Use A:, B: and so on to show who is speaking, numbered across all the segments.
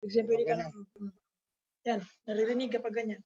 A: Kasi pwede ka na. Yan, naririnig kapag ganyan.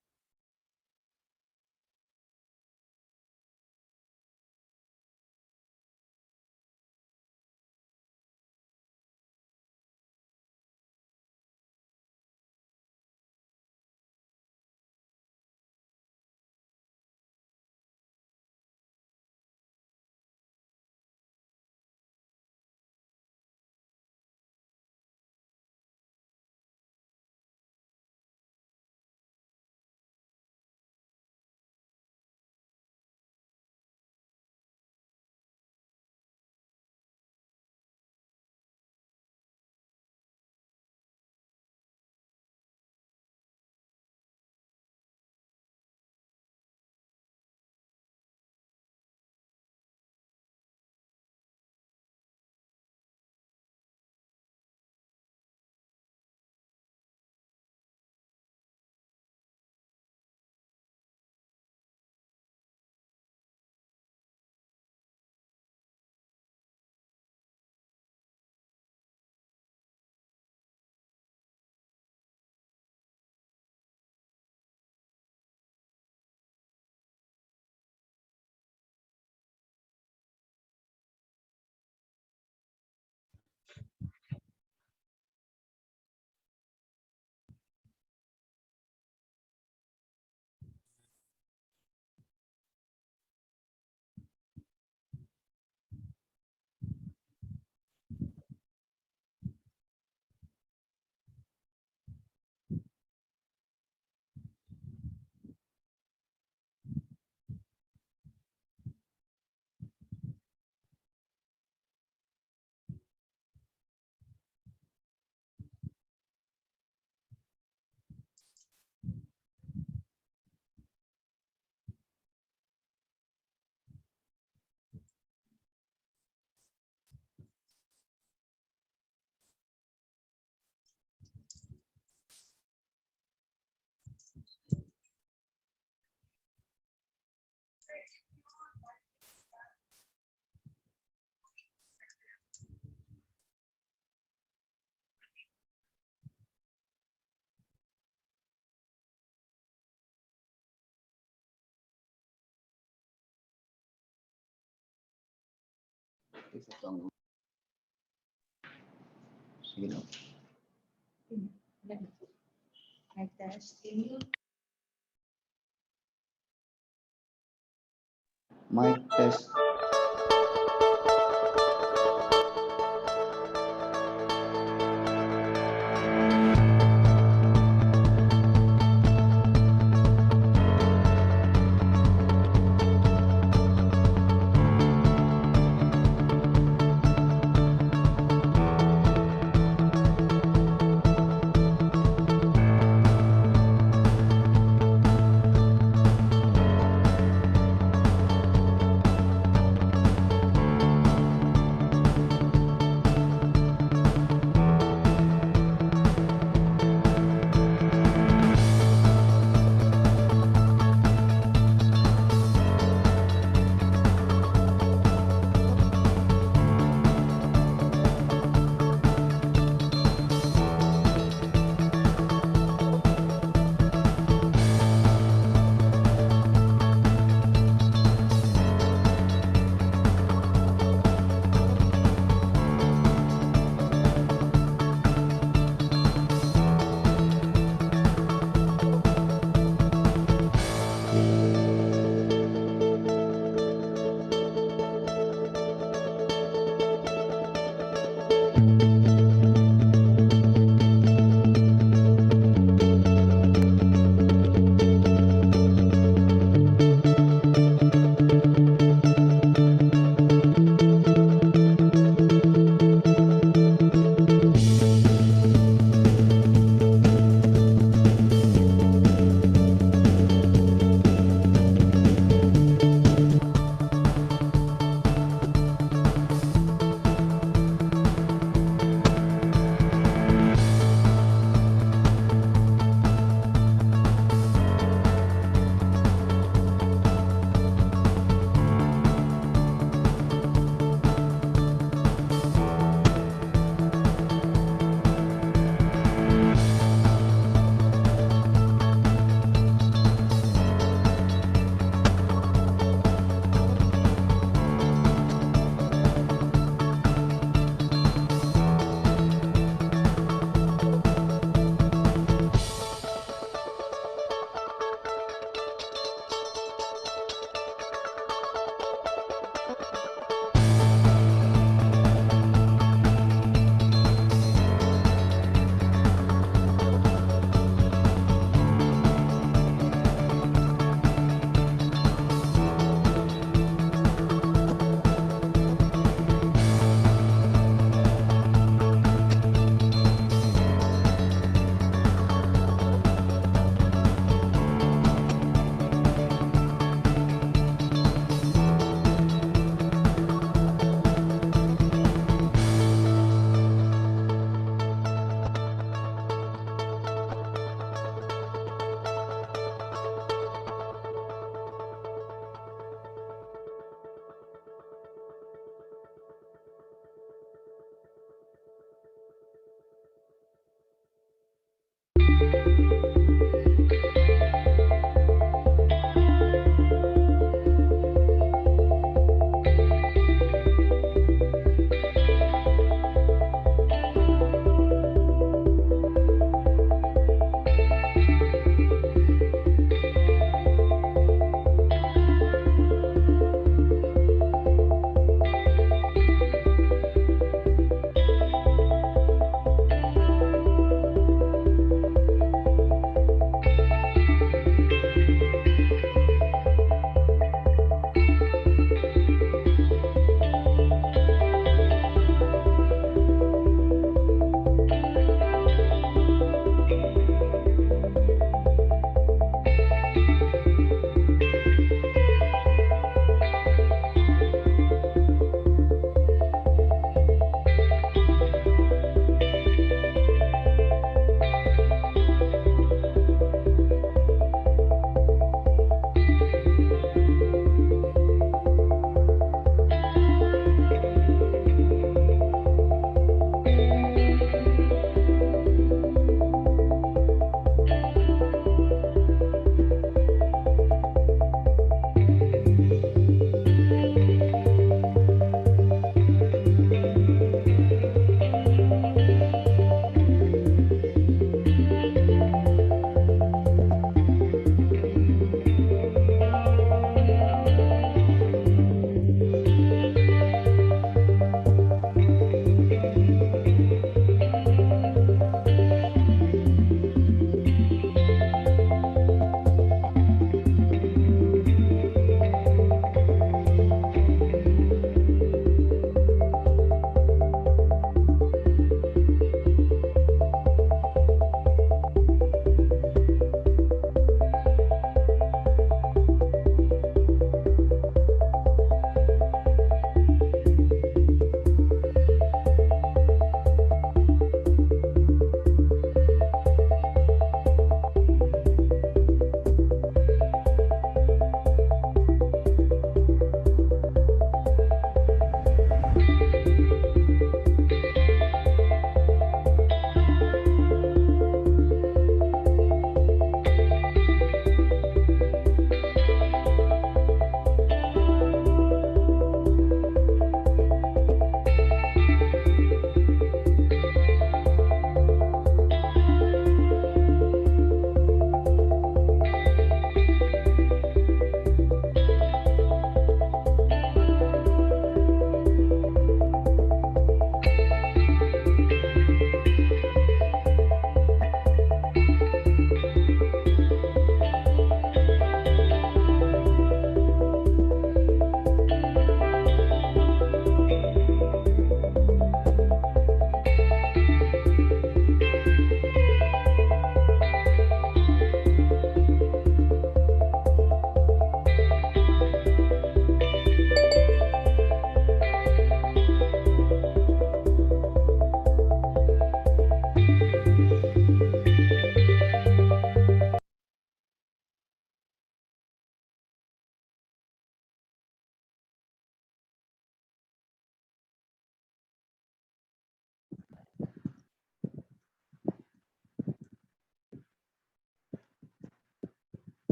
B: Sige lang.
C: Mic test.
B: Mic test.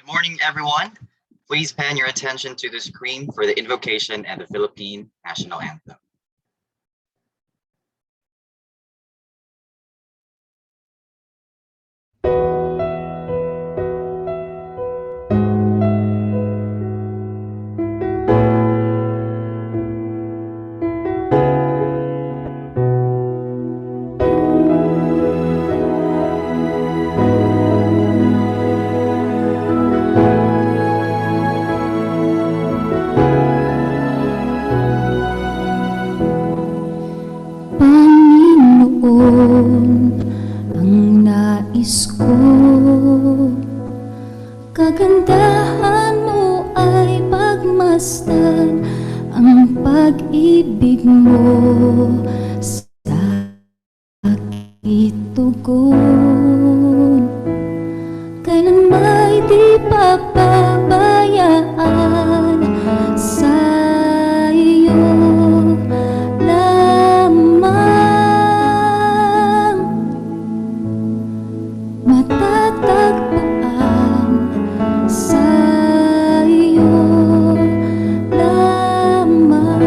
D: Good morning, everyone. Please pan your attention to the screen for the invocation and the Philippine national anthem.
E: Panginoon, ang nais ko, kagandahan mo ay pagmasdan ang pag-ibig mo sa itugon. Kailan may di papabayaan sa iyo lamang, matatagpuan sa iyo lamang.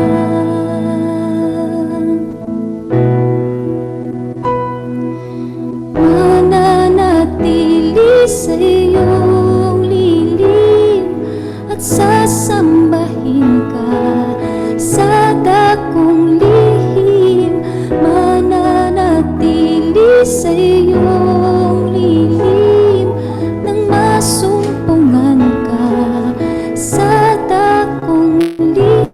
E: Mananatili sa iyong lilim at sasambahin ka sa dakong lihim. Mananatili sa iyong lilim nang masumpungan ka sa dakong lihim.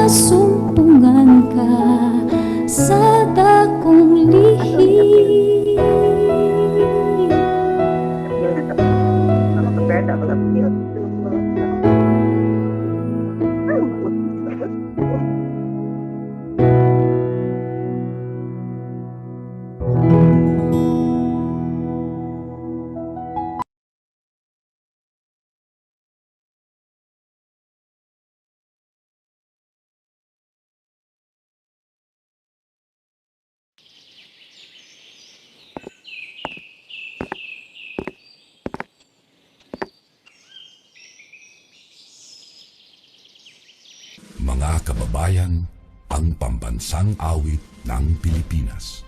E: masumpungan ka sa dakong lihim.
F: Mga kababayan, ang pambansang awit ng Pilipinas.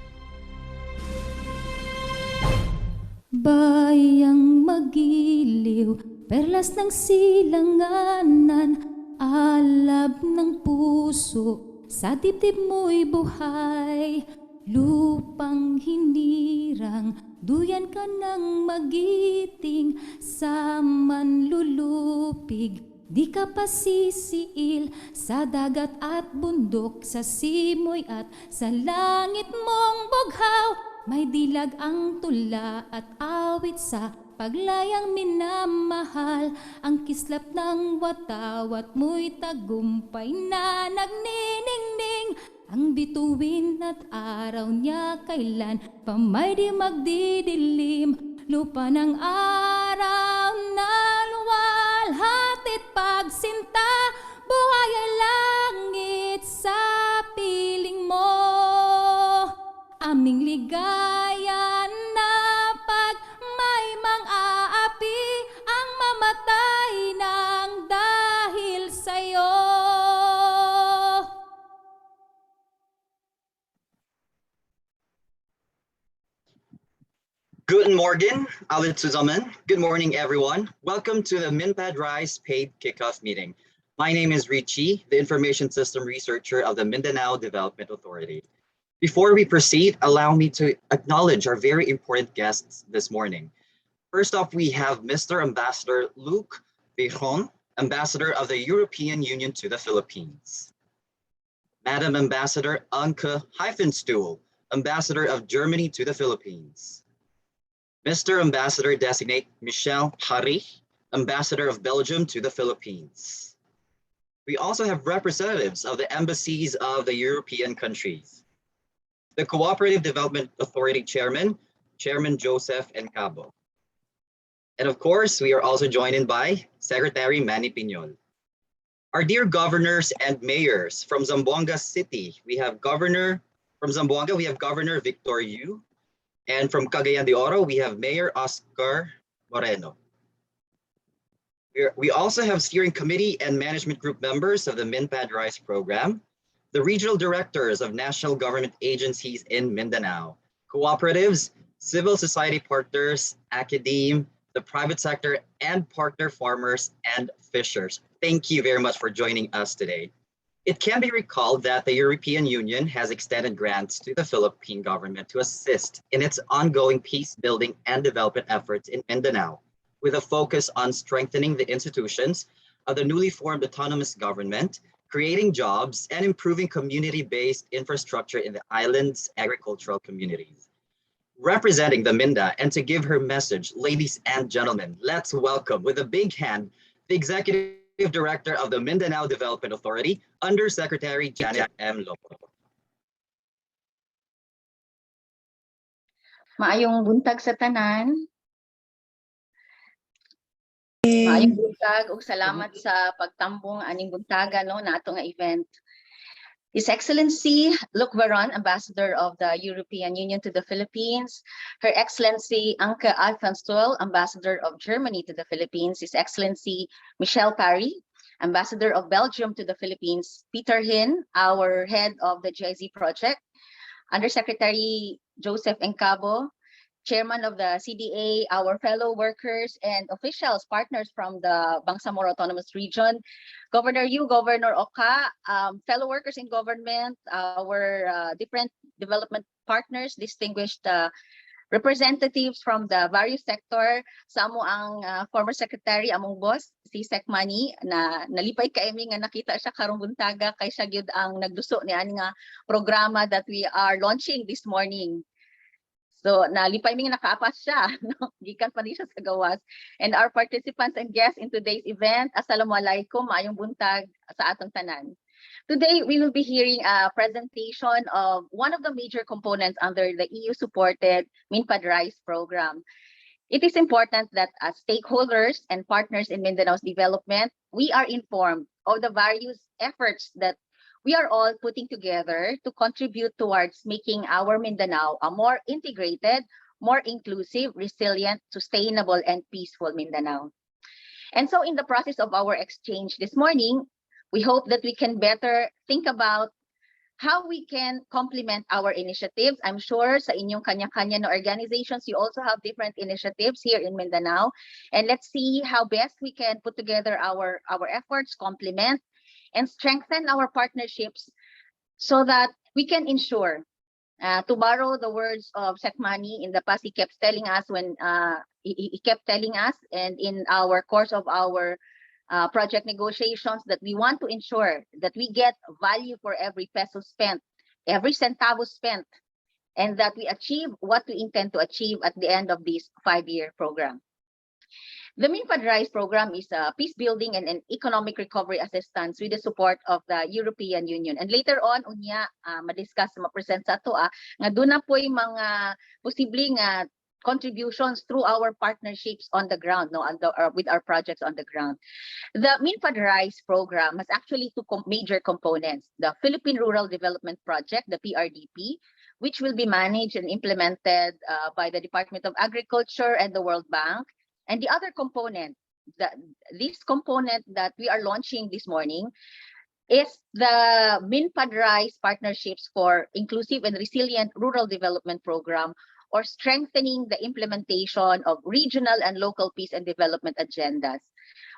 E: Bayang magiliw, perlas ng silanganan, alab ng puso, sa dibdib mo'y buhay. Lupang hinirang, duyan ka ng magiting, sa manlulupig, di ka pasisiil, sa dagat at bundok, sa simoy at sa langit mong bughaw. May dilag ang tula at awit sa paglayang minamahal. Ang kislap ng watawat mo'y tagumpay na nagniningning. Ang bituin at araw niya kailan pa may di magdidilim. Lupa ng araw na luwalhatit pagsinta, buhay ay langit sa piling mo. Aming ligaya na pag may mang-aapi ang mamatay ng dahil sa'yo.
D: Guten Morgen, alle zusammen. Good morning, everyone. Welcome to the MinPAD RISE paid kickoff meeting. My name is Richie, the Information System Researcher of the Mindanao Development Authority. Before we proceed, allow me to acknowledge our very important guests this morning. First off, we have Mr. Ambassador Luc Vijon, Ambassador of the European Union to the Philippines. Madam Ambassador Anke Hyphenstuhl, Ambassador of Germany to the Philippines. Mr. Ambassador-designate Michel Hari, Ambassador of Belgium to the Philippines. We also have representatives of the embassies of the European countries. The Cooperative Development Authority Chairman, Chairman Joseph Encabo. And of course, we are also joined in by Secretary Manny Piñol. Our dear governors and mayors from Zamboanga City, we have Governor Victor Yu, and from Cagayan de Oro, we have Mayor Oscar Moreno. We also have steering committee and management group members of the MinPAD RISE program, the regional directors of national government agencies in Mindanao, cooperatives, civil society partners, academe, the private sector, and partner farmers and fishers. Thank you very much for joining us today. It can be recalled that the European Union has extended grants to the Philippine government to assist in its ongoing peace building and development efforts in Mindanao, with a focus on strengthening the institutions of the newly formed autonomous government, creating jobs, and improving community-based infrastructure in the island's agricultural communities. Representing the Minda and to give her message, ladies and gentlemen, let's welcome with a big hand the Executive Director of the Mindanao Development Authority, Undersecretary Janet M. Loco.
C: Maayong buntag sa tanan. Maayong buntag ug salamat sa pagtambong aning buntaga no na ato nga event. His Excellency Luc Vijon, Ambassador of the European Union to the Philippines, Her Excellency Anke Hyphenstuhl, Ambassador of Germany to the Philippines, His Excellency Michel Parry, Ambassador of Belgium to the Philippines, Peter Hin, our head of the GIZ project, Undersecretary Joseph Encabo, Chairman of the CDA, our fellow workers and officials, partners from the Bangsamoro Autonomous Region, Governor Yu, Governor Oka, fellow workers in government, our different development partners, distinguished representatives from the various sector, sa amo ang former secretary, among boss, si Sec Manny, na nalipay kaimi nga nakita siya karong buntaga kay siya gyud ang nagduso ni ani nga programa that we are launching this morning. So nalipay mi nga nakaapas siya, no? Gikan pa ni siya sa gawas. And our participants and guests in today's event, assalamualaikum, maayong buntag sa atong tanan. Today, we will be hearing a presentation of one of the major components under the EU-supported MinPAD RISE program. It is important that as stakeholders and partners in Mindanao's development, we are informed of the various efforts that we are all putting together to contribute towards making our Mindanao a more integrated, more inclusive, resilient, sustainable, and peaceful Mindanao. And so in the process of our exchange this morning, we hope that we can better think about how we can complement our initiatives. I'm sure sa inyong kanya-kanya na organizations, you also have different initiatives here in Mindanao. And let's see how best we can put together our efforts, complement, and strengthen our partnerships so that we can ensure, to borrow the words of Sec Manny in the past, he kept telling us when he kept telling us, and in our course of our project negotiations, that we want to ensure that we get value for every peso spent, every centavo spent, and that we achieve what we intend to achieve at the end of this 5-year program. The MinPAD RISE program is a peace building and an economic recovery assistance with the support of the European Union. And later on, unya, ma-discuss, ma-present sa ito, nga doon na po yung mga posibleng contributions through our partnerships on the ground, no, with our projects on the ground. The MinPAD RISE program has actually two major components: the Philippine Rural Development Project, the PRDP, which will be managed and implemented by the Department of Agriculture and the World Bank, and the other component, this component that we are launching this morning, is the MinPAD RISE Partnerships for Inclusive and Resilient Rural Development Program, or strengthening the implementation of regional and local peace and development agendas,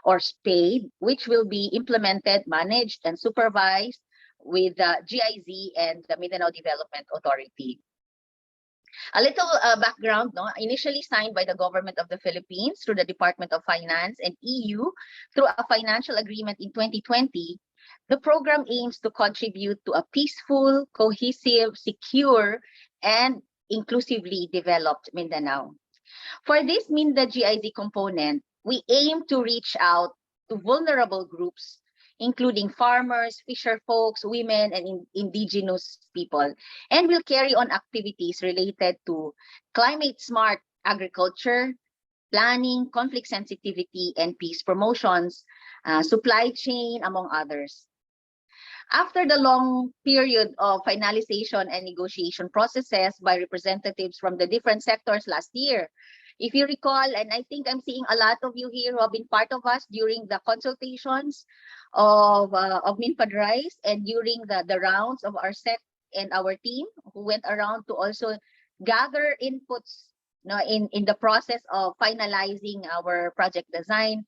C: or SPADe, which will be implemented, managed, and supervised with the GIZ and the Mindanao Development Authority. A little background, no? Initially signed by the government of the Philippines through the Department of Finance and EU through a financial agreement in 2020, the program aims to contribute to a peaceful, cohesive, secure, and inclusively developed Mindanao. For this Minda GIZ component, we aim to reach out to vulnerable groups, including farmers, fisher folks, women, and indigenous people, and will carry on activities related to climate-smart agriculture, planning, conflict sensitivity, and peace promotions, supply chain, among others. After the long period of finalization and negotiation processes by representatives from the different sectors last year, if you recall, and I think I'm seeing a lot of you here who have been part of us during the consultations of MinPAD RISE and during the rounds of our SEC and our team who went around to also gather inputs, no, in the process of finalizing our project design.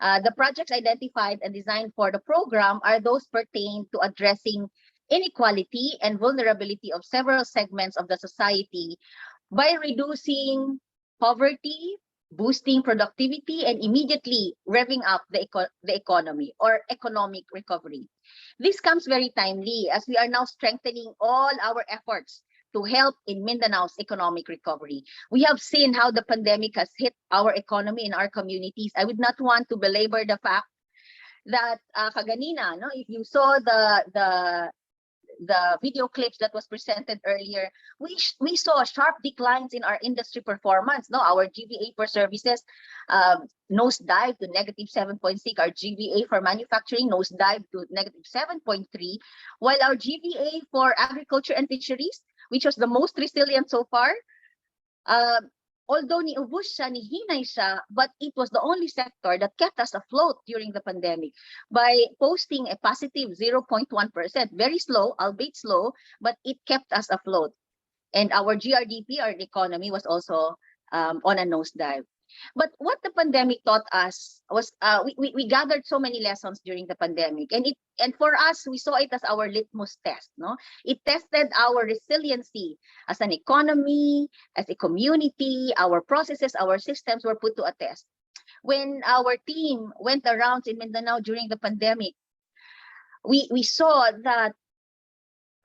C: The projects identified and designed for the program are those pertain to addressing inequality and vulnerability of several segments of the society by reducing poverty, boosting productivity, and immediately revving up the economy or economic recovery. This comes very timely as we are now strengthening all our efforts to help in Mindanao's economic recovery. We have seen how the pandemic has hit our economy in our communities. I would not want to belabor the fact that kaganina, no, if you saw the video clips that was presented earlier, we saw sharp declines in our industry performance. No, our GVA for services nosedive to -7.6. Our GVA for manufacturing nosedive to -7.3, while our GVA for agriculture and fisheries, which was the most resilient so far, although niubos siya, nihinay siya, but it was the only sector that kept us afloat during the pandemic by posting a positive 0.1%. Very slow, albeit slow, but it kept us afloat. And our GRDP, our economy, was also on a nosedive. But what the pandemic taught us was we gathered so many lessons during the pandemic, and for us we saw it as our litmus test. No, it tested our resiliency as an economy, as a community. Our processes, our systems were put to a test. When our team went around in Mindanao during the pandemic, we saw that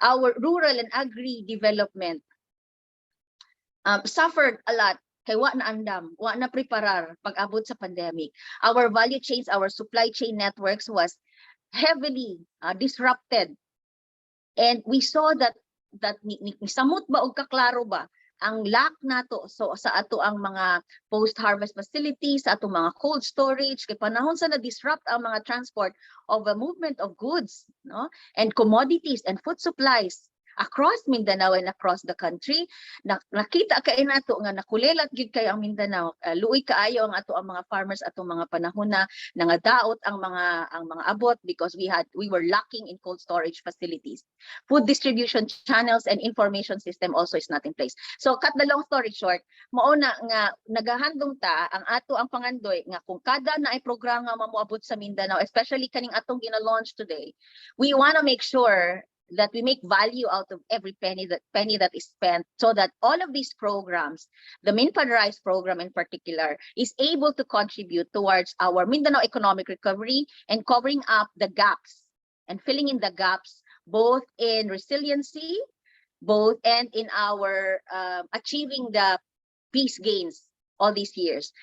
C: our rural and agri development suffered a lot. Kay wa na andam, wa na preparar pag-abot sa pandemic. Our value chains, our supply chain networks was heavily disrupted. And we saw that ni samot ba og kaklaro ba ang lack nato so sa ato ang mga post-harvest facilities, sa ato mga cold storage, kay panahon sa na-disrupt ang mga transport of a movement of goods, no, and commodities and food supplies across Mindanao and across the country. Nakita kay nato nga nakulelat gyud kay ang Mindanao, luoy kaayo ang ato ang mga farmers atong mga panahon na nangadaot ang mga abot because we were lacking in cold storage facilities. Food distribution channels and information system also is not in place. So cut the long story short, mao na nga nagahandom ta ang ato ang pangandoy nga kung kada na ay programa mamoabot sa Mindanao, especially kaning atong gina-launch today, we want to make sure that we make value out of every penny that is spent, so that all of these programs, the MinPAD RISE program in particular, is able to contribute towards our Mindanao economic recovery and covering up the gaps and filling in the gaps, both in resiliency, and in our achieving the peace gains all these years.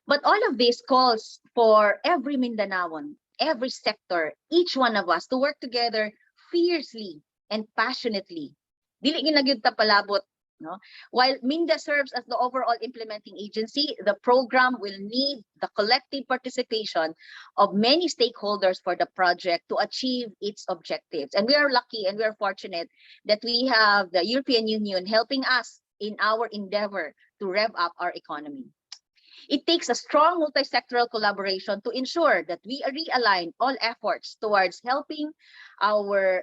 C: But all of this calls for every Mindanaoan, every sector, each one of us to work together fiercely and passionately. Dili gyud ta palabot, no? While Minda serves as the overall implementing agency, the program will need the collective participation of many stakeholders for the project to achieve its objectives. And we are lucky and we are fortunate that we have the European Union helping us in our endeavor to rev up our economy. It takes a strong multi-sectoral collaboration to ensure that we realign all efforts towards helping our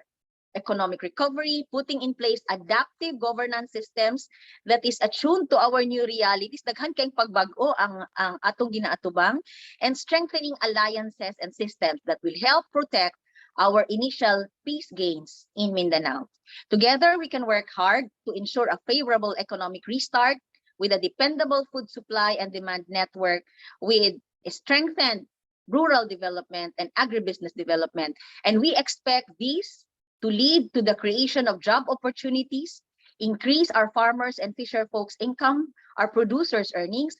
C: economic recovery, putting in place adaptive governance systems that is attuned to our new realities, daghan kayong pagbago ang atong ginaatubang, and strengthening alliances and systems that will help protect our initial peace gains in Mindanao. Together, we can work hard to ensure a favorable economic restart with a dependable food supply and demand network, with a strengthened rural development and agribusiness development. And we expect these to lead to the creation of job opportunities, increase our farmers and fisher folks' income, our producers' earnings,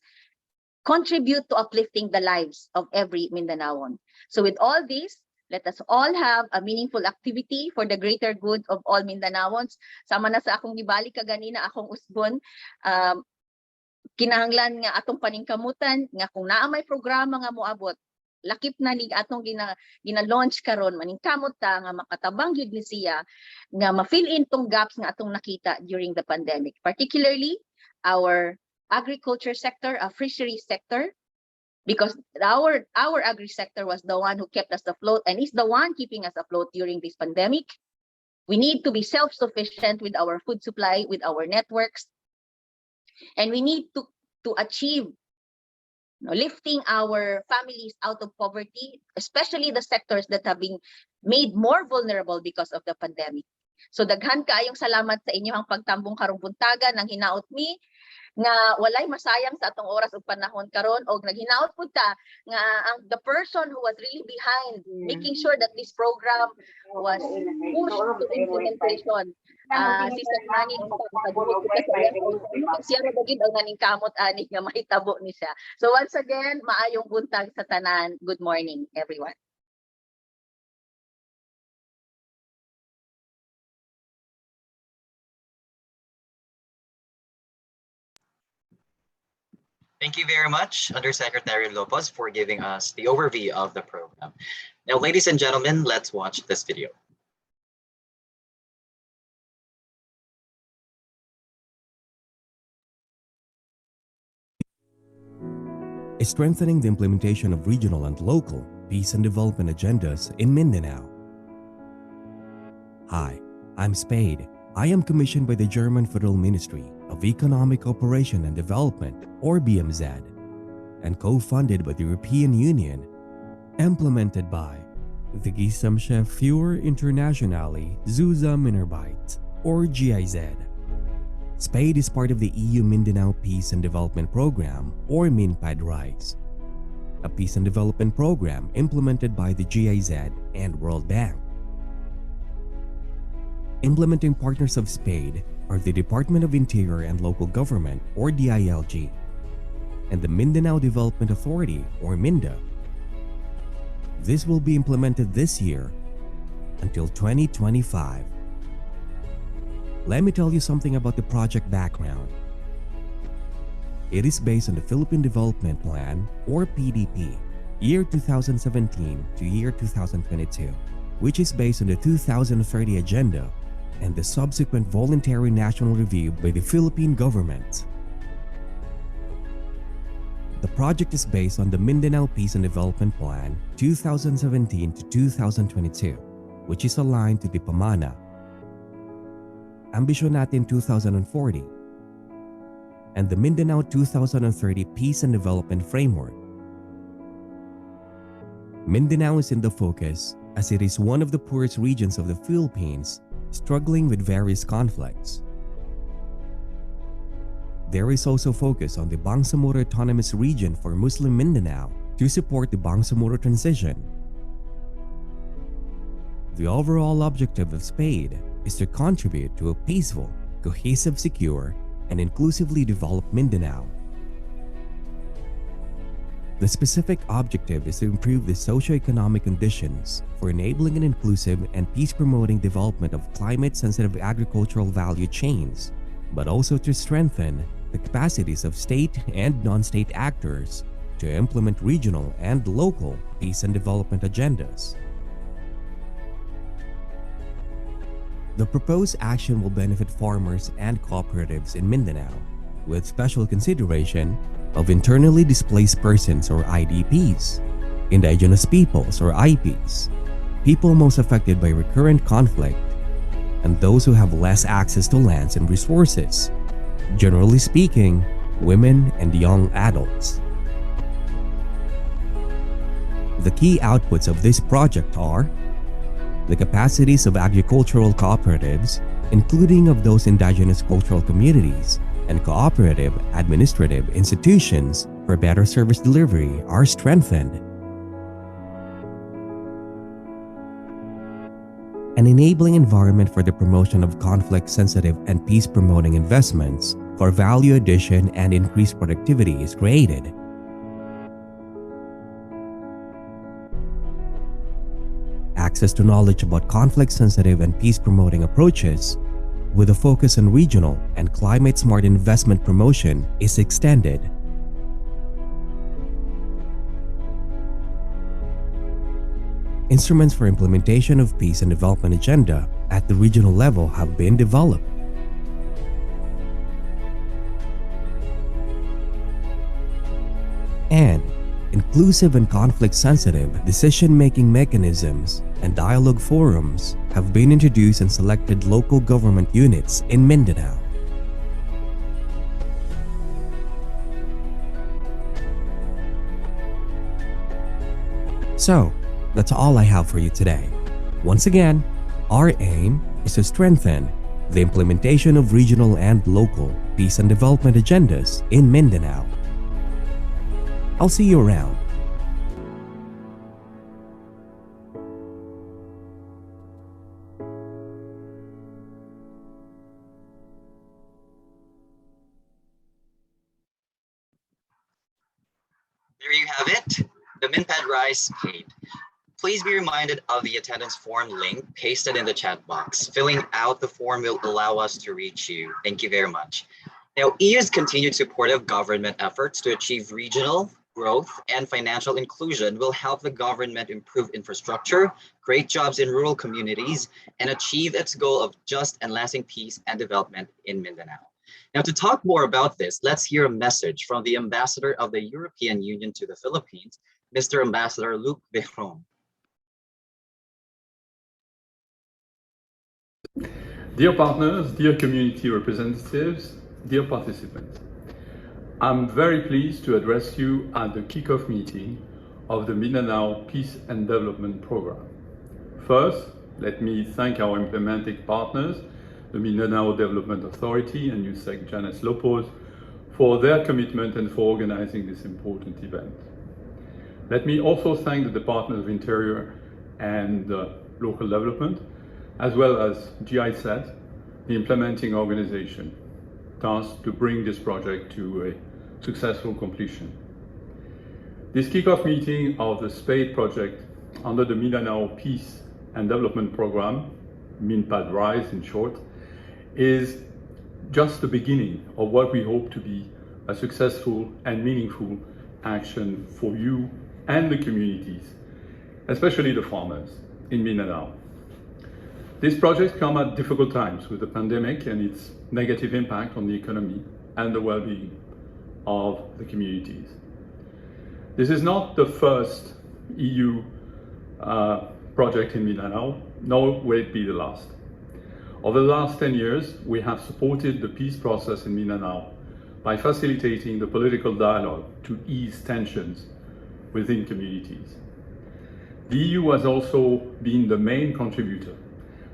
C: contribute to uplifting the lives of every Mindanaoan. So with all this, let us all have a meaningful activity for the greater good of all Mindanaoans. Sama na sa akong gibalik kaganina akong usbon, kinahanglan nga atong paningkamutan nga kung naa may programa nga moabot, lakip na ni atong gina-launch karon, maningkamot ta nga makatabang gyud ni siya nga ma-fill in tong gaps nga atong nakita during the pandemic, particularly our agriculture sector, our fishery sector, because our agri sector was the one who kept us afloat and is the one keeping us afloat during this pandemic. We need to be self-sufficient with our food supply, with our networks, and we need to achieve lifting our families out of poverty, especially the sectors that have been made more vulnerable because of the pandemic. So daghan kaayong salamat sa inyong pagtambong karong buntaga nang hinaot mi nga walay masayang sa atong oras ug panahon karon, og naghinaot pud ta nga the person who was really behind making sure that this program was pushed to implementation, Sister Manny siya ra bagid ang naningkamot ani nga mahitabo ni siya. So once again, maayong buntag sa tanan. Good morning, everyone.
D: Thank you very much, Undersecretary Lopez, for giving us the overview of the program. Now, ladies and gentlemen, let's watch this video.
G: Strengthening the implementation of regional and local peace and development agendas in Mindanao. Hi, I'm SPADe. I am commissioned by the German Federal Ministry of Economic Cooperation and Development, or BMZ, and co-funded by the European Union, implemented by the Gesamtschef für internationale Zusammenarbeit, or GIZ. SPADe is part of the EU Mindanao Peace and Development Program, or MinPAD RISE, a peace and development program implemented by the GIZ and World Bank. Implementing partners of SPADe are the Department of Interior and Local Government, or DILG, and the Mindanao Development Authority, or MINDA. This will be implemented this year until 2025. Let me tell you something about the project background. It is based on the Philippine Development Plan, or PDP, year 2017 to year 2022, which is based on the 2030 Agenda and the subsequent voluntary national review by the Philippine Government. The project is based on the Mindanao Peace and Development Plan 2017 to 2022, which is aligned to the Pamana, Ambisyon Natin 2040, and the Mindanao 2030 Peace and Development Framework. Mindanao is in the focus as it is one of the poorest regions of the Philippines, struggling with various conflicts. There is also focus on the Bangsamoro Autonomous Region for Muslim Mindanao to support the Bangsamoro transition. The overall objective of SPADe is to contribute to a peaceful, cohesive, secure, and inclusively developed Mindanao. The specific objective is to improve the socio-economic conditions for enabling an inclusive and peace-promoting development of climate-sensitive agricultural value chains, but also to strengthen the capacities of state and non-state actors to implement regional and local peace and development agendas. The proposed action will benefit farmers and cooperatives in Mindanao, with special consideration of internally displaced persons, or IDPs, indigenous peoples, or IPs, people most affected by recurrent conflict, and those who have less access to lands and resources, generally speaking, women and young adults. The key outputs of this project are the capacities of agricultural cooperatives, including of those indigenous cultural communities, and cooperative administrative institutions for better service delivery are strengthened. An enabling environment for the promotion of conflict-sensitive and peace-promoting investments for value addition and increased productivity is created. Access to knowledge about conflict-sensitive and peace-promoting approaches with a focus on regional and climate-smart investment promotion is extended. Instruments for implementation of peace and development agenda at the regional level have been developed. And inclusive and conflict-sensitive decision-making mechanisms and dialogue forums have been introduced in selected local government units in Mindanao. So, that's all I have for you today. Once again, our aim is to strengthen the implementation of regional and local peace and development agendas in Mindanao. I'll see you around.
D: There you have it, the MinPAD RISE paid. Please be reminded of the attendance form link pasted in the chat box. Filling out the form will allow us to reach you. Thank you very much. Now, EU's continued support of government efforts to achieve regional growth and financial inclusion will help the government improve infrastructure, create jobs in rural communities, and achieve its goal of just and lasting peace and development in Mindanao. Now, to talk more about this, let's hear a message from the Ambassador of the European Union to the Philippines, Mr. Ambassador Luc Behron.
H: Dear partners, dear community representatives, dear participants, I'm very pleased to address you at the kickoff meeting of the Mindanao Peace and Development Program. First, let me thank our implementing partners, the Mindanao Development Authority and USEC Janice Lopez, for their commitment and for organizing this important event. Let me also thank the Department of Interior and Local Development, as well as GIZ, the implementing organization, tasked to bring this project to a successful completion. This kickoff meeting of the SPADe project under the Mindanao Peace and Development Program, MinPAD RISE in short, is just the beginning of what we hope to be a successful and meaningful action for you and the communities, especially the farmers in Mindanao. These projects come at difficult times with the pandemic and its negative impact on the economy and the well-being of the communities. This is not the first EU project in Mindanao, nor will it be the last. Over the last 10 years, we have supported the peace process in Mindanao by facilitating the political dialogue to ease tensions within communities. The EU has also been the main contributor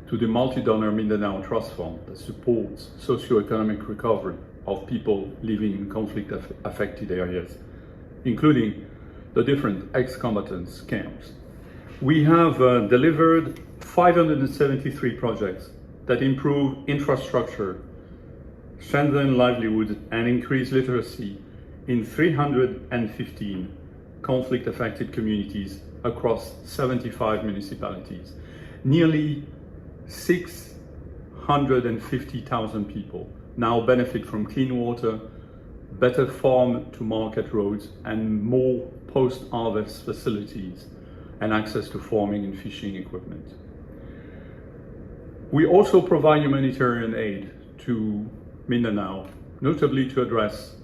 H: to the multi-donor Mindanao Trust Fund that supports socio-economic recovery of people living in conflict-affected areas, including the different ex-combatants camps. We have delivered 573 projects that improve infrastructure, strengthen livelihoods, and increase literacy in 315 conflict-affected communities across 75 municipalities. Nearly 650,000 people now benefit from clean water, better farm-to-market roads, and more post-harvest facilities and access to farming and fishing equipment. We also provide humanitarian aid to Mindanao, notably to address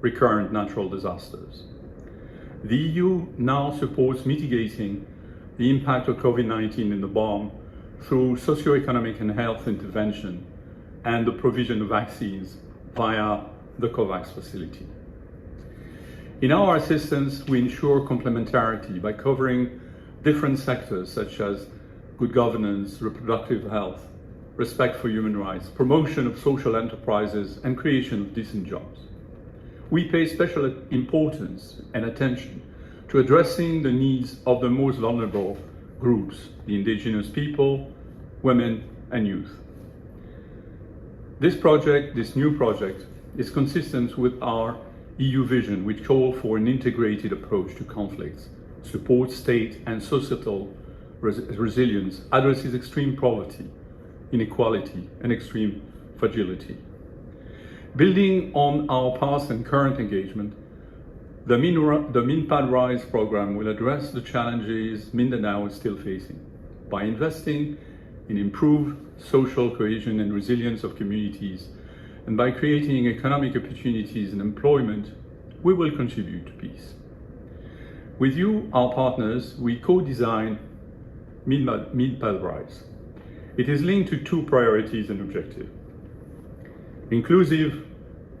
H: recurrent natural disasters. The EU now supports mitigating the impact of COVID-19 in the BOM through socioeconomic and health intervention and the provision of vaccines via the COVAX facility. In our assistance, we ensure complementarity by covering different sectors such as good governance, reproductive health, respect for human rights, promotion of social enterprises, and creation of decent jobs. We pay special importance and attention to addressing the needs of the most vulnerable groups, the indigenous people, women, and youth. This new project, is consistent with our EU vision, which calls for an integrated approach to conflicts, supports state and societal resilience, addresses extreme poverty, inequality, and extreme fragility. Building on our past and current engagement, the MinPAD RISE program will address the challenges Mindanao is still facing by investing in improved social cohesion and resilience of communities, and by creating economic opportunities and employment. We will contribute to peace. With you, our partners, we co-design MinPAD RISE. It is linked to two priorities and objectives: inclusive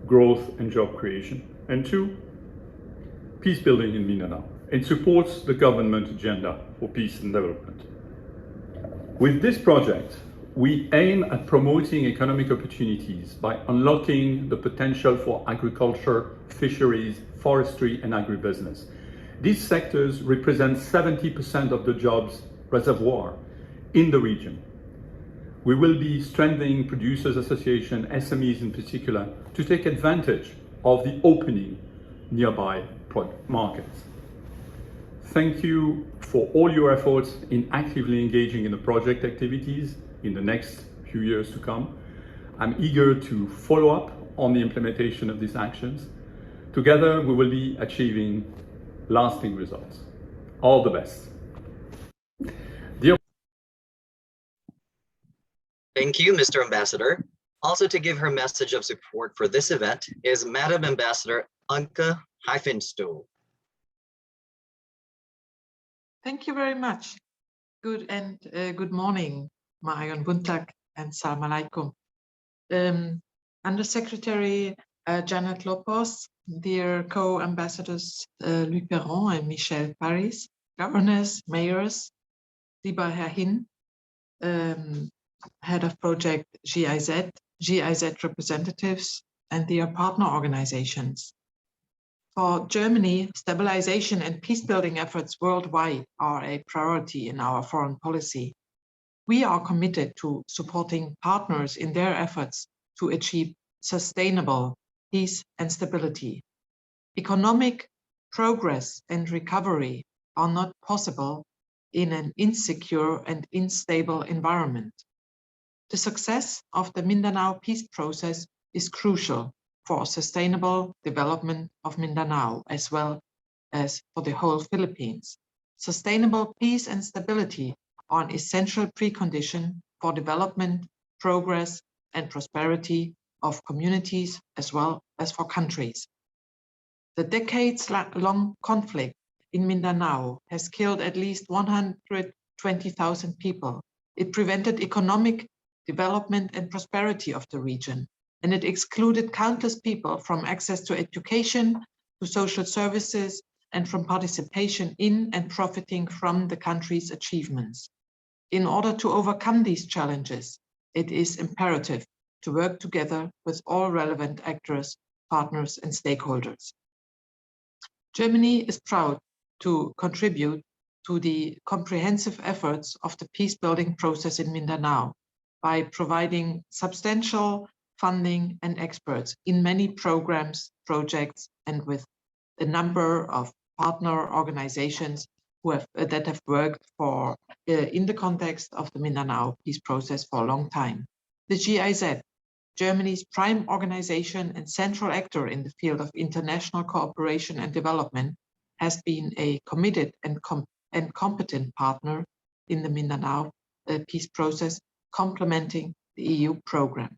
H: growth and job creation, and two, peace building in Mindanao. It supports the government agenda for peace and development. With this project, we aim at promoting economic opportunities by unlocking the potential for agriculture, fisheries, forestry, and agribusiness. These sectors represent 70% of the jobs reservoir in the region. We will be strengthening producers' association, SMEs in particular, to take advantage of the opening nearby markets. Thank you for all your efforts in actively engaging in the project activities in the next few years to come. I'm eager to follow up on the implementation of these actions. Together, we will be achieving lasting results. All the best.
D: Thank you, Mr. Ambassador. Also to give her message of support for this event is Madam Ambassador Anke Hyfenstoel.
I: Thank you very much. Good morning, Maayon Buntag and Salam Alaikum. Undersecretary Janet Lopos, dear co-ambassadors Louis Perron and Michel Paris, governors, mayors, Liba Herhin, head of project GIZ, GIZ representatives, and their partner organizations. For Germany, stabilization and peace-building efforts worldwide are a priority in our foreign policy. We are committed to supporting partners in their efforts to achieve sustainable peace and stability. Economic progress and recovery are not possible in an insecure and unstable environment. The success of the Mindanao peace process is crucial for sustainable development of Mindanao as well as for the whole Philippines. Sustainable peace and stability are an essential precondition for development, progress, and prosperity of communities as well as for countries. The decades-long conflict in Mindanao has killed at least 120,000 people. It prevented economic development and prosperity of the region, and it excluded countless people from access to education, to social services, and from participation in and profiting from the country's achievements. In order to overcome these challenges, it is imperative to work together with all relevant actors, partners, and stakeholders. Germany is proud to contribute to the comprehensive efforts of the peace-building process in Mindanao by providing substantial funding and experts in many programs, projects, and with a number of partner organizations that have worked in the context of the Mindanao peace process for a long time. The GIZ, Germany's prime organization and central actor in the field of international cooperation and development, has been a committed and competent partner in the Mindanao peace process, complementing the EU program.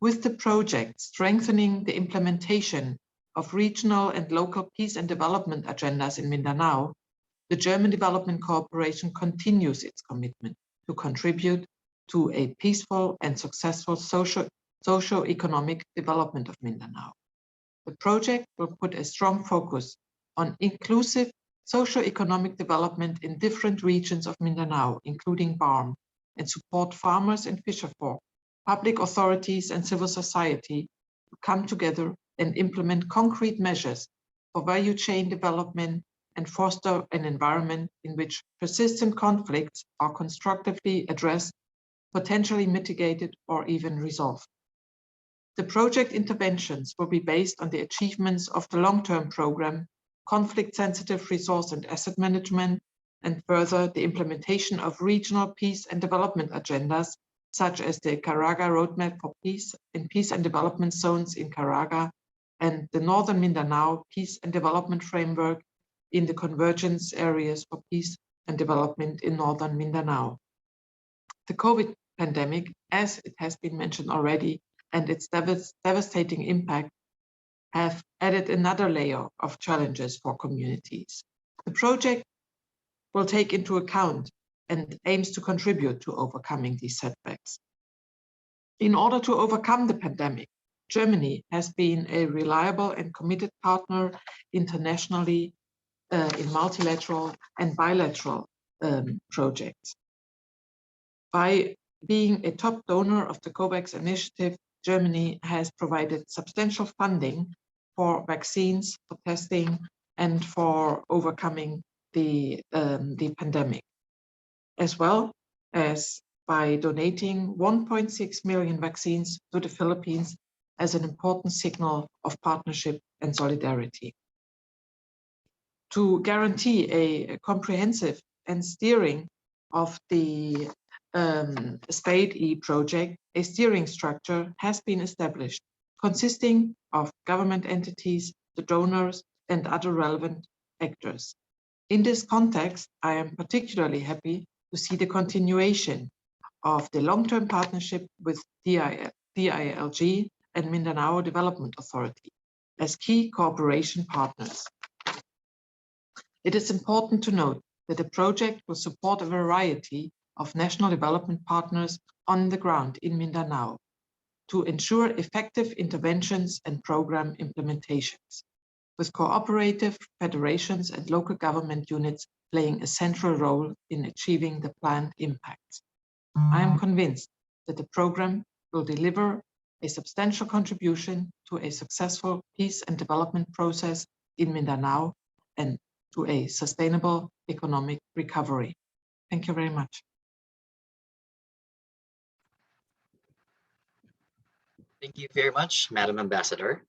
I: With the project strengthening the implementation of regional and local peace and development agendas in Mindanao, the German Development Cooperation continues its commitment to contribute to a peaceful and successful socio-economic development of Mindanao. The project will put a strong focus on inclusive socio-economic development in different regions of Mindanao, including BARM, and support farmers and fisherfolk, public authorities and civil society to come together and implement concrete measures for value chain development and foster an environment in which persistent conflicts are constructively addressed, potentially mitigated, or even resolved. The project interventions will be based on the achievements of the long-term program, conflict-sensitive resource and asset management, and further the implementation of regional peace and development agendas, such as the Caraga Roadmap for Peace in Peace and Development Zones in Caraga, and the Northern Mindanao Peace and Development Framework in the Convergence Areas for Peace and Development in Northern Mindanao. The COVID pandemic, as it has been mentioned already, and its devastating impact have added another layer of challenges for communities. The project will take into account and aims to contribute to overcoming these setbacks. In order to overcome the pandemic, Germany has been a reliable and committed partner internationally in multilateral and bilateral projects. By being a top donor of the COVAX initiative, Germany has provided substantial funding for vaccines, for testing, and for overcoming the pandemic, as well as by donating 1.6 million vaccines to the Philippines as an important signal of partnership and solidarity. To guarantee a comprehensive and steering of the SPADe project, a steering structure has been established, consisting of government entities, the donors, and other relevant actors. In this context, I am particularly happy to see the continuation of the long-term partnership with DILG and Mindanao Development Authority as key cooperation partners. It is important to note that the project will support a variety of national development partners on the ground in Mindanao. to ensure effective interventions and program implementations, with cooperative federations and local government units playing a central role in achieving the planned impacts. I am convinced that the program will deliver a substantial contribution to a successful peace and development process in Mindanao and to a sustainable economic recovery. Thank you very much.
D: Thank you very much, Madam Ambassador.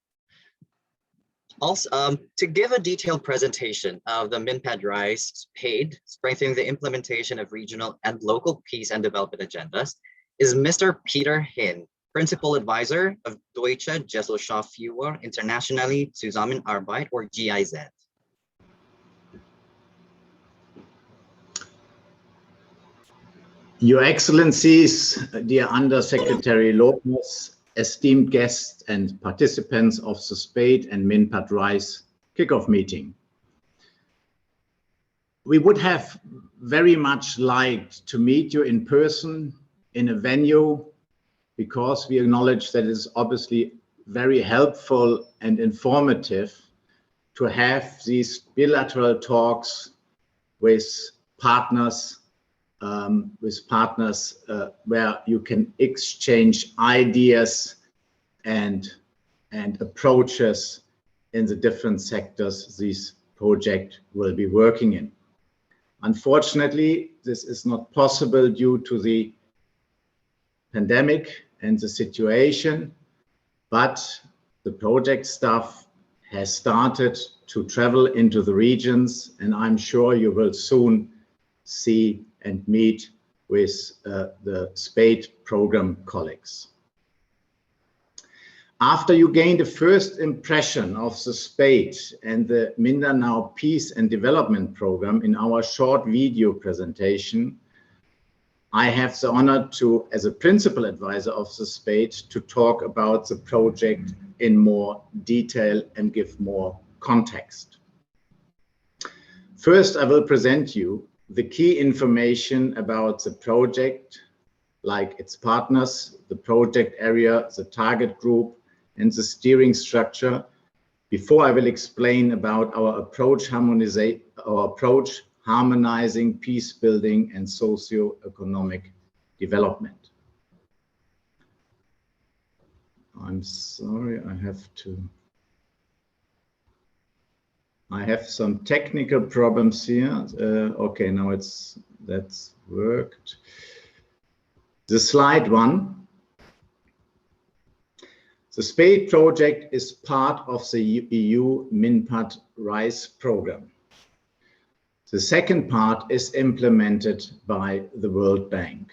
D: Also, to give a detailed presentation of the MinPAD RISE SPADe, strengthening the implementation of regional and local peace and development agendas, is Mr. Peter Hin, Principal Advisor of Deutsche Gesellschaft für internationale Zusammenarbeit, or GIZ.
B: Your Excellencies, dear Undersecretary Lopez, esteemed guests and participants of the SPADe and MinPAD RISE kickoff meeting. We would have very much liked to meet you in person in a venue, because we acknowledge that it is obviously very helpful and informative to have these bilateral talks with partners where you can exchange ideas and approaches in the different sectors this project will be working in. Unfortunately, this is not possible due to the pandemic and the situation, but the project staff has started to travel into the regions, and I'm sure you will soon see and meet with the SPADe program colleagues. After you gained a first impression of the SPADe and the Mindanao Peace and Development Program in our short video presentation, I have the honor to, as a principal advisor of the SPADe, to talk about the project in more detail and give more context. First, I will present you the key information about the project, like its partners, the project area, the target group, and the steering structure, before I will explain about our approach harmonizing peace building and socio-economic development. I'm sorry, I have some technical problems here. Okay, now that's worked. The slide one. The SPADe project is part of the EU MinPAD RISE program. The second part is implemented by the World Bank.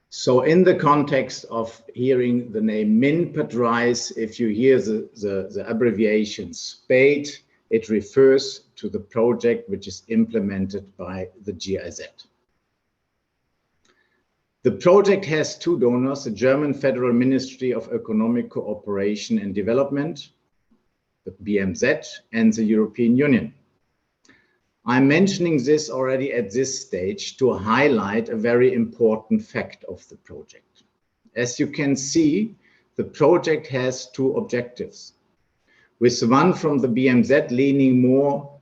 B: So in the context of hearing the name MinPAD RISE, if you hear the abbreviation SPADe, it refers to the project which is implemented by the GIZ. The project has two donors, the German Federal Ministry of Economic Cooperation and Development, the BMZ, and the European Union. I'm mentioning this already at this stage to highlight a very important fact of the project. As you can see, the project has two objectives, with one from the BMZ leaning more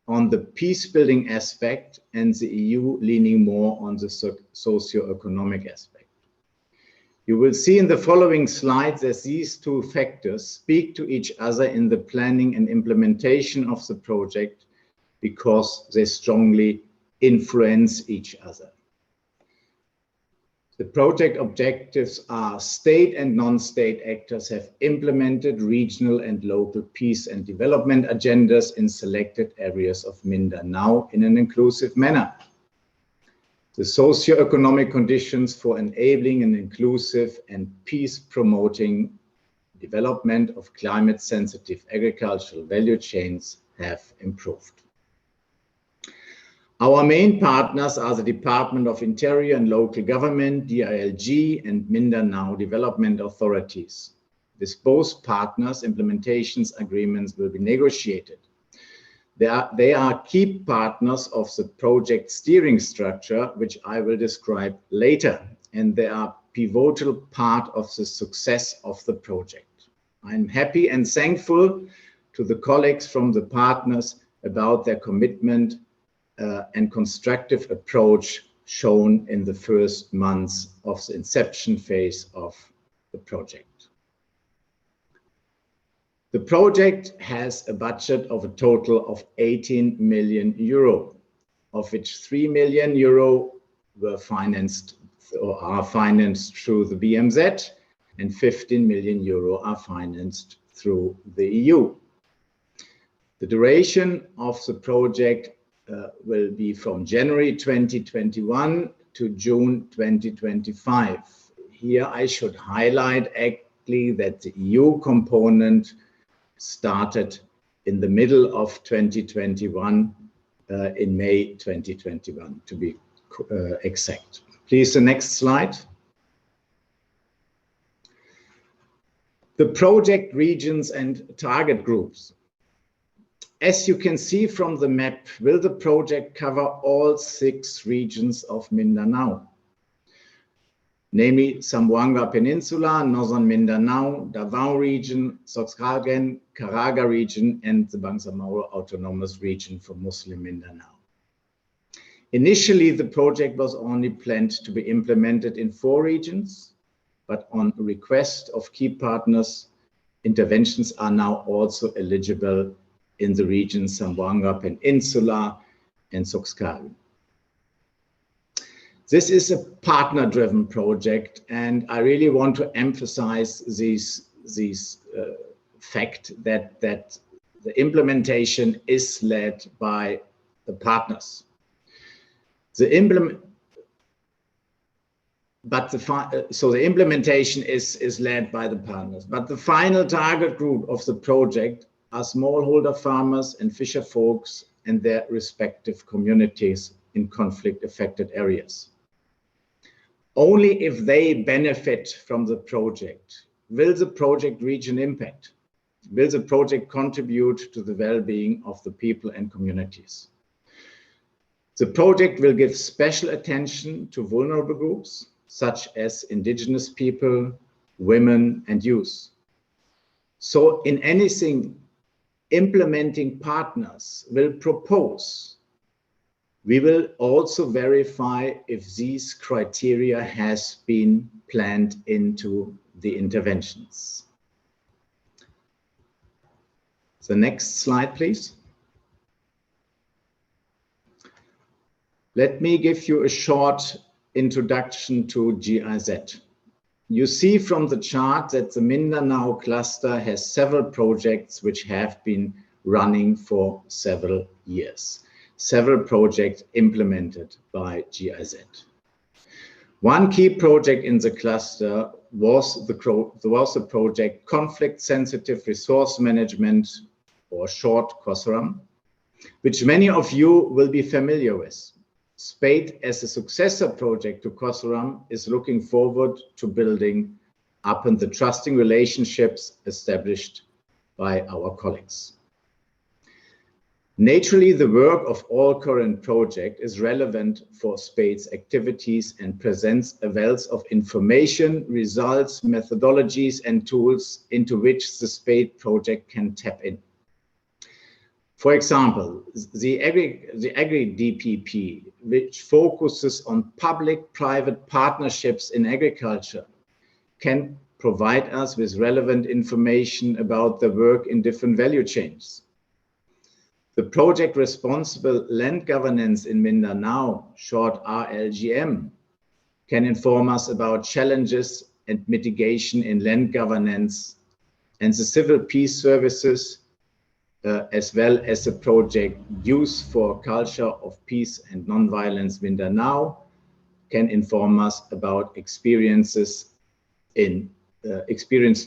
B: on the peace-building aspect and the EU leaning more on the socio-economic aspect. You will see in the following slides that these two factors speak to each other in the planning and implementation of the project because they strongly influence each other. The project objectives are state and non-state actors have implemented regional and local peace and development agendas in selected areas of Mindanao in an inclusive manner. The socio-economic conditions for enabling an inclusive and peace-promoting development of climate-sensitive agricultural value chains have improved. Our main partners are the Department of Interior and Local Government, DILG, and Mindanao Development Authorities. With both partners, implementations agreements will be negotiated. They are key partners of the project steering structure, which I will describe later, and they are pivotal part of the success of the project. I'm happy and thankful to the colleagues from the partners about their commitment and constructive approach shown in the first months of the inception phase of the project. The project has a budget of a total of 18 million euro, of which 3 million euro were financed or are financed through the BMZ, and 15 million euro are financed through the EU. The duration of the project will be from January 2021 to June 2025. Here I should highlight actually that the EU component started in the middle of 2021, in May 2021 to be exact. Please, the next slide. The project regions and target groups. As you can see from the map, will the project cover all 6 regions of Mindanao, namely Zamboanga Peninsula, Northern Mindanao, Davao region, Soxargen, Caraga region, and the Bangsamoro Autonomous Region for Muslim Mindanao. Initially, the project was only planned to be implemented in 4 regions, but on request of key partners, interventions are now also eligible in the regions Zamboanga Peninsula and Soxargen. This is a partner-driven project, and I really want to emphasize this fact that the implementation is led by the partners. So the implementation is led by the partners, but the final target group of the project are smallholder farmers and fisher folks and their respective communities in conflict-affected areas. Only if they benefit from the project will the project reach an impact. Will the project contribute to the well-being of the people and communities? The project will give special attention to vulnerable groups, such as indigenous people, women, and youth. So in anything implementing partners will propose, we will also verify if these criteria has been planned into the interventions. The next slide, please. Let me give you a short introduction to GIZ. You see from the chart that the Mindanao cluster has several projects which have been running for several years. Several projects implemented by GIZ. One key project in the cluster was the project Conflict Sensitive Resource Management, or short COSRAM, which many of you will be familiar with. SPADe, as a successor project to COSRAM, is looking forward to building upon the trusting relationships established by our colleagues. Naturally, the work of all current projects is relevant for SPADE's activities and presents a wealth of information, results, methodologies, and tools into which the SPADE project can tap in. For example, the Agri-DPP, which focuses on public-private partnerships in agriculture, can provide us with relevant information about the work in different value chains. The project Responsible Land Governance in Mindanao, short RLGM, can inform us about challenges and mitigation in land governance, and the Civil Peace Services, as well as the project Youth for Culture of Peace and Nonviolence Mindanao, can inform us about experience to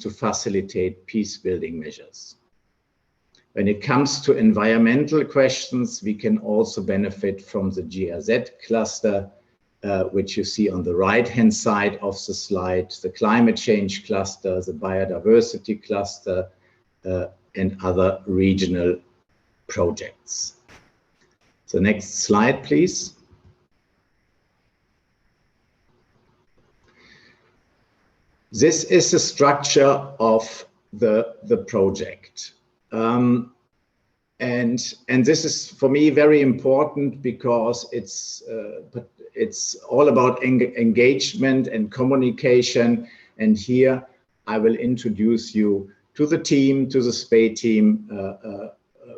B: facilitate peace-building measures. When it comes to environmental questions, we can also benefit from the GIZ cluster, which you see on the right-hand side of the slide, the climate change cluster, the biodiversity cluster, and other regional projects. So next slide, please. This is the structure of the project. And this is for me very important because it's all about engagement and communication. And here I will introduce you to the team, to the SPADe team,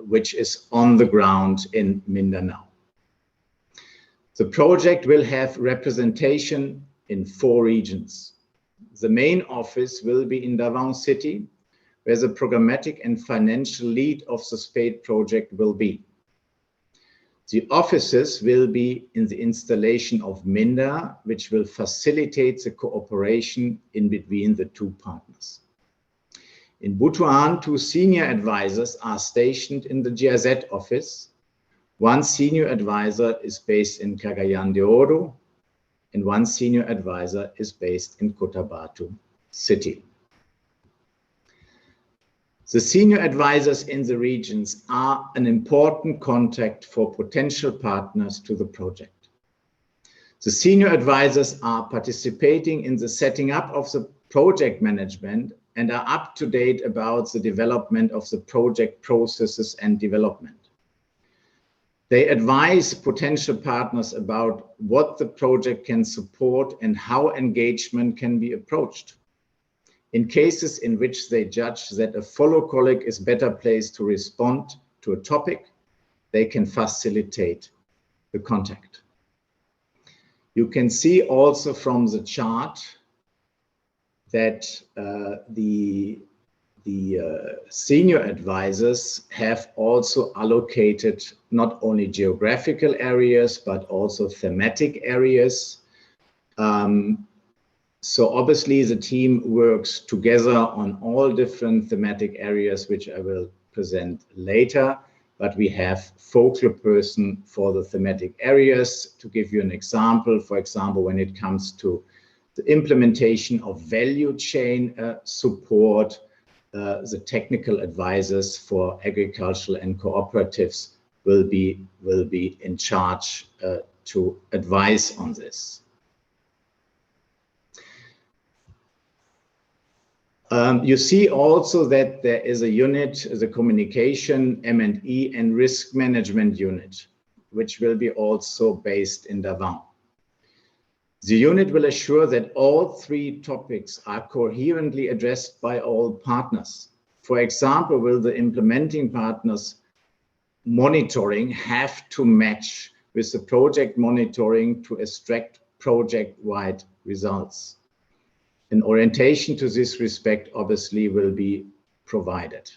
B: which is on the ground in Mindanao. The project will have representation in 4 regions. The main office will be in Davao City, where the programmatic and financial lead of the SPADe project will be. The offices will be in the installation of MINDA, which will facilitate the cooperation in between the 2 partners. In Butuan, 2 senior advisors are stationed in the GIZ office. 1 senior advisor is based in Cagayan de Oro, and 1 senior advisor is based in Cotabato City. The senior advisors in the regions are an important contact for potential partners to the project. The senior advisors are participating in the setting up of the project management and are up to date about the development of the project processes and development. They advise potential partners about what the project can support and how engagement can be approached. In cases in which they judge that a fellow colleague is better placed to respond to a topic, they can facilitate the contact. You can see also from the chart that the senior advisors have also allocated not only geographical areas, but also thematic areas. So obviously the team works together on all different thematic areas, which I will present later, but we have focal person for the thematic areas. To give you an example, for example, when it comes to the implementation of value chain support, the technical advisors for agricultural and cooperatives will be in charge to advise on this. You see also that there is a unit, the communication, M&E and risk management unit, which will be also based in Davao. The unit will assure that all 3 topics are coherently addressed by all partners. For example, will the implementing partners monitoring have to match with the project monitoring to extract project-wide results? An orientation to this respect obviously will be provided.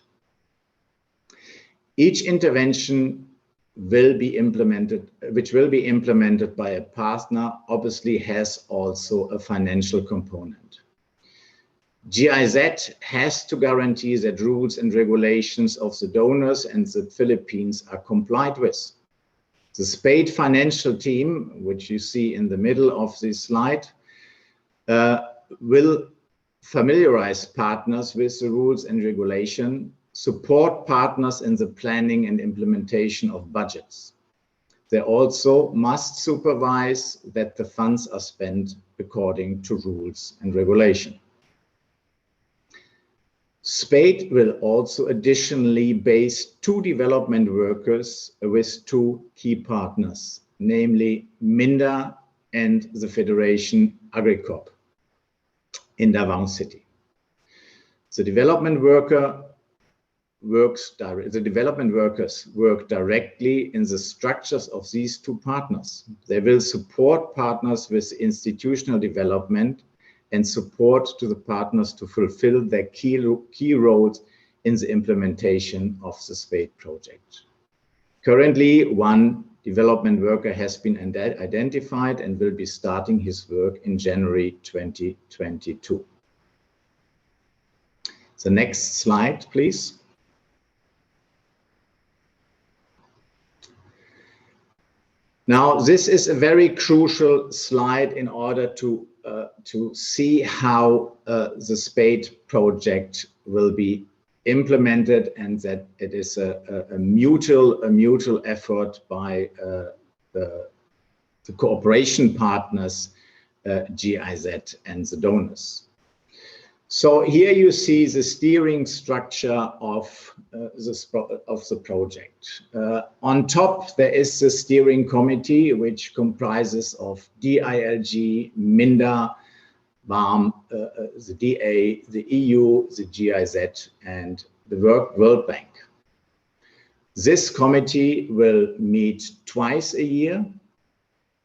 B: Each intervention will be implemented, which will be implemented by a partner, obviously has also a financial component. GIZ has to guarantee that rules and regulations of the donors and the Philippines are complied with. The SPADe financial team, which you see in the middle of this slide, will familiarize partners with the rules and regulation, support partners in the planning and implementation of budgets. They also must supervise that the funds are spent according to rules and regulation. SPADe will also additionally base 2 development workers with 2 key partners, namely MINDA and the Federation AgriCorp in Davao City. The development workers work directly in the structures of these 2 partners. They will support partners with institutional development and support to the partners to fulfill their key roles in the implementation of the SPADe project. Currently, 1 development worker has been identified and will be starting his work in January 2022. The next slide, please. Now, this is a very crucial slide in order to see how the SPADe project will be implemented, and that it is a mutual effort by the cooperation partners, GIZ and the donors. So here you see the steering structure of the project. On top, there is the steering committee, which comprises of DILG, MINDA, BAM, the DA, the EU, the GIZ, and the World Bank. This committee will meet twice a year,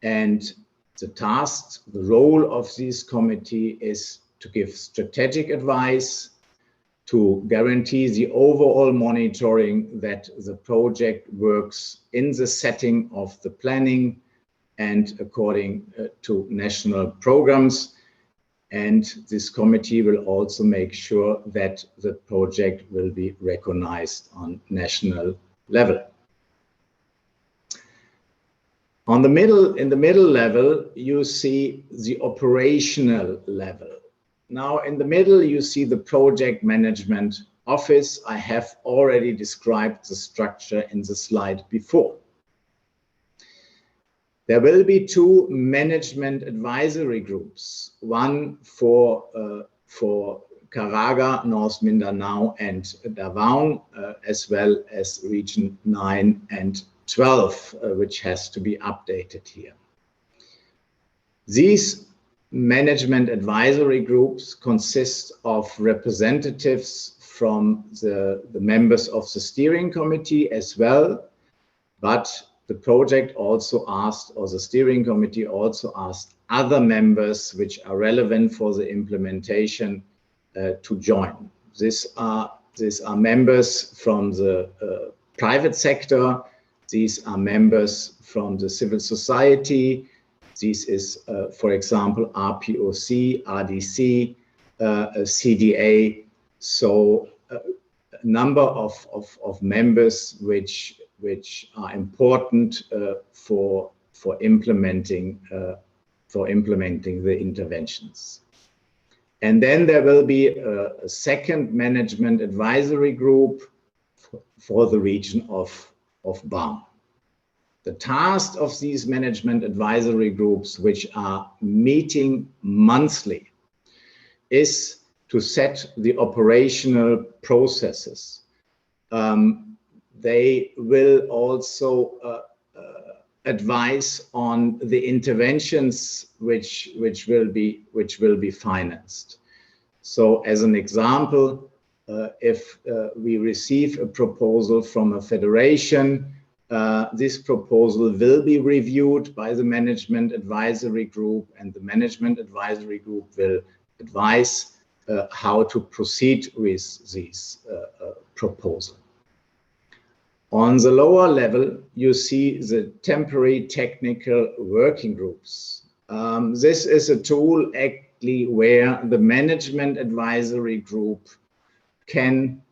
B: and the role of this committee is to give strategic advice, to guarantee the overall monitoring that the project works in the setting of the planning and according to national programs. And this committee will also make sure that the project will be recognized on national level. In the middle level, you see the operational level. Now, in the middle, you see the project management office. I have already described the structure in the slide before. There will be two management advisory groups, one for Caraga, North Mindanao, and Davao, as well as Region 9 and 12, which has to be updated here. These management advisory groups consist of representatives from the members of the steering committee as well, but the project also asked, or the steering committee also asked, other members which are relevant for the implementation to join. These are members from the private sector. These are members from the civil society. This is, for example, RPOC, RDC, CDA. So a number of members which are important for implementing the interventions. And then there will be a second management advisory group for the region of BAM. The task of these management advisory groups, which are meeting monthly, is to set the operational processes. They will also advise on the interventions which will be financed. So, as an example, if we receive a proposal from a federation, this proposal will be reviewed by the management advisory group, and the management advisory group will advise how to proceed with this proposal. On the lower level, you see the temporary technical working groups. This is a tool actually where the management advisory group can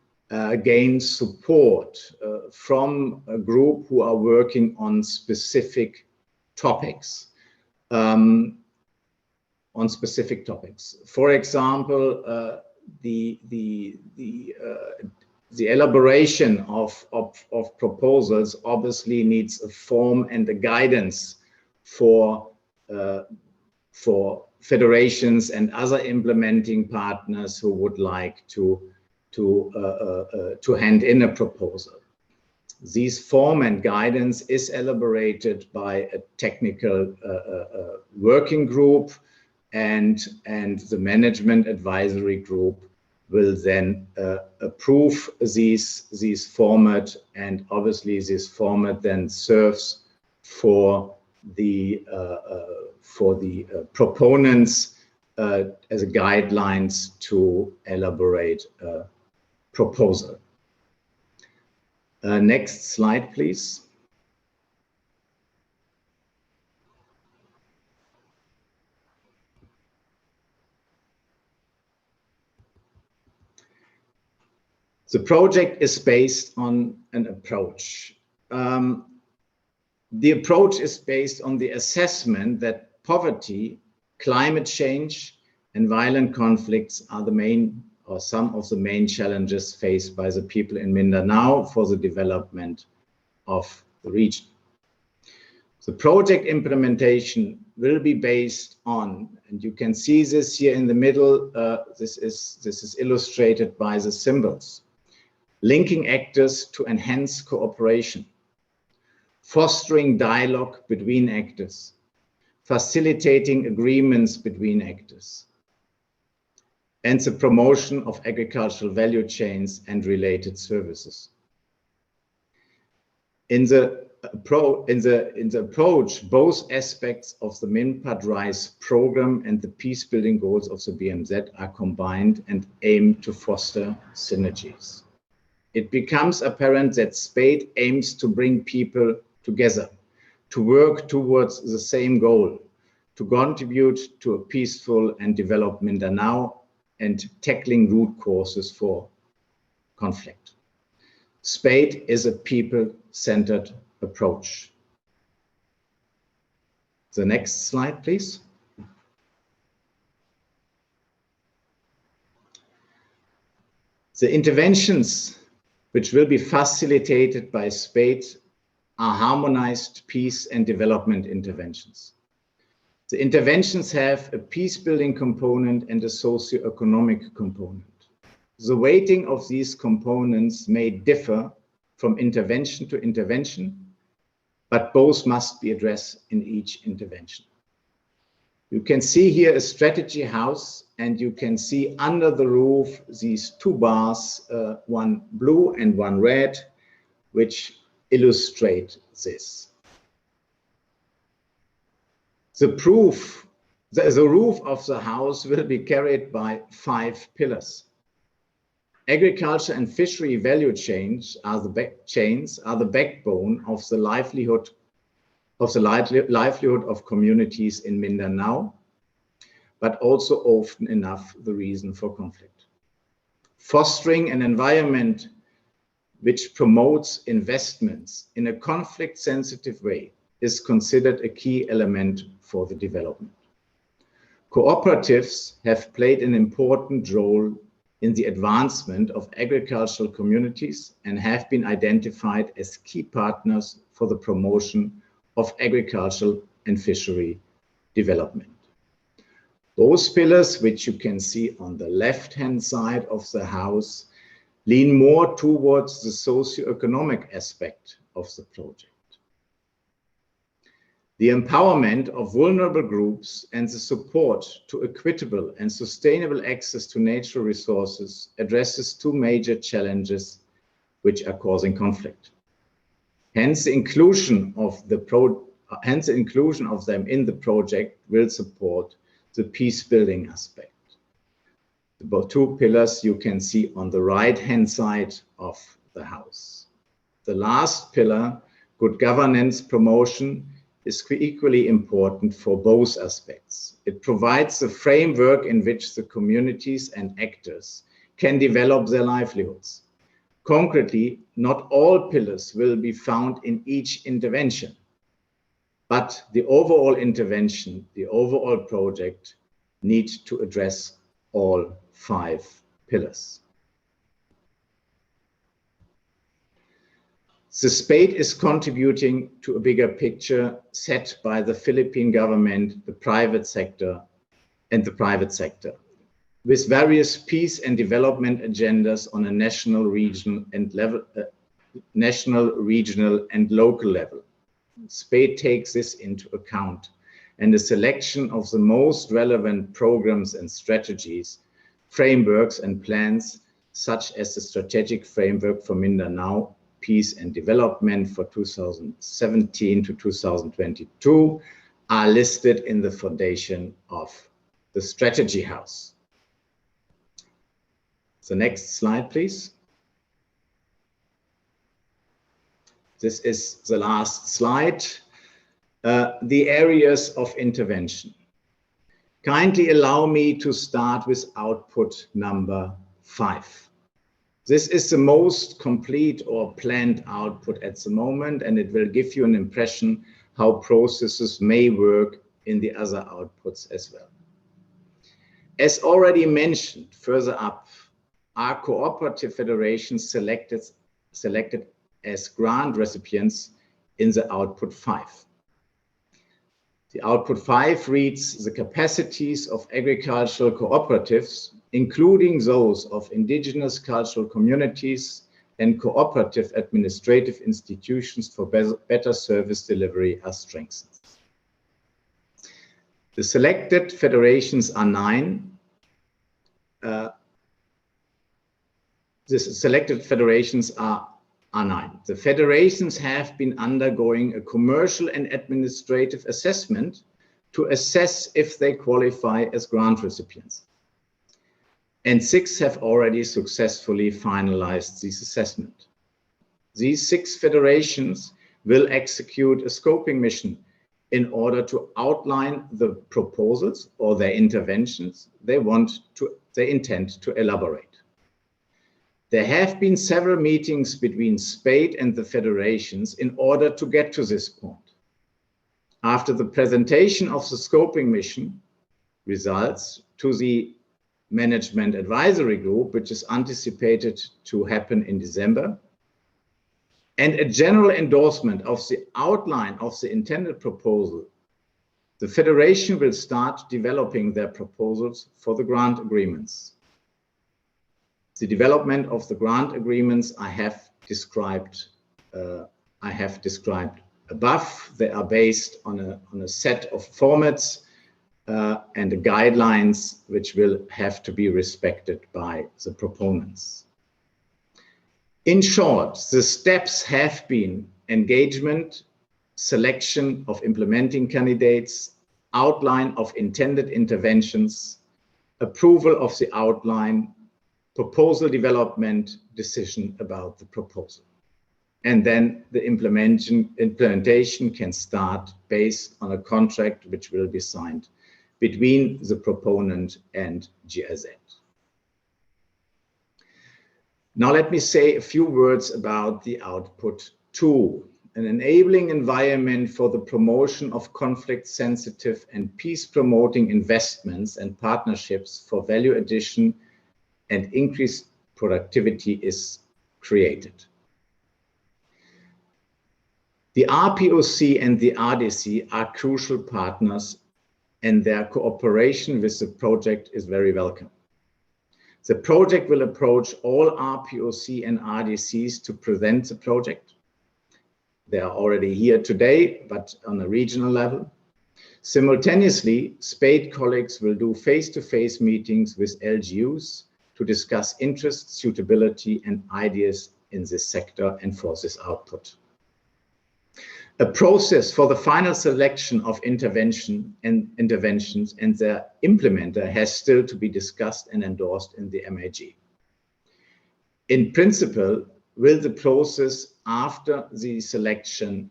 B: gain support from a group who are working on specific topics. For example, the elaboration of proposals obviously needs a form and a guidance for federations and other implementing partners who would like to hand in a proposal. This form and guidance is elaborated by a technical working group, and the management advisory group will then approve these format, and obviously this format then serves for the proponents as guidelines to elaborate a proposal. Next slide, please. The project is based on an approach. The approach is based on the assessment that poverty, climate change, and violent conflicts are the main, or some of the main challenges faced by the people in Mindanao for the development of the region. The project implementation will be based on, and you can see this here in the middle, this is illustrated by the symbols, linking actors to enhance cooperation, fostering dialogue between actors, facilitating agreements between actors, and the promotion of agricultural value chains and related services. In the approach, both aspects of the MinPAD RISE program and the peace-building goals of the BMZ are combined and aim to foster synergies. It becomes apparent that SPADE aims to bring people together, to work towards the same goal, to contribute to a peaceful and developed Mindanao and tackling root causes for conflict. SPADE is a people-centered approach. The next slide, please. The interventions which will be facilitated by SPADE are harmonized peace and development interventions. The interventions have a peace-building component and a socio-economic component. The weighting of these components may differ from intervention to intervention, but both must be addressed in each intervention. You can see here a strategy house, and you can see under the roof these two bars, one blue and one red, which illustrate this. The roof of the house will be carried by 5 pillars. Agriculture and fishery value chains are the backbone of the livelihood of communities in Mindanao, but also often enough the reason for conflict. Fostering an environment which promotes investments in a conflict-sensitive way is considered a key element for the development. Cooperatives have played an important role in the advancement of agricultural communities and have been identified as key partners for the promotion of agricultural and fishery development. Those pillars, which you can see on the left-hand side of the house, lean more towards the socio-economic aspect of the project. The empowerment of vulnerable groups and the support to equitable and sustainable access to natural resources addresses 2 major challenges which are causing conflict. Hence, the inclusion of them in the project will support the peace-building aspect. The 2 pillars you can see on the right-hand side of the house. The last pillar, good governance promotion, is equally important for both aspects. It provides a framework in which the communities and actors can develop their livelihoods. Concretely, not all pillars will be found in each intervention, but the overall intervention, the overall project, needs to address all 5 pillars. The SPADE is contributing to a bigger picture set by the Philippine government, the private sector, with various peace and development agendas on a national, regional, and local level. SPADE takes this into account, and a selection of the most relevant programs and strategies, frameworks and plans, such as the strategic framework for Mindanao Peace and Development for 2017 to 2022, are listed in the foundation of the Strategy House. The next slide, please. This is the last slide. The areas of intervention. Kindly allow me to start with output number 5. This is the most complete or planned output at the moment, and it will give you an impression how processes may work in the other outputs as well. As already mentioned, further up, are cooperative federations selected as grant recipients in the output 5. The output 5 reads the capacities of agricultural cooperatives, including those of indigenous cultural communities and cooperative administrative institutions for better service delivery are strengthened. The selected federations are 9. The selected federations are 9. The federations have been undergoing a commercial and administrative assessment to assess if they qualify as grant recipients. And 6 have already successfully finalized this assessment. These 6 federations will execute a scoping mission in order to outline the proposals or their interventions they intend to elaborate. There have been several meetings between SPADe and the federations in order to get to this point. After the presentation of the scoping mission results to the Management Advisory Group, which is anticipated to happen in December, and a general endorsement of the outline of the intended proposal, the federation will start developing their proposals for the grant agreements. The development of the grant agreements I have described above. They are based on a set of formats and guidelines which will have to be respected by the proponents. In short, the steps have been engagement, selection of implementing candidates, outline of intended interventions, approval of the outline, proposal development, decision about the proposal. And then the implementation can start based on a contract which will be signed between the proponent and GIZ. Now let me say a few words about the output 2, an enabling environment for the promotion of conflict-sensitive and peace-promoting investments and partnerships for value addition and increased productivity is created. The RPOC and the RDC are crucial partners, and their cooperation with the project is very welcome. The project will approach all RPOC and RDCs to present the project. They are already here today, but on a regional level. Simultaneously, SPADe colleagues will do face-to-face meetings with LGUs to discuss interest, suitability, and ideas in this sector and for this output. A process for the final selection of interventions and their implementer has still to be discussed and endorsed in the MAG. In principle, will the process after the selection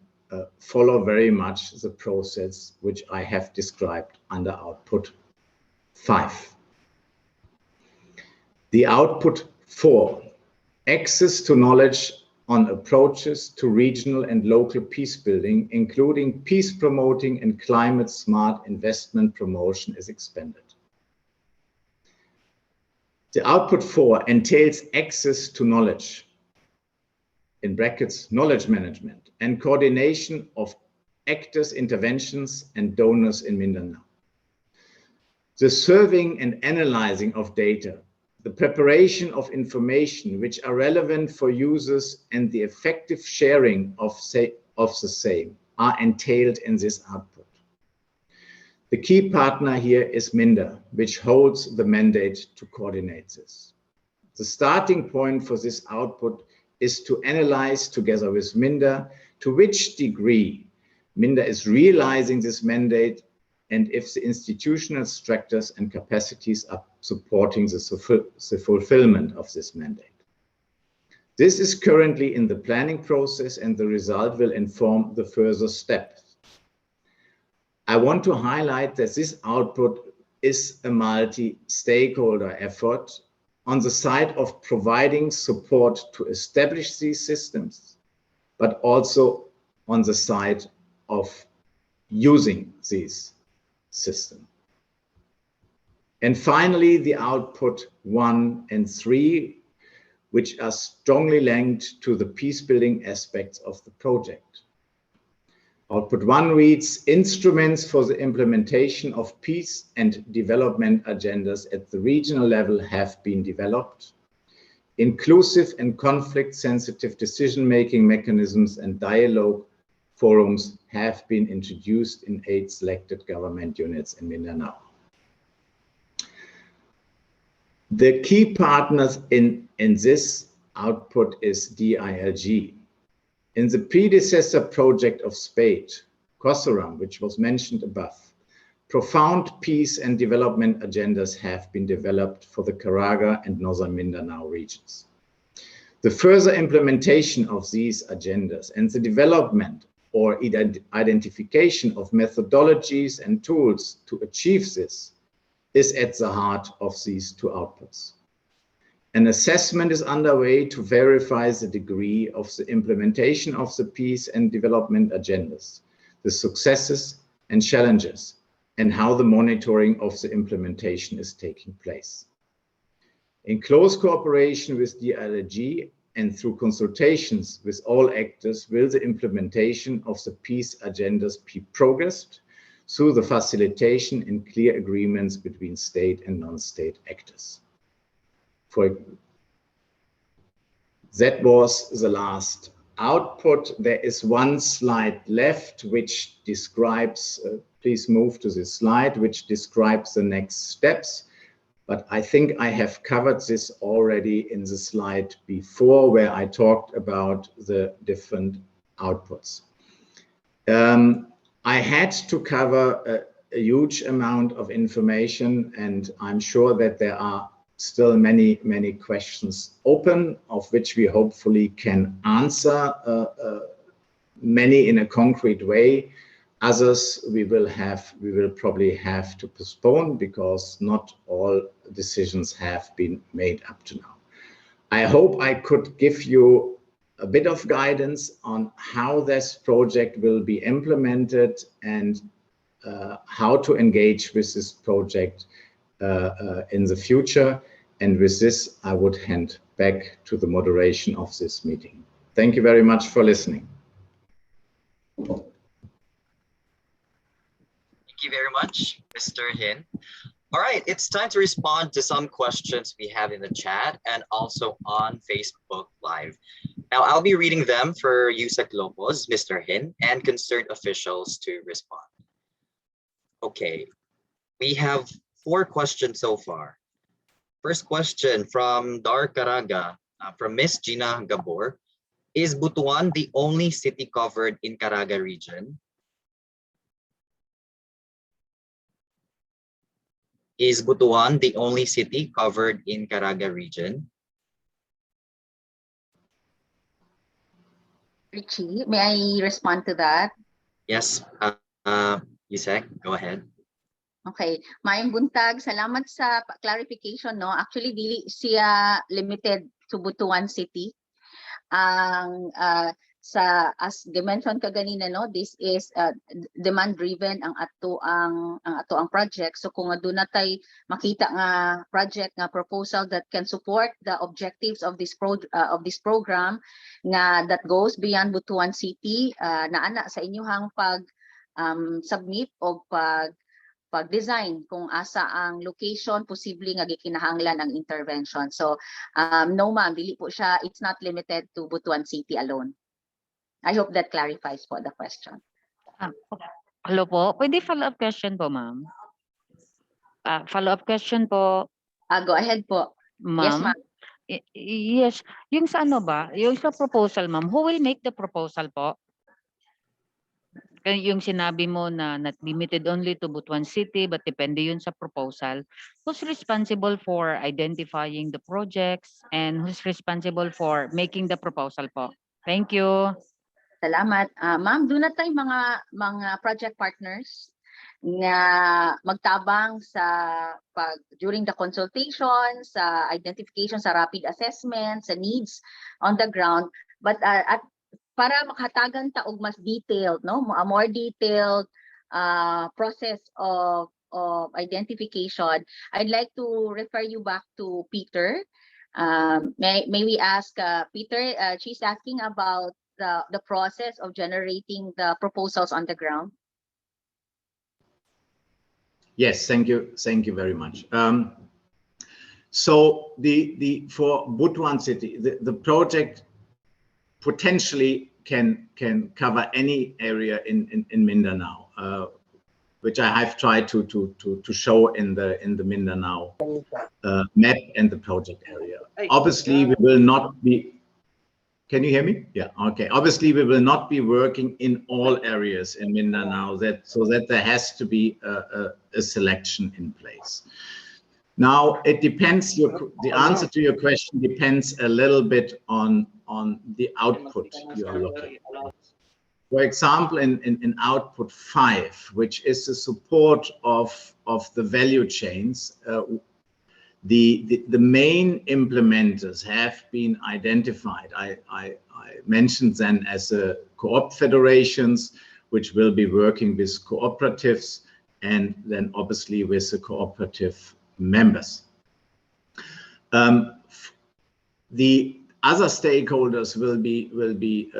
B: follow very much the process which I have described under output 5. The output 4, access to knowledge on approaches to regional and local peace building, including peace promoting and climate smart investment promotion, is expanded. The output 4 entails access to knowledge, in brackets, knowledge management, and coordination of actors, interventions, and donors in Mindanao. The serving and analyzing of data, the preparation of information which are relevant for users, and the effective sharing of the same are entailed in this output. The key partner here is MINDA, which holds the mandate to coordinate this. The starting point for this output is to analyze together with MINDA to which degree MINDA is realizing this mandate and if the institutional structures and capacities are supporting the fulfillment of this mandate. This is currently in the planning process, and the result will inform the further steps. I want to highlight that this output is a multi-stakeholder effort on the side of providing support to establish these systems, but also on the side of using these systems. And finally, the output 1 and 3, which are strongly linked to the peace building aspects of the project. Output 1 reads, instruments for the implementation of peace and development agendas at the regional level have been developed. Inclusive and conflict-sensitive decision-making mechanisms and dialogue forums have been introduced in 8 selected government units in Mindanao. The key partners in this output is DILG. In the predecessor project of SPADe, COSORAM, which was mentioned above, profound peace and development agendas have been developed for the Caraga and Northern Mindanao regions. The further implementation of these agendas and the development or identification of methodologies and tools to achieve this is at the heart of these 2 outputs. An assessment is underway to verify the degree of the implementation of the peace and development agendas, the successes and challenges, and how the monitoring of the implementation is taking place. In close cooperation with DILG and through consultations with all actors, will the implementation of the peace agendas be progressed through the facilitation and clear agreements between state and non-state actors. That was the last output. There is 1 slide left which describes, please move to this slide, which describes the next steps. But I think I have covered this already in the slide before where I talked about the different outputs. I had to cover a huge amount of information, and I'm sure that there are still many, many questions open, of which we hopefully can answer many in a concrete way. Others we will probably have to postpone because not all decisions have been made up to now. I hope I could give you a bit of guidance on how this project will be implemented and how to engage with this project in the future. And with this, I would hand back to the moderation of this meeting. Thank you very much for listening.
D: Thank you very much, Mr. Hin. All right, it's time to respond to some questions we have in the chat and also on Facebook Live. Now, I'll be reading them for Yusek Lopez, Mr. Hin, and concerned officials to respond. Okay, we have 4 questions so far. First question from Dar Caraga, from Miss Gina Gabor. Is Butuan the only city covered in Caraga region? Is Butuan the only city covered in Caraga region?
C: Richie, may I respond to that?
D: Yes, Yusek, go ahead.
C: Okay, Maayong buntag, salamat sa clarification, no. Actually dili siya limited to Butuan City. Ang as dimension ka ganina, no, this is demand driven ang ato ang project. So kung aduna tay makita nga project nga proposal that can support the objectives of this program nga that goes beyond Butuan City, naana sa inyong pag submit o pag-design kung asa ang location posible nga gikinahanglan ang intervention. So no ma'am, dili po siya, it's not limited to Butuan City alone. I hope that clarifies po the question.
J: Hello po, pwede follow-up question po ma'am? Follow-up question po.
C: Go ahead po. Yes ma'am.
J: Yes, yung sa ano ba, yung sa proposal ma'am, who will make the proposal po? Yung sinabi mo na not limited only to Butuan City but depende yun sa proposal. Who's responsible for identifying the projects and who's responsible for making the proposal po? Thank you.
C: Salamat. Ma'am, doon na tayo mga project partners na magtabang sa during the consultation, sa identification, sa rapid assessment, sa needs on the ground, but para makahatagan ta og mas detailed, no, a more detailed process of identification, I'd like to refer you back to Peter. May we ask Peter? She's asking about the process of generating the proposals on the ground?
B: Yes, thank you very much. So for Butuan City, the project potentially can cover any area in Mindanao, which I have tried to show in the Mindanao map and the project area. Obviously, we will not be. Can you hear me? Yeah. Okay. Obviously, we will not be working in all areas in Mindanao. So that there has to be a selection in place. Now, it depends. The answer to your question depends a little bit on the output you are looking at. For example, in output 5, which is the support of the value chains, the main implementers have been identified. I mentioned them as co-op federations, which will be working with cooperatives, and then obviously with the cooperative members. The other stakeholders will be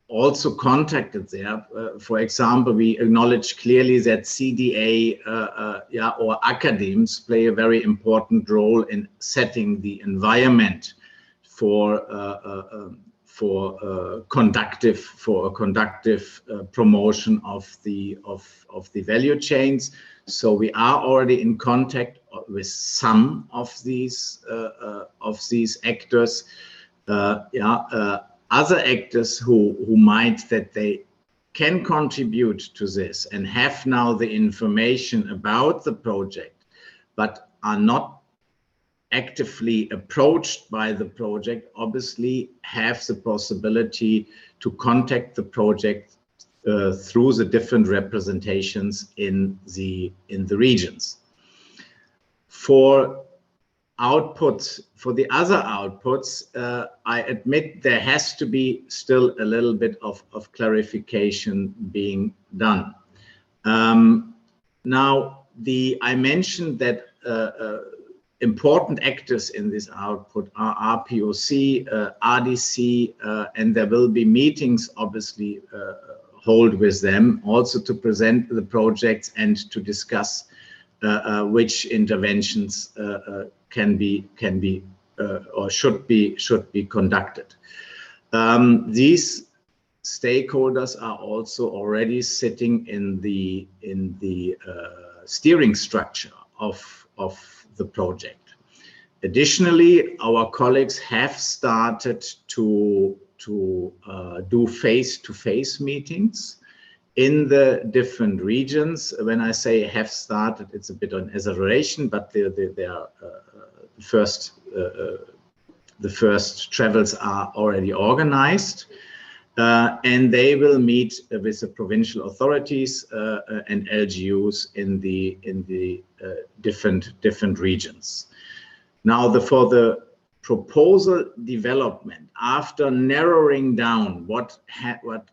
B: also contacted there. For example, we acknowledge clearly that CDA or academies play a very important role in setting the environment for a conductive promotion of the value chains. So we are already in contact with some of these actors. Other actors who might that they can contribute to this and have now the information about the project, but are not actively approached by the project, obviously have the possibility to contact the project through the different representations in the regions. For the other outputs, I admit there has to be still a little bit of clarification being done. Now, I mentioned that important actors in this output are RPOC, RDC, and there will be meetings, obviously, hold with them also to present the projects and to discuss which interventions can be or should be conducted. These stakeholders are also already sitting in the steering structure of the project. Additionally, our colleagues have started to do face-to-face meetings in the different regions. When I say have started, it's a bit of an exaggeration, but the first travels are already organized, and they will meet with the provincial authorities and LGUs in the different regions. Now, for the proposal development, after narrowing down what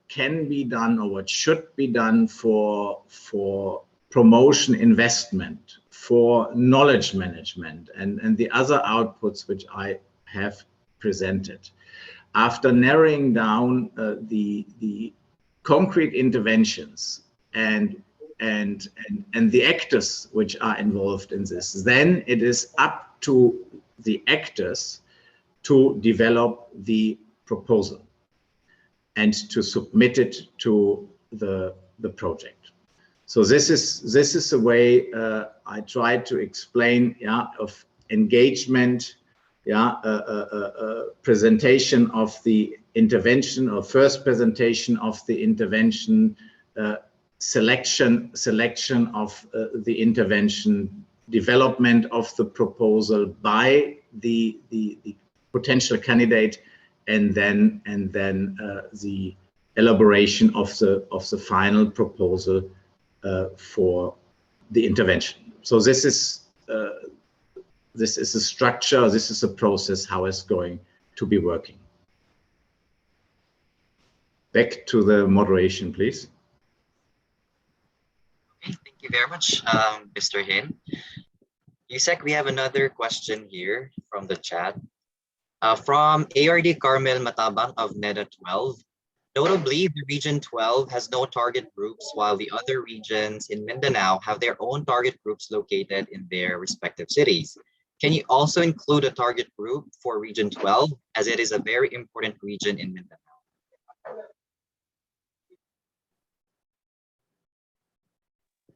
B: can be done or what should be done for promotion investment, for knowledge management, and the other outputs which I have presented. After narrowing down the concrete interventions and the actors which are involved in this, then it is up to the actors to develop the proposal and to submit it to the project. So this is a way I tried to explain, of engagement, presentation of the intervention, or first presentation of the intervention, selection of the intervention, development of the proposal by the potential candidate, and then the elaboration of the final proposal for the intervention. So this is a structure, this is a process how it's going to be working. Back to the moderation, please.
D: Okay, thank you very much, Mr. Hin. Yusek, we have another question here from the chat. From ARD Carmel Matabang of NEDA 12. Notably, the Region 12 has no target groups, while the other regions in Mindanao have their own target groups located in their respective cities. Can you also include a target group for Region 12, as it is a very important region in Mindanao?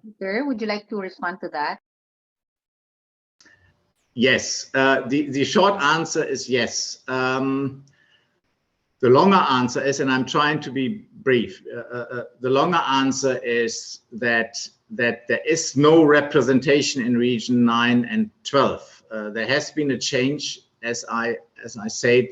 C: Peter, would you like to respond to that?
B: Yes, the short answer is yes. The longer answer is, and I'm trying to be brief, the longer answer is that there is no representation in Region 9 and 12. There has been a change, as I said,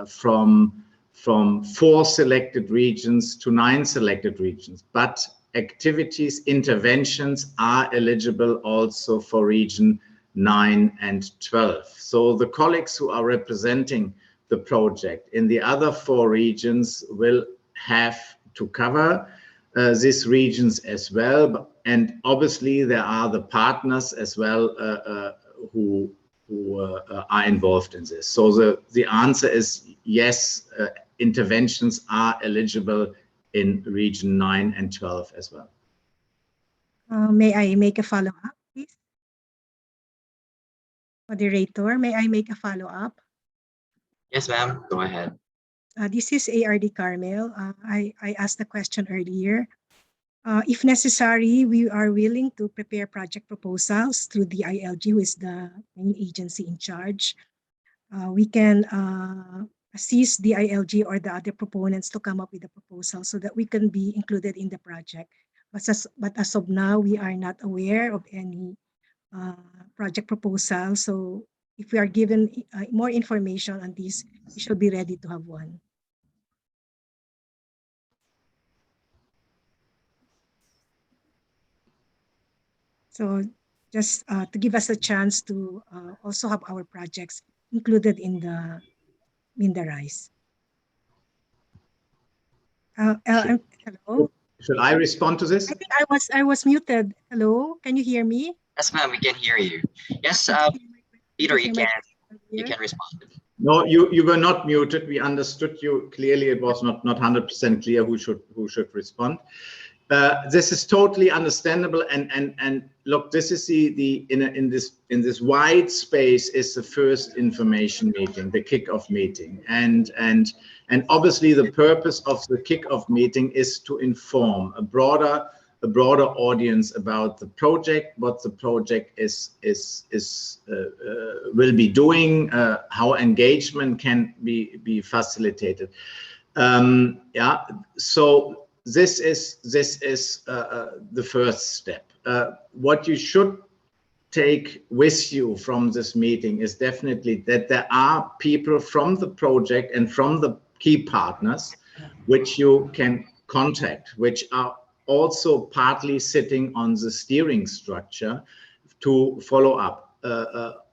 B: from 4 selected regions to 9 selected regions, but activities, interventions are eligible also for Region 9 and 12. So the colleagues who are representing the project in the other 4 regions will have to cover these regions as well. And obviously there are the partners as well who are involved in this. So the answer is yes, interventions are eligible in Region 9 and 12 as well.
K: May I make a follow-up, please? Moderator, may I make a follow-up?
D: Yes, ma'am. Go ahead.
K: This is ARD Carmel. I asked the question earlier. If necessary, we are willing to prepare project proposals through the ILG, who is the main agency in charge. We can assist the ILG or the other proponents to come up with a proposal so that we can be included in the project. But as of now, we are not aware of any project proposal. So if we are given more information on this, we should be ready to have one. So just to give us a chance to also have our projects included in the RISE. Hello.
B: Should I respond to this?
K: I think I was muted. Hello, can you hear me?
D: Yes, ma'am. We can hear you. Yes, Peter, you can respond.
B: No, you were not muted. We understood you clearly. It was not 100% clear who should respond. This is totally understandable, and look, this is in this wide space is the first information meeting, the kickoff meeting, and obviously the purpose of the kickoff meeting is to inform a broader audience about the project, what the project will be doing, how engagement can be facilitated. Yeah, so this is the first step. What you should take with you from this meeting is definitely that there are people from the project and from the key partners which you can contact, which are also partly sitting on the steering structure to follow up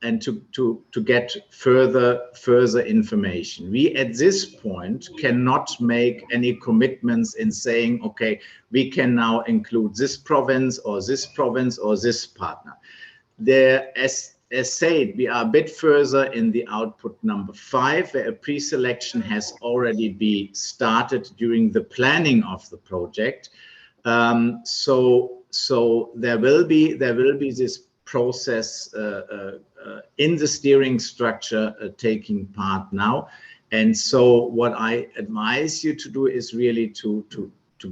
B: and to get further information. We at this point cannot make any commitments in saying, okay, we can now include this province or this province or this partner. There, as said, we are a bit further in the output number 5, where a pre-selection has already been started during the planning of the project. So there will be this process in the steering structure taking part now. And so what I advise you to do is really to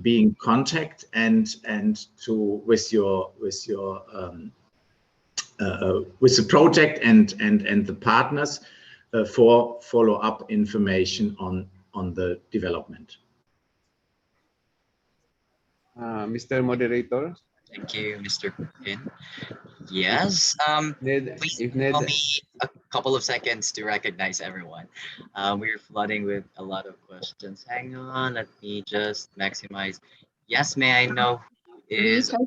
B: be in contact and to with the project and the partners for follow-up information on the development.
L: Mr. Moderator.
D: Thank you, Mr. Pin. Yes, please allow me a couple of seconds to recognize everyone. We're flooding with a lot of questions. Hang on, let me just maximize. Yes, may I know who is
C: I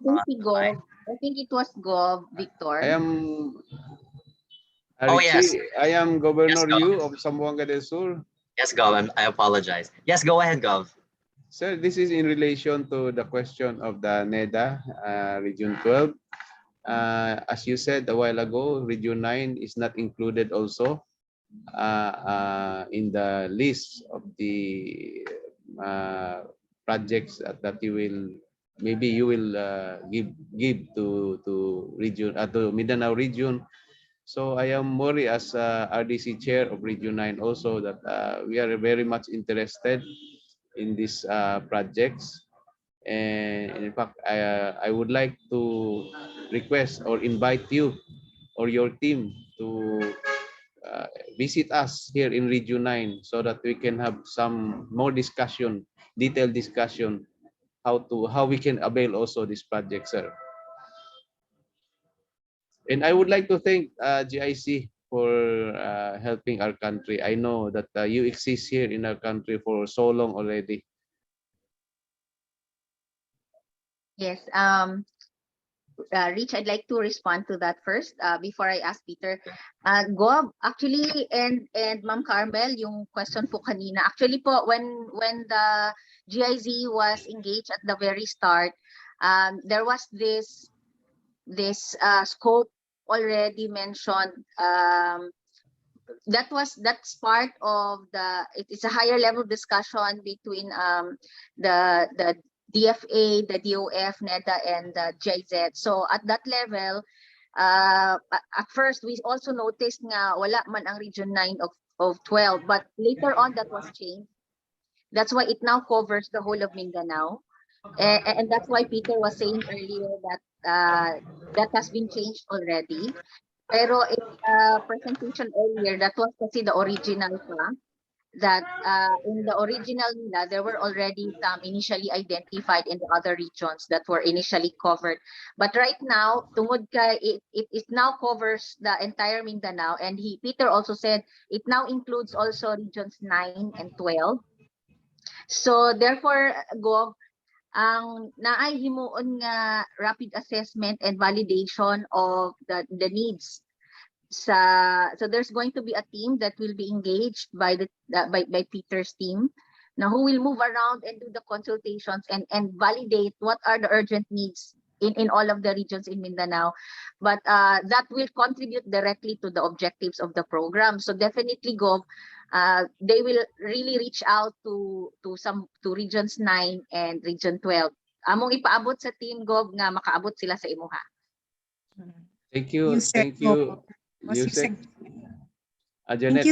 C: think it was Gov, Victor.
L: I am
D: Oh, yes.
L: I am Governor
D: Yes,
L: Yu of Zamboanga del Sur.
D: Yes, Gov, I apologize. Yes, go ahead, Gov.
L: Sir, this is in relation to the question of the NEDA, Region 12. As you said a while ago, Region 9 is not included also in the list of the projects that you will maybe you will give to region to Mindanao region. So I am worried as RDC chair of Region 9 also that we are very much interested in these projects. And in fact, I would like to request or invite you or your team to visit us here in Region 9 so that we can have some more discussion, detailed discussion, how we can avail also this project, sir. And I would like to thank GIC for helping our country. I know that you exist here in our country for so long already.
C: Yes. Rich, I'd like to respond to that first before I ask Peter. Gob, actually, and Ma'am Carmel, yung question po kanina. Actually po, when the GIZ was engaged at the very start, there was this scope already mentioned. That's part of it's a higher level discussion between the DFA, the DOF, NEDA, and the GIZ. So at that level, at first we also noticed nga wala man ang Region 9 of 12, but later on that was changed. That's why it now covers the whole of Mindanao. And that's why Peter was saying earlier that that has been changed already. Pero in the presentation earlier, that was kasi the original pa. That in the original nila, there were already some initially identified in the other regions that were initially covered. But right now, tungod kay it now covers the entire Mindanao, and Peter also said it now includes also regions 9 and 12. So therefore, Gov, ang naay himuon nga rapid assessment and validation of the needs. So there's going to be a team that will be engaged by Peter's team, now who will move around and do the consultations and validate what are the urgent needs in all of the regions in Mindanao. But that will contribute directly to the objectives of the program. So definitely, Gov, they will really reach out to regions 9 and region 12. Among ipaabot sa team, Gov, nga makaabot sila sa imuha.
L: Thank you. Thank you. Yusek. Janet,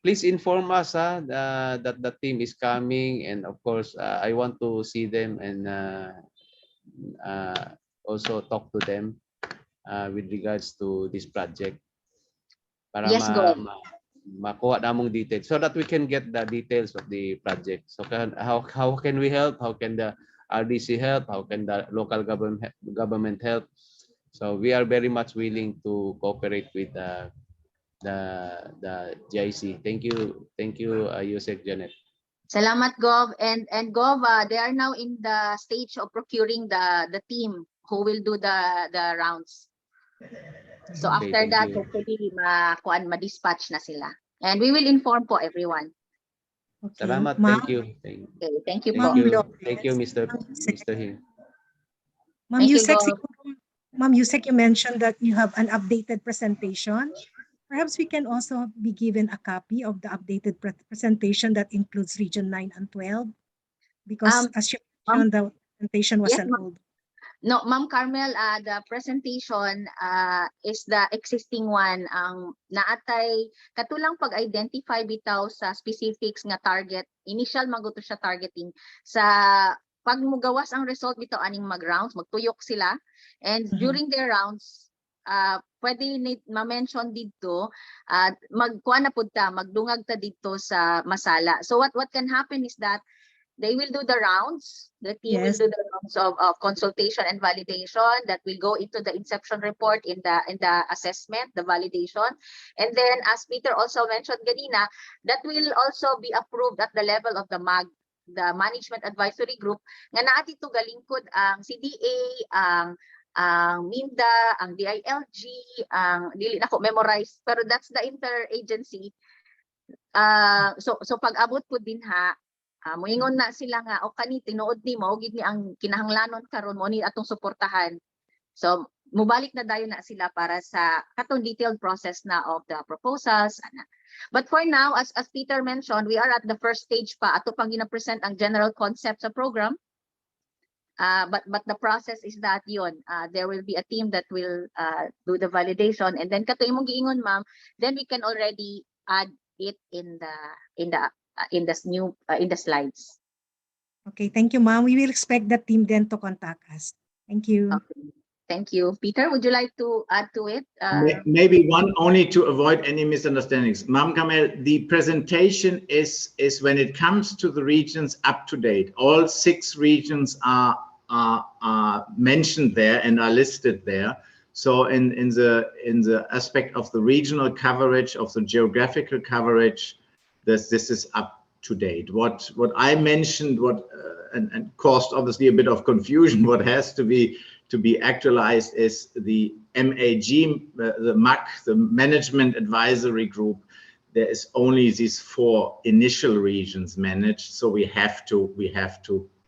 L: please inform us that the team is coming, and of course I want to see them and also talk to them with regards to this project para
C: yes,
L: makuha namong details so that we can get the details of the project. So how can we help? How can the RDC help? How can the local government help? So we are very much willing to cooperate with the GIC. Thank you, Yusek, Janet.
C: Salamat, Gov. And Gov, they are now in the stage of procuring the team who will do the rounds. So
L: okay,
C: after that, hopefully ma-dispatch na sila. And we will inform po everyone.
L: Okay. Salamat. Thank you.
C: Okay, thank you
L: po. Thank you, Mr. Hing.
K: Ma'am Yusek, you mentioned that you have an updated presentation. Perhaps we can also be given a copy of the updated presentation that includes Region 9 and 12, because as you mentioned, the presentation was an old.
C: No, Ma'am Carmel, the presentation is the existing one. Ang naatay katulang pag-identify bitaw sa specifics nga target, initial maguto siya targeting sa pag mugawas ang result bitaw aning mag-rounds, magtuyok sila, and during their rounds pwede ma-mention dito magkuha na pud ta, magdungag ta dito sa masala. So what can happen is that they will do the rounds. The team will do the rounds of consultation and validation that will go into the inception report in the assessment, the validation. And then, as Peter also mentioned ganina, that will also be approved at the level of the MAG, the Management Advisory Group, nga naa dito galingkod ang CDA, ang MINDA, ang DILG, ang dili na ko memorize, pero that's the interagency. So pag-abot po din ha, moingon na sila nga o kani tinuod ni mao gid ni ang kinahanglanon karon mo ni atong suportahan. So mubalik na dayon na sila para sa katong detailed process na of the proposals ana. But for now, as Peter mentioned, we are at the first stage pa. Ato pang gina-present ang general concept sa program. But the process is that yun, there will be a team that will do the validation, and then kato imong giingon, ma'am, then we can already add it in the slides.
K: Okay, thank you, ma'am. We will expect the team then to contact us. Thank you.
C: Okay. Thank you. Peter, would you like to add to it?
B: Maybe one, only to avoid any misunderstandings. Ma'am Kamel, the presentation is when it comes to the regions up to date. All 6 regions are mentioned there and are listed there. So in the aspect of the regional coverage, of the geographical coverage, this is up to date. What I mentioned, and caused obviously a bit of confusion, what has to be actualized is the MAG, the MAC, the Management Advisory Group. There is only these 4 initial regions managed, so we have to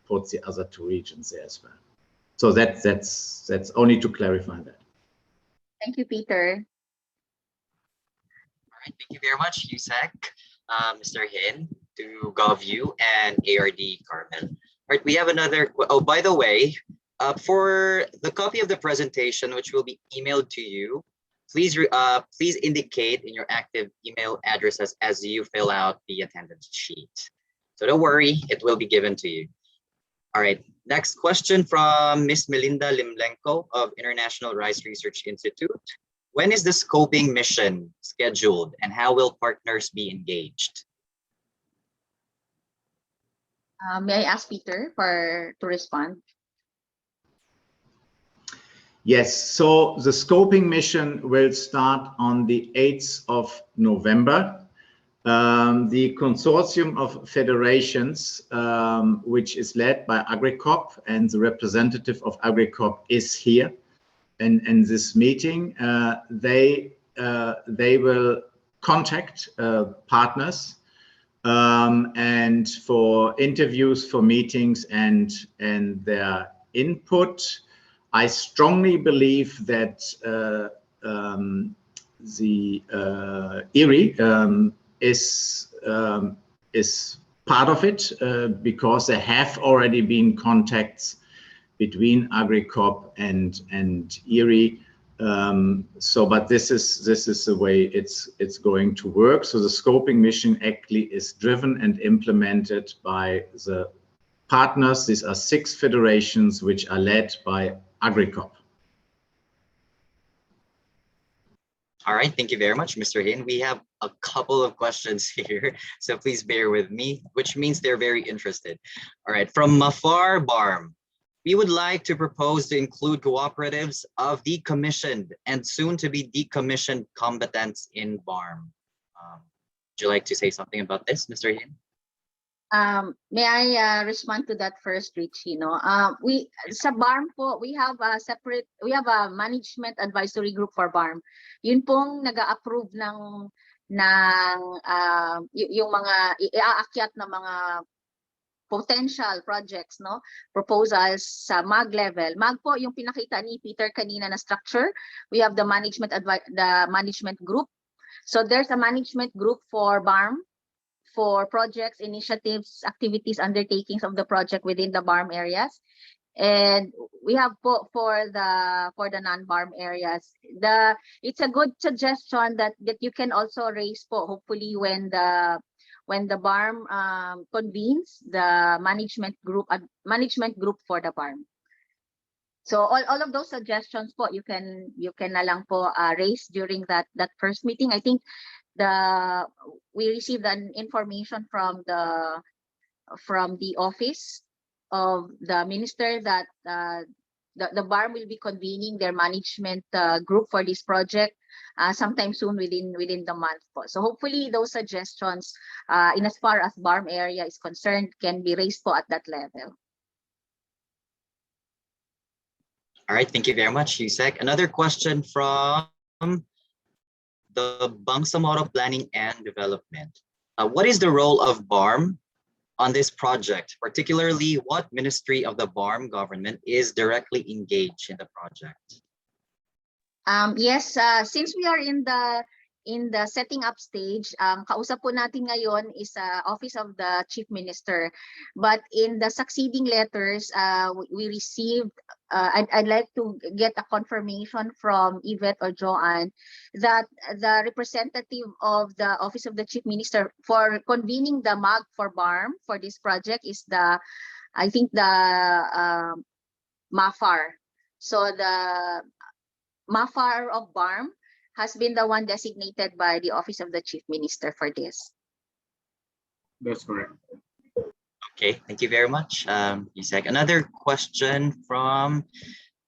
B: put the other 2 regions there as well. So that's only to clarify that.
C: Thank you, Peter.
D: All right, thank you very much, USEC, Mr. Hin, to GovU and ARD Carmel. All right, we have another. Oh, by the way, for the copy of the presentation, which will be emailed to you, please indicate in your active email addresses as you fill out the attendance sheet. So don't worry, it will be given to you. All right, next question from Ms. Melinda Limlenko of International Rice Research Institute. When is the scoping mission scheduled and how will partners be engaged?
C: May I ask Peter to respond?
B: Yes, so the scoping mission will start on the 8th of November. The consortium of federations, which is led by AgriCop, and the representative of AgriCop is here in this meeting. They will contact partners and for interviews, for meetings, and their input. I strongly believe that the IRI is part of it because there have already been contacts between AgriCop and IRI. But this is the way it's going to work. So the scoping mission actually is driven and implemented by the partners. These are 6 federations which are led by AgriCop.
D: All right, thank you very much, Mr. Hin. We have a couple of questions here, so please bear with me, which means they're very interested. All right, from Mafar Barm, we would like to propose to include cooperatives of decommissioned and soon to be decommissioned combatants in BARM. Would you like to say something about this, Mr. Hin?
C: May I respond to that first, Richie? No, we sa BARM po, we have a management advisory group for BARM. Yun pong nag-a-approve ng yung mga iaakyat na mga potential projects, no, proposals sa MAG level. MAG po yung pinakita ni Peter kanina na structure. We have the management group. So there's a management group for BARM, for projects, initiatives, activities, undertakings of the project within the BARM areas. And we have for the non-BARM areas. It's a good suggestion that you can also raise po, hopefully when the BARM convenes the management group for the BARM. So all of those suggestions po you can na lang po raise during that first meeting. I think we received an information from the office of the minister that the BARM will be convening their management group for this project sometime soon within the month po. So hopefully those suggestions in as far as BARM area is concerned can be raised po at that level.
D: All right, thank you very much, Yusek. Another question from the Bangsamoro Planning and Development. What is the role of BARM on this project? Particularly, what ministry of the BARM government is directly engaged in the project?
C: Yes, since we are in the in the setting up stage, kausap po natin ngayon is Office of the Chief Minister. But in the succeeding letters, we received, I'd like to get a confirmation from Yvette or Joanne that the representative of the Office of the Chief Minister for convening the MAG for BARM for this project is I think the MAFAR. So the MAFAR of BARM has been the one designated by the Office of the Chief Minister for this.
B: That's correct.
D: Okay, thank you very much, Isaac. Another question from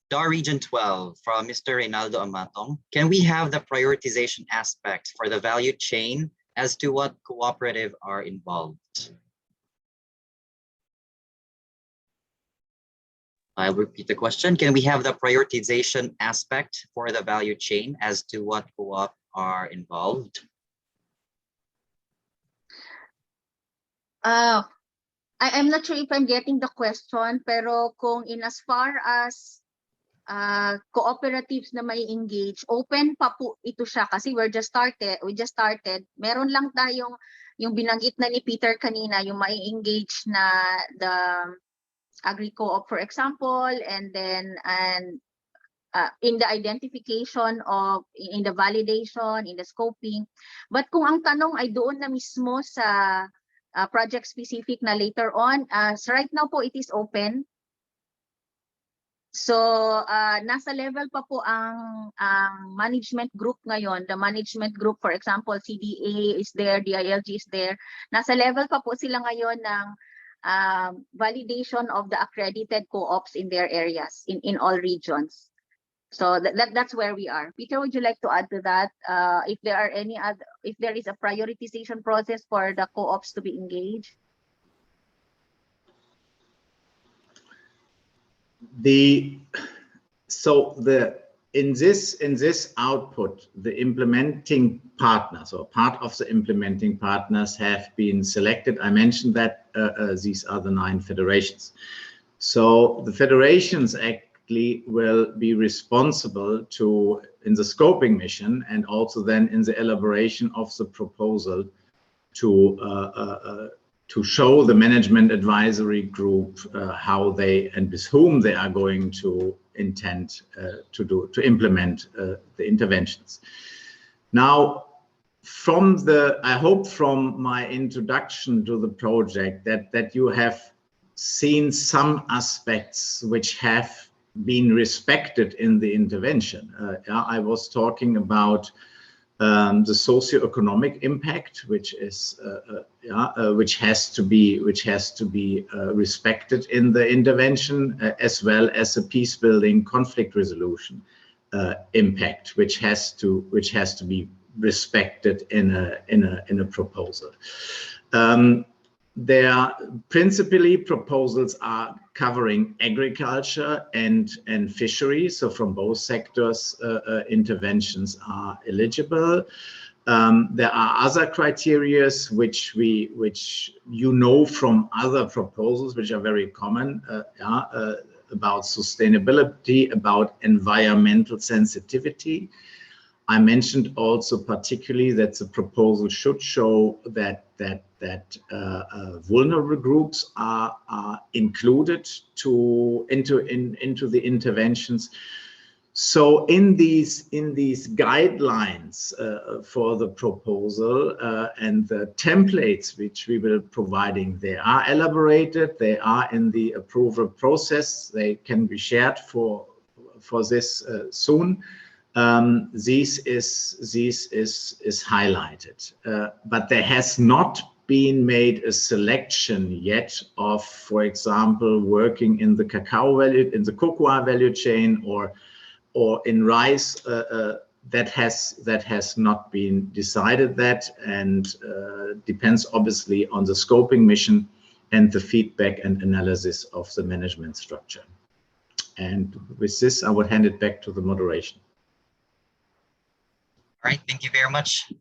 D: DAR Region 12 from Mr. Reynaldo Amatong. Can we have the prioritization aspect for the value chain as to what cooperative are involved? I'll repeat the question. Can we have the prioritization aspect for the value chain as to what co-op are involved?
C: I'm not sure if I'm getting the question, pero kung in as far as cooperatives na may engage, open pa po ito siya kasi we just started. Meron lang tayong yung binanggit na ni Peter kanina, yung may engage na the agri-co-op, for example, and then in the identification of, in the validation, in the scoping. But kung ang tanong ay doon na mismo sa project specific na later on, so right now po it is open. So nasa level pa po ang management group ngayon. The management group, for example, CDA is there, DILG is there. Nasa level pa po sila ngayon ng validation of the accredited co-ops in their areas, in all regions. So that's where we are. Peter, would you like to add to that? If there are any other, if there is a prioritization process for the co-ops to be engaged?
B: In this output, the implementing partners or part of the implementing partners have been selected. I mentioned that these are the 9 federations. So the federations actually will be responsible to, in the scoping mission and also then in the elaboration of the proposal to show the management advisory group how they and with whom they are going to intend to implement the interventions. Now, I hope from my introduction to the project that you have seen some aspects which have been respected in the intervention. I was talking about the socioeconomic impact, which has to be respected in the intervention, as well as a peace building, conflict resolution impact, which has to be respected in a proposal. Principally, proposals are covering agriculture and fishery. So from both sectors, interventions are eligible. There are other criteria which you know from other proposals, which are very common, about sustainability, about environmental sensitivity. I mentioned also particularly that the proposal should show that vulnerable groups are included into the interventions. So in these guidelines for the proposal and the templates which we will be providing, they are elaborated. They are in the approval process. They can be shared for this soon. This is highlighted, but there has not been made a selection yet of, for example, working in the cocoa value chain or in rice. That has not been decided and depends obviously on the scoping mission and the feedback and analysis of the management structure. And with this, I will hand it back to the moderation.
D: All right, thank you very much,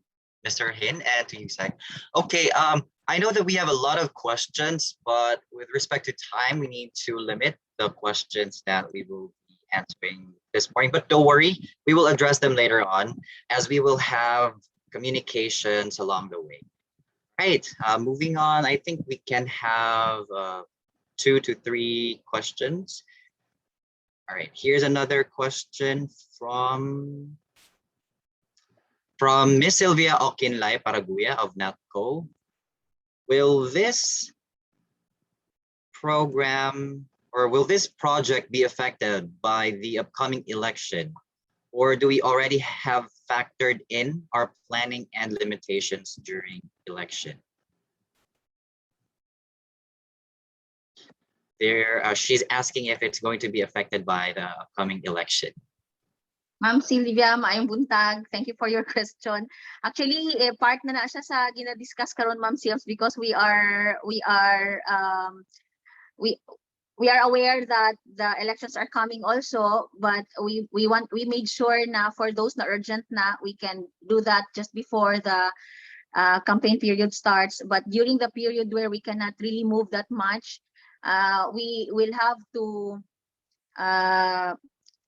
D: Mr. Hin, and to you, Zach. Okay, I know that we have a lot of questions, but with respect to time, we need to limit the questions that we will be answering this morning. But don't worry, we will address them later on, as we will have communications along the way. Right, moving on, I think we can have 2 to 3 questions. All right, here's another question from Miss Sylvia Okinlay Paraguya of NATCO. Will this program or will this project be affected by the upcoming election? Or do we already have factored in our planning and limitations during election? She's asking if it's going to be affected by the upcoming election.
C: Ma'am Sylvia, maayong buntag. Thank you for your question. Actually, part na siya sa gina-discuss karon, Ma'am Sils, because we are aware that the elections are coming also, but we made sure na for those na urgent na, we can do that just before the campaign period starts. But during the period where we cannot really move that much, we will have to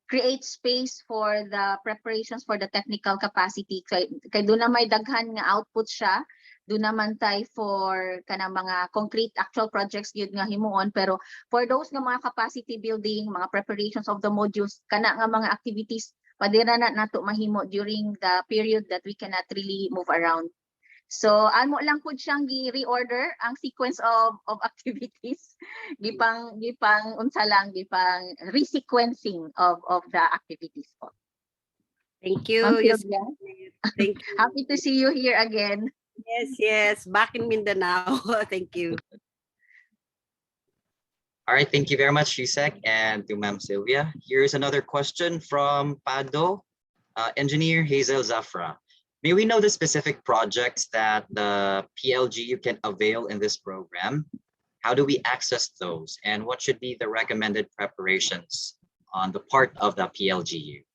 C: create space for the preparations for the technical capacity. Kay doon na may daghan nga output siya, doon naman tayo for kanang mga concrete actual projects yun nga himuon. Pero for those nga mga capacity building, mga preparations of the modules, kana nga mga activities, padira na nato mahimo during the period that we cannot really move around. So amo lang pud siyang gi-reorder ang sequence of activities, gipang unsa lang gipang resequencing of the activities po.
M: Thank you.
C: Ma'am
M: Yes,
C: Sylvia.
M: thank you.
C: Happy to see you here again.
M: Yes, back in Mindanao. Thank you.
D: All right, thank you very much, Yusek, and to Ma'am Sylvia. Here's another question from PADO, Engineer Hazel Zafra. May we know the specific projects that the PLGU can avail in this program? How do we access those? And what should be the recommended preparations on the part of the PLGU?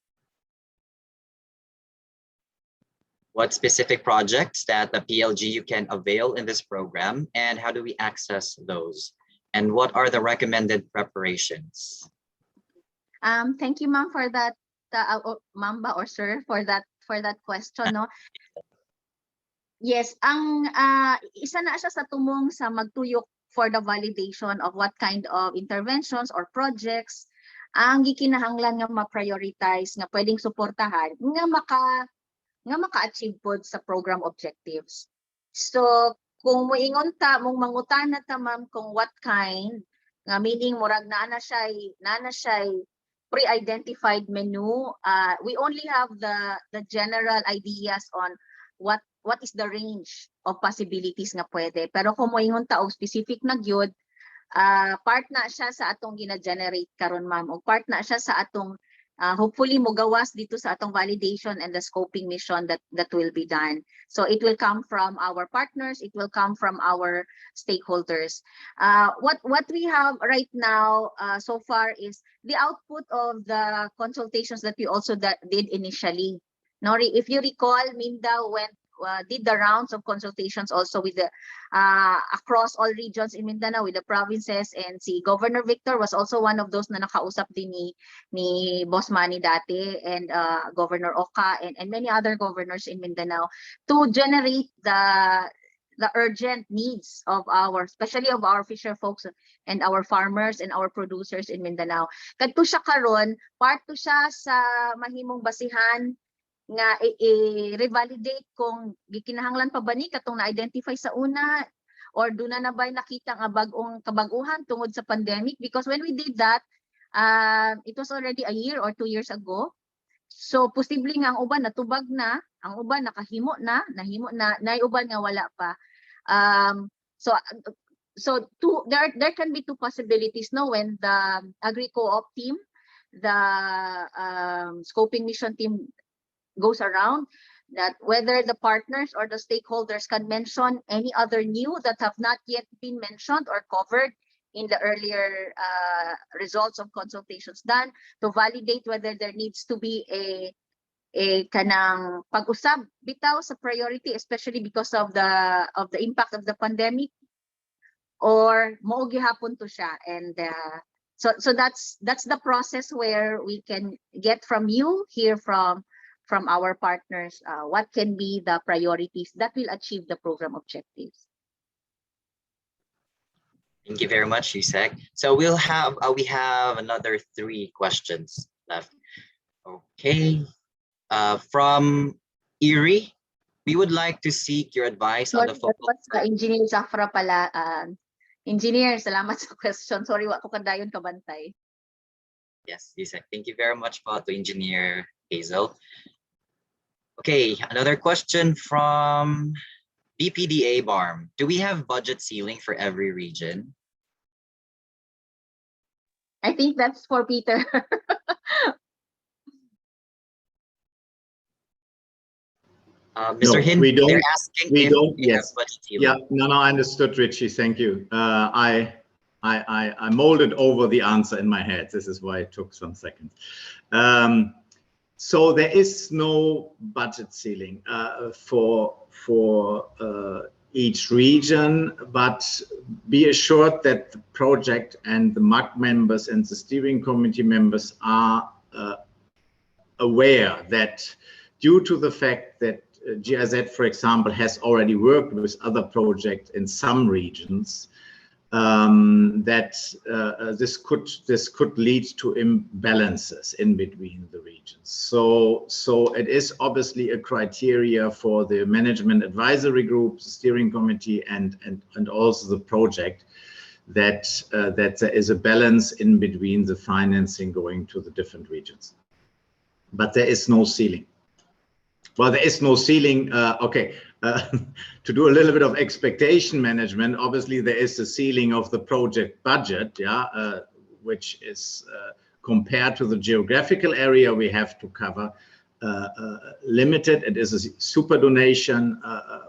D: What specific projects that the PLGU can avail in this program, and how do we access those? And what are the recommended preparations?
C: Thank you, ma'am, for that, ma'am ba or sir, for that question, no? Yes, ang isa na siya sa tumong sa magtuyok for the validation of what kind of interventions or projects ang gikinahanglan nga ma-prioritize nga pwedeng suportahan nga maka-achieve pod sa program objectives. So kung moingon ta mong mangutana ta ma'am kung what kind nga meaning murag na siya pre-identified menu, we only have the general ideas on what is the range of possibilities nga pwede. Pero kung moingon ta og specific na gyud, part na siya sa atong gina-generate karon ma'am, o part na siya sa atong hopefully mogawas dito sa atong validation and the scoping mission that will be done. So it will come from our partners, it will come from our stakeholders. What we have right now so far is the output of the consultations that we also did initially. Nori, if you recall, Minda did the rounds of consultations also with the across all regions in Mindanao with the provinces, and si Governor Victor was also one of those na nakausap din ni Boss Manny dati, and Governor Oka and many other governors in Mindanao to generate the urgent needs of especially of our fisher folks and our farmers and our producers in Mindanao. Kadto siya karon, part to siya sa mahimong basihan nga i-revalidate kung gikinahanglan pa ba ni katong na-identify sa una, or doon na ba nakita nga kabaguhan tungod sa pandemic, because when we did that it was already a year or 2 years ago. So posible nga ang uban natubag na, ang uban nahimo na, nay uban nga wala pa. So there can be two possibilities, no, when the agri-co-op team, the scoping mission team goes around, that whether the partners or the stakeholders can mention any other new that have not yet been mentioned or covered in the earlier results of consultations done, to validate whether there needs to be a kanang pag-usab bitaw sa priority, especially because of the impact of the pandemic, or mao gihapon to siya. And so that's the process where we can get from you, hear from from our partners what can be the priorities that will achieve the program objectives.
D: Thank you very much, Yusek. So we have another 3 questions left. Okay. From Erie, we would like to seek your advice on the focal.
C: Engineer Zafra pala. Engineer, salamat sa question. Sorry, wa ko kadayon kabantay.
D: Yes, Yusek. Thank you very much po to Engineer Hazel. Okay, another question from BPDA BARM. Do we have budget ceiling for every region?
C: I think that's for Peter.
D: Mr.
B: No,
D: Hin,
B: we don't.
D: they're asking
B: We
D: if
B: don't.
D: we have
B: Yes.
D: budget ceiling.
B: Yeah. No. I understood, Richie. Thank you. I molded over the answer in my head. This is why it took some seconds. So there is no budget ceiling for each region, but be assured that the project and the MAC members and the steering committee members are aware that due to the fact that GIZ, for example, has already worked with other projects in some regions, that this could lead to imbalances in between the regions. So it is obviously a criteria for the management advisory group, the steering committee, and also the project that there is a balance in between the financing going to the different regions. But there is no ceiling. Well, there is no ceiling. Okay. To do a little bit of expectation management, obviously there is a ceiling of the project budget, yeah, which is compared to the geographical area we have to cover, limited. It is a super donation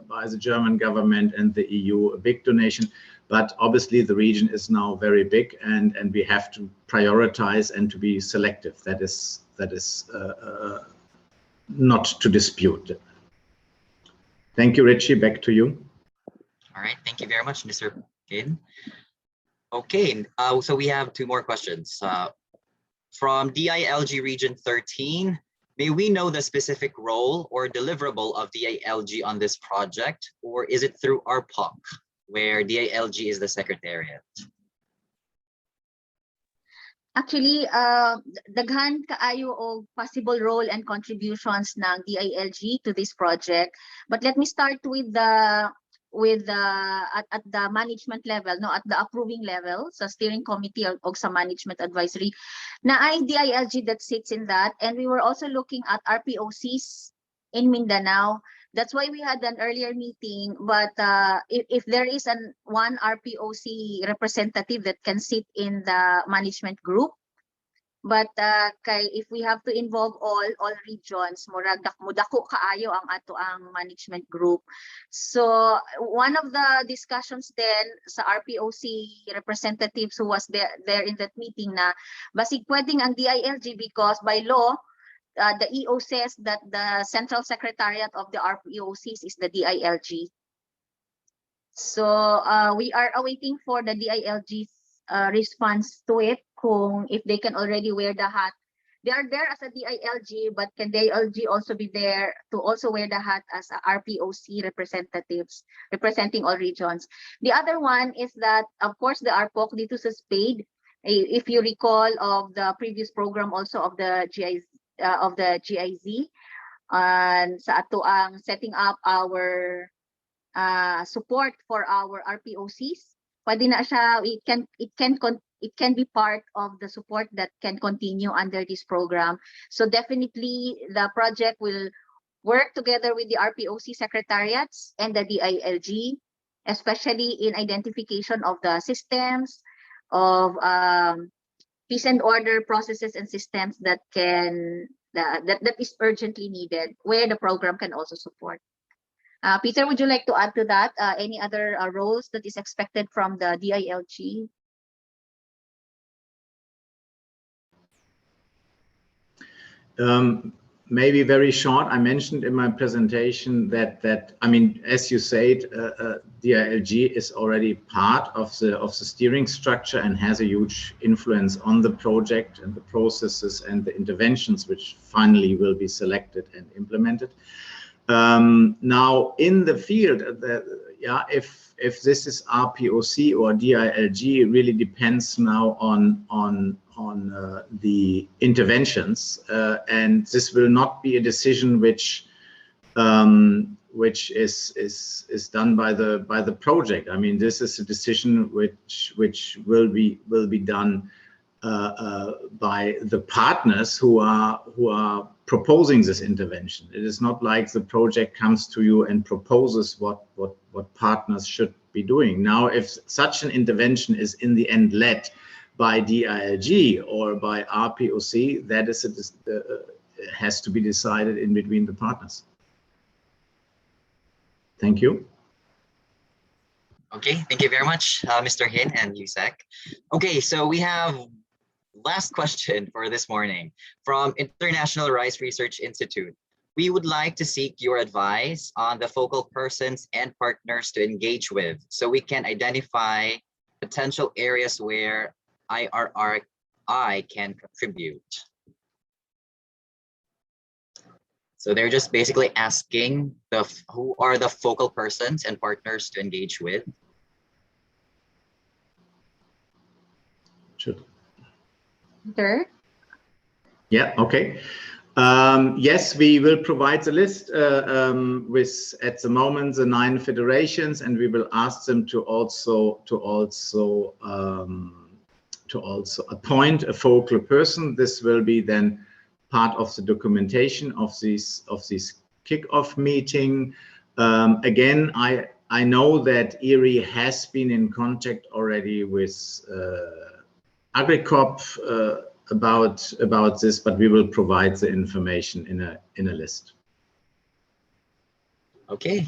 B: by the German government and the EU, a big donation, but obviously the region is now very big, and we have to prioritize and to be selective. That is not to dispute. Thank you, Richie. Back to you.
D: All right. Thank you very much, Mr. Hin. Okay. So we have 2 more questions. From DILG Region 13, may we know the specific role or deliverable of DILG on this project, or is it through RPOC, where DILG is the secretariat?
C: Actually, daghan kaayo og possible role and contributions ng DILG to this project. But let me start with the at the management level, no, at the approving level, sa steering committee o sa management advisory. Na ay DILG that sits in that, and we were also looking at RPOCs in Mindanao. That's why we had an earlier meeting, but if there is one RPOC representative that can sit in the management group, but if we have to involve all regions, murag mudako kaayo ang ato ang management group. So one of the discussions then sa RPOC representatives who was there in that meeting na basig pwedeng ang DILG, because by law, the EO says that the central secretariat of the RPOCs is the DILG. So we are awaiting for the DILG's response to it, kung if they can already wear the hat. They are there as a DILG, but can DILG also be there to also wear the hat as a RPOC representatives representing all regions? The other one is that, of course, the RPOC dito sa SPADe, if you recall of the previous program also of the GIZ, and sa ato ang setting up our support for our RPOCs, pwede na siya, it can be part of the support that can continue under this program. So definitely the project will work together with the RPOC secretariats and the DILG, especially in identification of the systems of peace and order processes and systems that is urgently needed, where the program can also support. Peter, would you like to add to that? Any other roles that is expected from the DILG?
B: maybe very short, I mentioned in my presentation that I mean, as you said, DILG is already part of the steering structure and has a huge influence on the project and the processes and the interventions which finally will be selected and implemented. Now in the field, if this is RPOC or DILG, really depends now on the interventions, and this will not be a decision which is done by the project. I mean, this is a decision which will be done by the partners who are proposing this intervention. It is not like the project comes to you and proposes what partners should be doing. Now, if such an intervention is in the end led by DILG or by RPOC, that is has to be decided in between the partners. Thank you.
D: Okay, thank you very much, Mr. Hin and Yusek. Okay, so we have last question for this morning from International Rice Research Institute. We would like to seek your advice on the focal persons and partners to engage with so we can identify potential areas where IRRI can contribute. So they're just basically asking who are the focal persons and partners to engage with.
B: Sure.
C: Sure.
B: Yeah, okay. Yes, we will provide the list with, at the moment, the 9 federations, and we will ask them to also appoint a focal person. This will be then part of the documentation of this kickoff meeting. Again, I know that ERI has been in contact already with Agricop about this, but we will provide the information in a list.
D: Okay,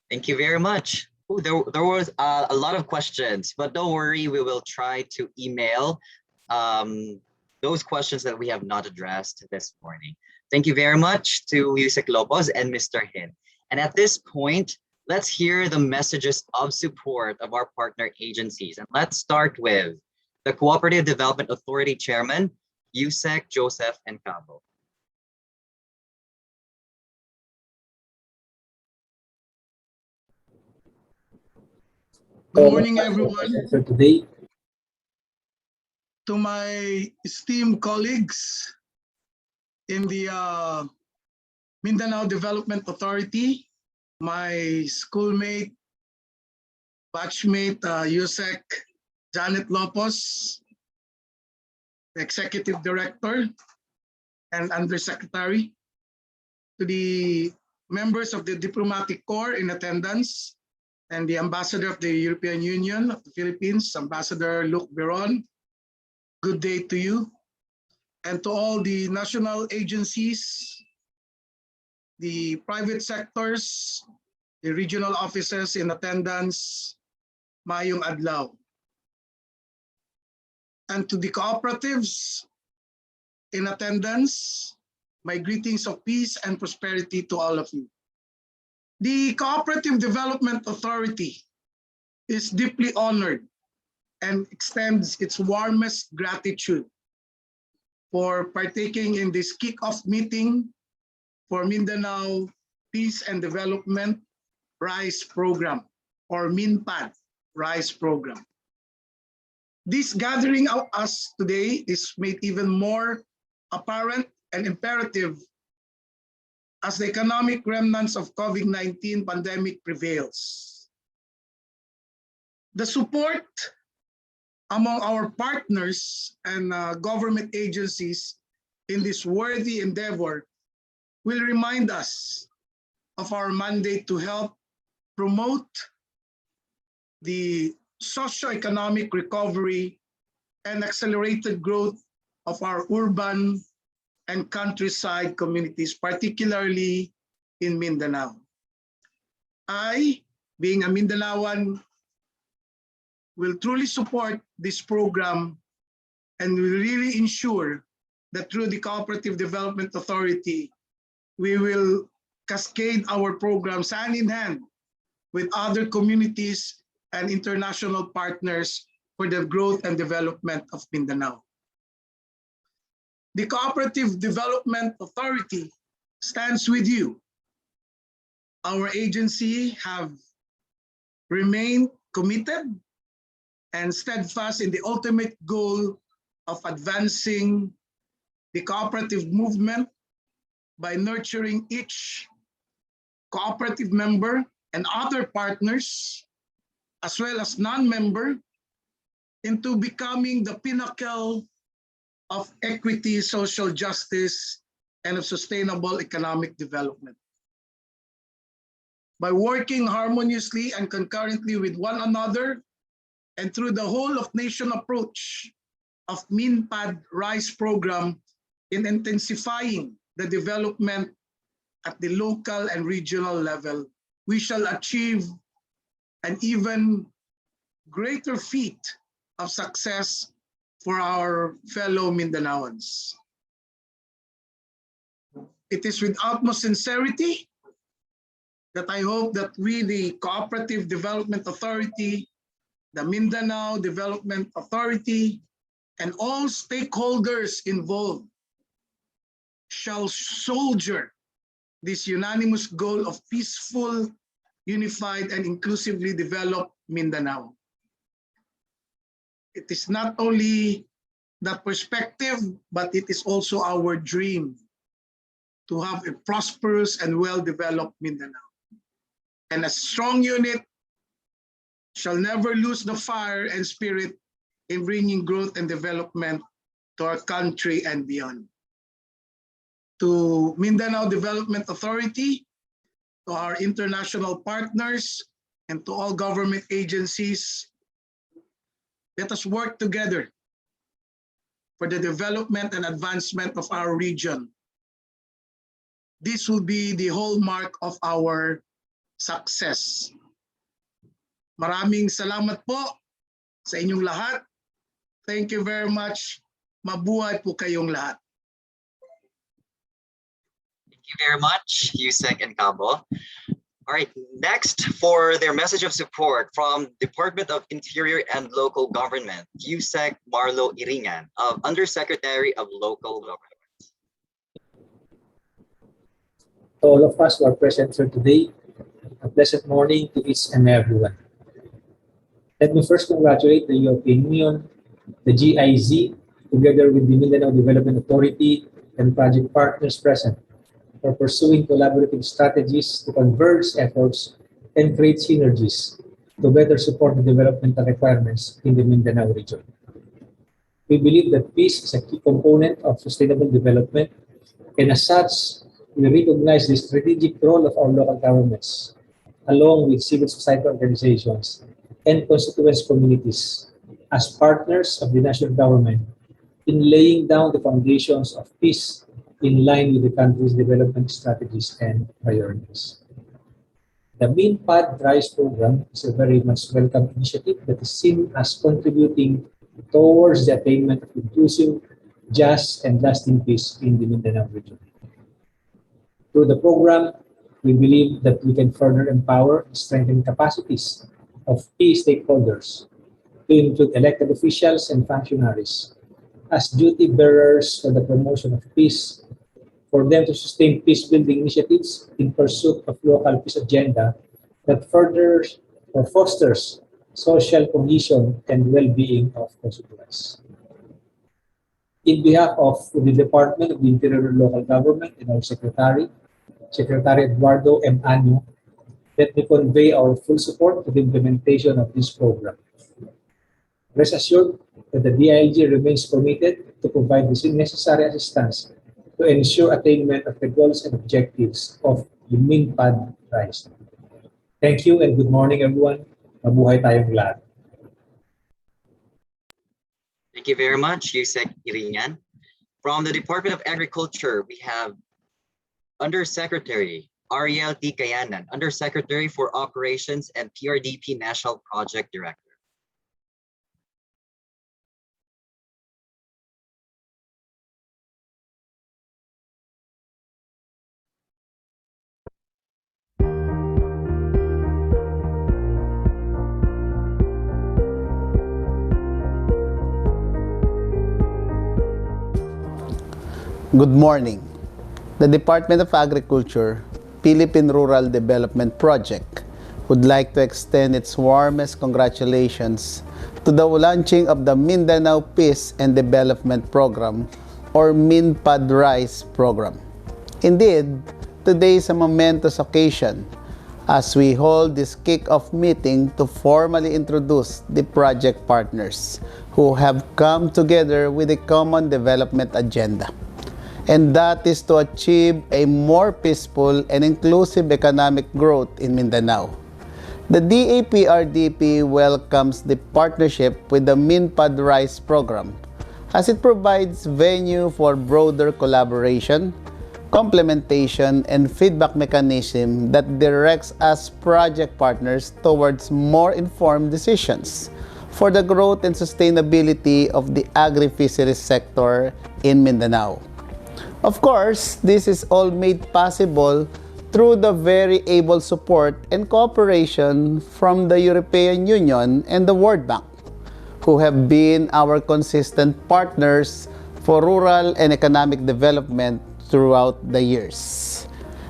D: thank you very much. Ooh, there was a lot of questions, but don't worry, we will try to email those questions that we have not addressed this morning. Thank you very much to Yusek Lopez and Mr. Hin. And at this point, let's hear the messages of support of our partner agencies. And let's start with the Cooperative Development Authority Chairman, Yusek, Joseph, and Cabo.
N: Good morning, everyone. Today, to my esteemed colleagues in the Mindanao Development Authority, my schoolmate, batchmate, Yusek Janet Lopez, Executive Director and Undersecretary, to the members of the Diplomatic Corps in attendance, and the Ambassador of the European Union of the Philippines, Ambassador Luc Biron, good day to you. And to all the national agencies, the private sectors, the regional offices in attendance, Mayong Adlaw. And to the cooperatives in attendance, my greetings of peace and prosperity to all of you. The Cooperative Development Authority is deeply honored and extends its warmest gratitude for partaking in this kickoff meeting for Mindanao Peace and Development RISE program, or MinPAD RISE program. This gathering of us today is made even more apparent and imperative as the economic remnants of COVID-19 pandemic prevails. The support among our partners and government agencies in this worthy endeavor will remind us of our mandate to help promote the socio-economic recovery and accelerated growth of our urban and countryside communities, particularly in Mindanao. I, being a Mindanaoan, will truly support this program and will really ensure that through the Cooperative Development Authority, we will cascade our programs hand in hand with other communities and international partners for the growth and development of Mindanao. The Cooperative Development Authority stands with you. Our agency have remained committed and steadfast in the ultimate goal of advancing the cooperative movement by nurturing each cooperative member and other partners, as well as non-member, into becoming the pinnacle of equity, social justice, and of sustainable economic development. By working harmoniously and concurrently with one another, and through the whole of nation approach of MinPAD RISE program in intensifying the development at the local and regional level, we shall achieve an even greater feat of success for our fellow Mindanaoans. It is with utmost sincerity that I hope that we, the Cooperative Development Authority, the Mindanao Development Authority, and all stakeholders involved shall soldier this unanimous goal of peaceful, unified, and inclusively developed Mindanao. It is not only that perspective, but it is also our dream to have a prosperous and well-developed Mindanao. And a strong unit shall never lose the fire and spirit in bringing growth and development to our country and beyond. To Mindanao Development Authority, to our international partners, and to all government agencies, let us work together for the development and advancement of our region. This will be the hallmark of our success. Maraming salamat po sa inyong lahat. Thank you very much. Mabuhay po kayong lahat.
D: Thank you very much, Yusek and Cabo. All right, next for their message of support from Department of Interior and Local Government, Yusek Marlo Iringan, of Undersecretary of Local Government.
O: To all of us who are present here today, a pleasant morning to each and everyone. Let me first congratulate the European Union, the GIZ, together with the Mindanao Development Authority and project partners present, for pursuing collaborative strategies to converge efforts and create synergies to better support the developmental requirements in the Mindanao region. We believe that peace is a key component of sustainable development, and as such, we recognize the strategic role of our local governments, along with civil society organizations and constituent communities, as partners of the national government in laying down the foundations of peace in line with the country's development strategies and priorities. The MinPAD RISE program is a very much welcome initiative that is seen as contributing towards the attainment of inclusive, just, and lasting peace in the Mindanao region. Through the program, we believe that we can further empower and strengthen capacities of key stakeholders, to include elected officials and functionaries, as duty bearers for the promotion of peace, for them to sustain peace-building initiatives in pursuit of local peace agenda that furthers or fosters social cohesion and well-being of constituents. In behalf of the Department of the Interior and Local Government and our Secretary Eduardo M. Año, let me convey our full support to the implementation of this program. Rest assured that the DILG remains committed to provide the necessary assistance to ensure attainment of the goals and objectives of the MinPAD RISE. Thank you and good morning, everyone. Mabuhay tayong lahat.
D: Thank you very much, Yusek Iringan. From the Department of Agriculture, we have Undersecretary Ariel T. Kayanan, Undersecretary for Operations and PRDP National Project Director.
P: Good morning. The Department of Agriculture, Philippine Rural Development Project would like to extend its warmest congratulations to the launching of the Mindanao Peace and Development Program or MinPAD RISE program. Indeed, today is a momentous occasion as we hold this kick-off meeting to formally introduce the project partners who have come together with a common development agenda. And that is to achieve a more peaceful and inclusive economic growth in Mindanao. The DAPRDP welcomes the partnership with the MinPAD RISE program as it provides venue for broader collaboration, complementation, and feedback mechanism that directs us project partners towards more informed decisions for the growth and sustainability of the agri-fisheries sector in Mindanao. Of course, this is all made possible through the very able support and cooperation from the European Union and the World Bank, who have been our consistent partners for rural and economic development throughout the years.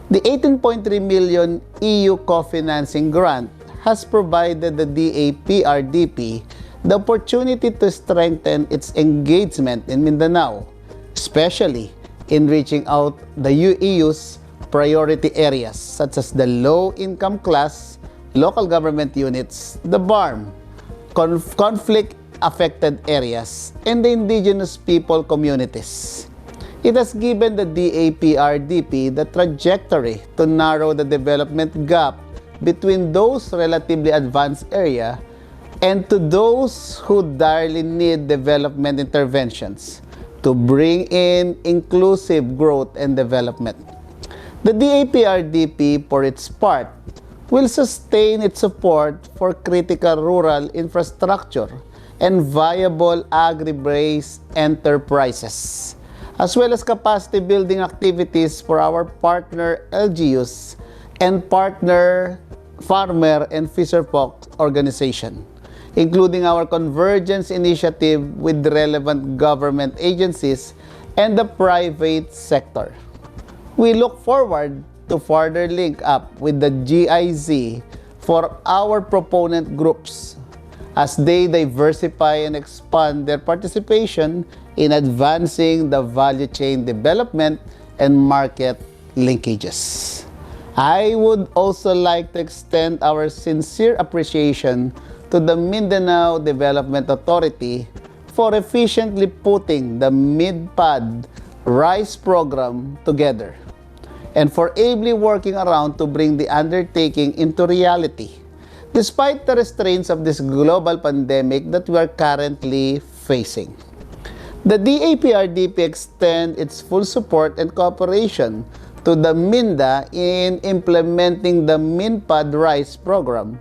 P: The 18.3 million EU co-financing grant has provided the DAPRDP the opportunity to strengthen its engagement in Mindanao, especially in reaching out the EU's priority areas such as the low-income class, local government units, the BARM, conflict-affected areas, and the indigenous people communities. It has given the DAPRDP the trajectory to narrow the development gap between those relatively advanced areas and to those who direly need development interventions to bring in inclusive growth and development. The DAPRDP, for its part, will sustain its support for critical rural infrastructure and viable agri-based enterprises, as well as capacity building activities for our partner LGUs and partner farmer and fisherfolk organization, including our convergence initiative with relevant government agencies and the private sector. We look forward to further link up with the GIZ for our proponent groups as they diversify and expand their participation in advancing the value chain development and market linkages. I would also like to extend our sincere appreciation to the Mindanao Development Authority for efficiently putting the MinPAD RISE program together and for ably working around to bring the undertaking into reality, despite the restraints of this global pandemic that we are currently facing. The DAPRDP extends its full support and cooperation to the MINDA in implementing the MinPAD RISE program.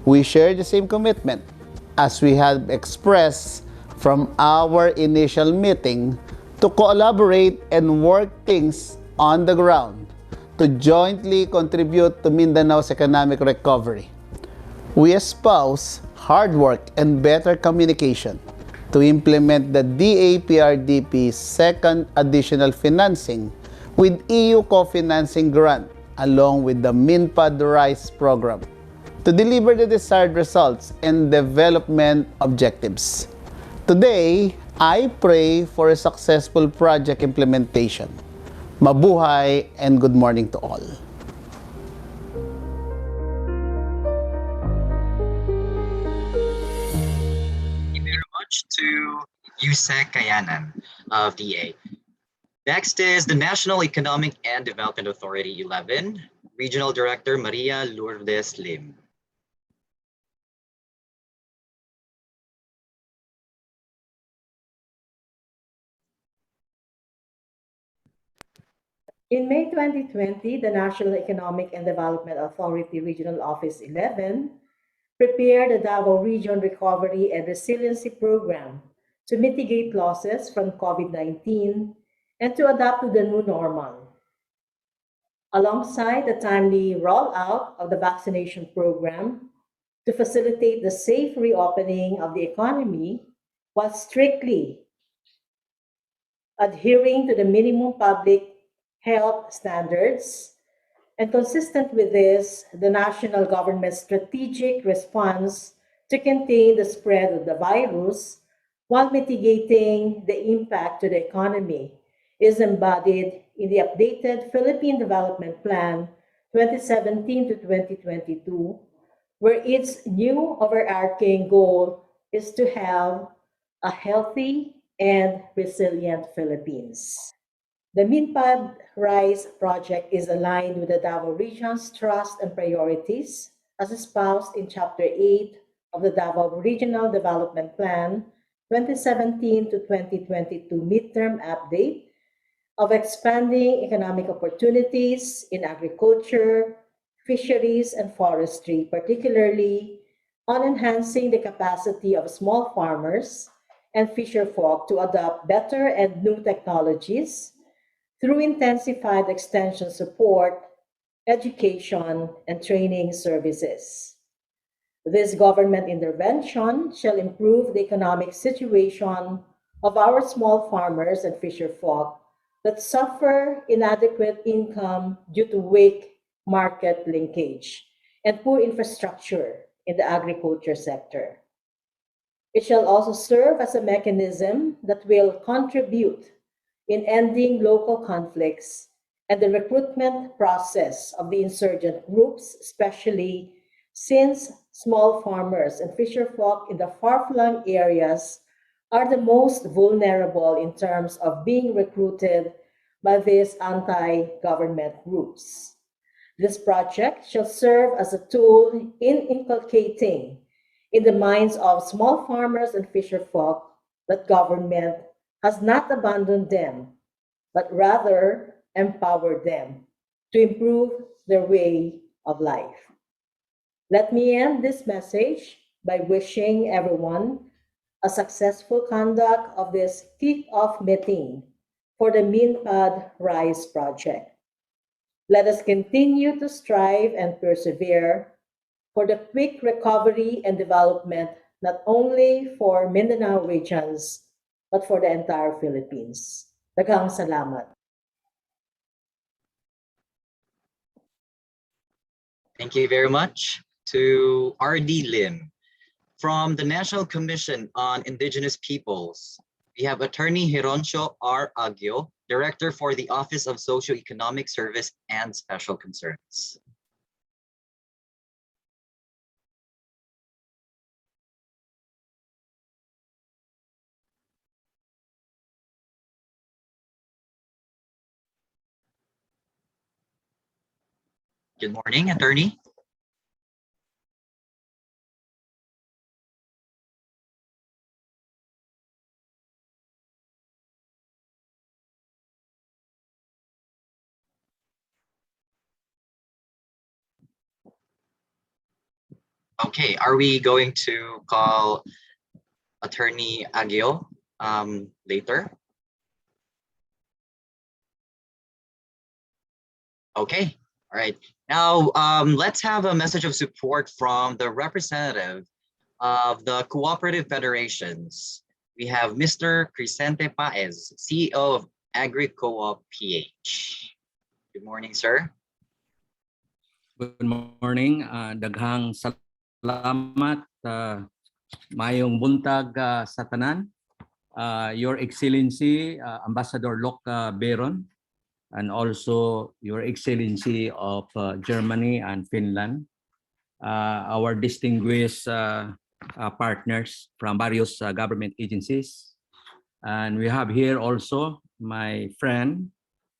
P: We share the same commitment as we have expressed from our initial meeting to collaborate and work things on the ground to jointly contribute to Mindanao's economic recovery. We espouse hard work and better communication to implement the DAPRDP's second additional financing with EU co-financing grant along with the MinPAD RISE program to deliver the desired results and development objectives. Today, I pray for a successful project implementation. Mabuhay and good morning to all.
D: Thank you very much to Yusek Kayanan of DA. Next is the National Economic and Development Authority 11, Regional Director Maria Lourdes Lim.
Q: In May 2020, the National Economic and Development Authority Regional Office 11 prepared the Davao Region Recovery and Resiliency Program to mitigate losses from COVID-19 and to adapt to the new normal. Alongside the timely rollout of the vaccination program to facilitate the safe reopening of the economy while strictly adhering to the minimum public health standards, and consistent with this, the national government's strategic response to contain the spread of the virus while mitigating the impact to the economy is embodied in the updated Philippine Development Plan 2017 to 2022, where its new overarching goal is to have a healthy and resilient Philippines. The MinPAD RISE project is aligned with the Davao Region's trust and priorities as espoused in Chapter 8 of the Davao Regional Development Plan 2017 to 2022 midterm update of expanding economic opportunities in agriculture, fisheries, and forestry, particularly on enhancing the capacity of small farmers and fisherfolk to adopt better and new technologies through intensified extension support, education, and training services. This government intervention shall improve the economic situation of our small farmers and fisherfolk that suffer inadequate income due to weak market linkage and poor infrastructure in the agriculture sector. It shall also serve as a mechanism that will contribute in ending local conflicts and the recruitment process of the insurgent groups, especially since small farmers and fisherfolk in the far-flung areas are the most vulnerable in terms of being recruited by these anti-government groups. This project shall serve as a tool in inculcating in the minds of small farmers and fisherfolk that government has not abandoned them, but rather empowered them to improve their way of life. Let me end this message by wishing everyone a successful conduct of this kick-off meeting for the MinPAD RISE project. Let us continue to strive and persevere for the quick recovery and development not only for Mindanao regions, but for the entire Philippines. Daghang salamat.
D: Thank you very much to R.D. Lim. From the National Commission on Indigenous Peoples, we have Attorney Hironcio R. Agio, Director for the Office of Socioeconomic Service and Special Concerns. Good morning, Attorney. Okay, are we going to call Attorney Agio later? Okay, all right. Now, let's have a message of support from the representative of the cooperative federations. We have Mr. Crisente Paez, CEO of Agri-Co-op PH. Good morning, sir.
R: Good morning. Daghang salamat. Mayong buntag sa tanan. Your Excellency, Ambassador Locke Beron, and also Your Excellency of Germany and Finland, our distinguished partners from various government agencies. And we have here also my friend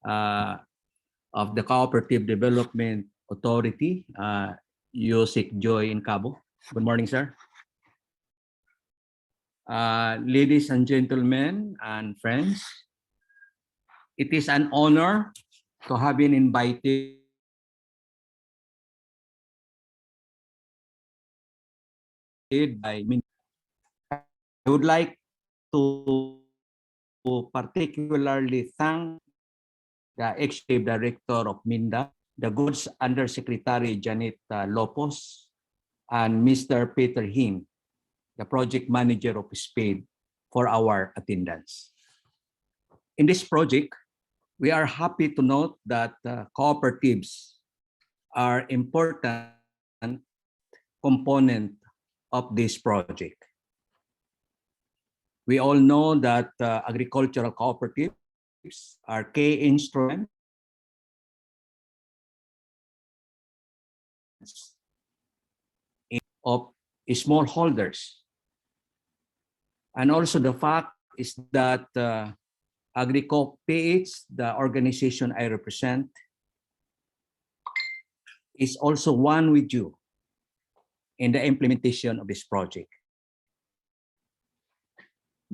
R: of the Cooperative Development Authority, Yusik Joy in Cabo. Good morning, sir. Ladies and gentlemen and friends, it is an honor to have been invited by MinPAD. I would like to particularly thank the Executive Director of MINDA, the Goods Undersecretary Janet Lopos, and Mr. Peter Him, the Project Manager of SPADe, for our attendance. In this project, we are happy to note that cooperatives are important component of this project. We all know that agricultural cooperatives are key instruments of smallholders. And also the fact is that AgriCo PH, the organization I represent, is also one with you in the implementation of this project.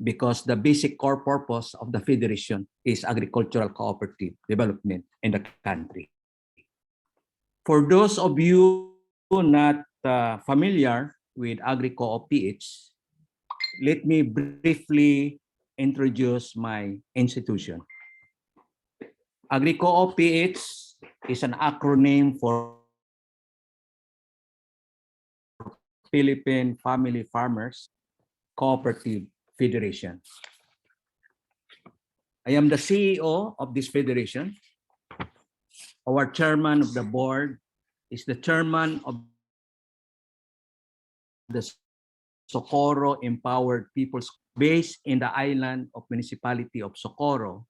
R: Because the basic core purpose of the Federation is agricultural cooperative development in the country. For those of you not familiar with AgriCo PH, let me briefly introduce my institution. AgriCo PH is an acronym for Philippine Family Farmers Cooperative Federation. I am the CEO of this federation. Our chairman of the board is the chairman of the Socorro Empowered People's based in the island of municipality of Socorro,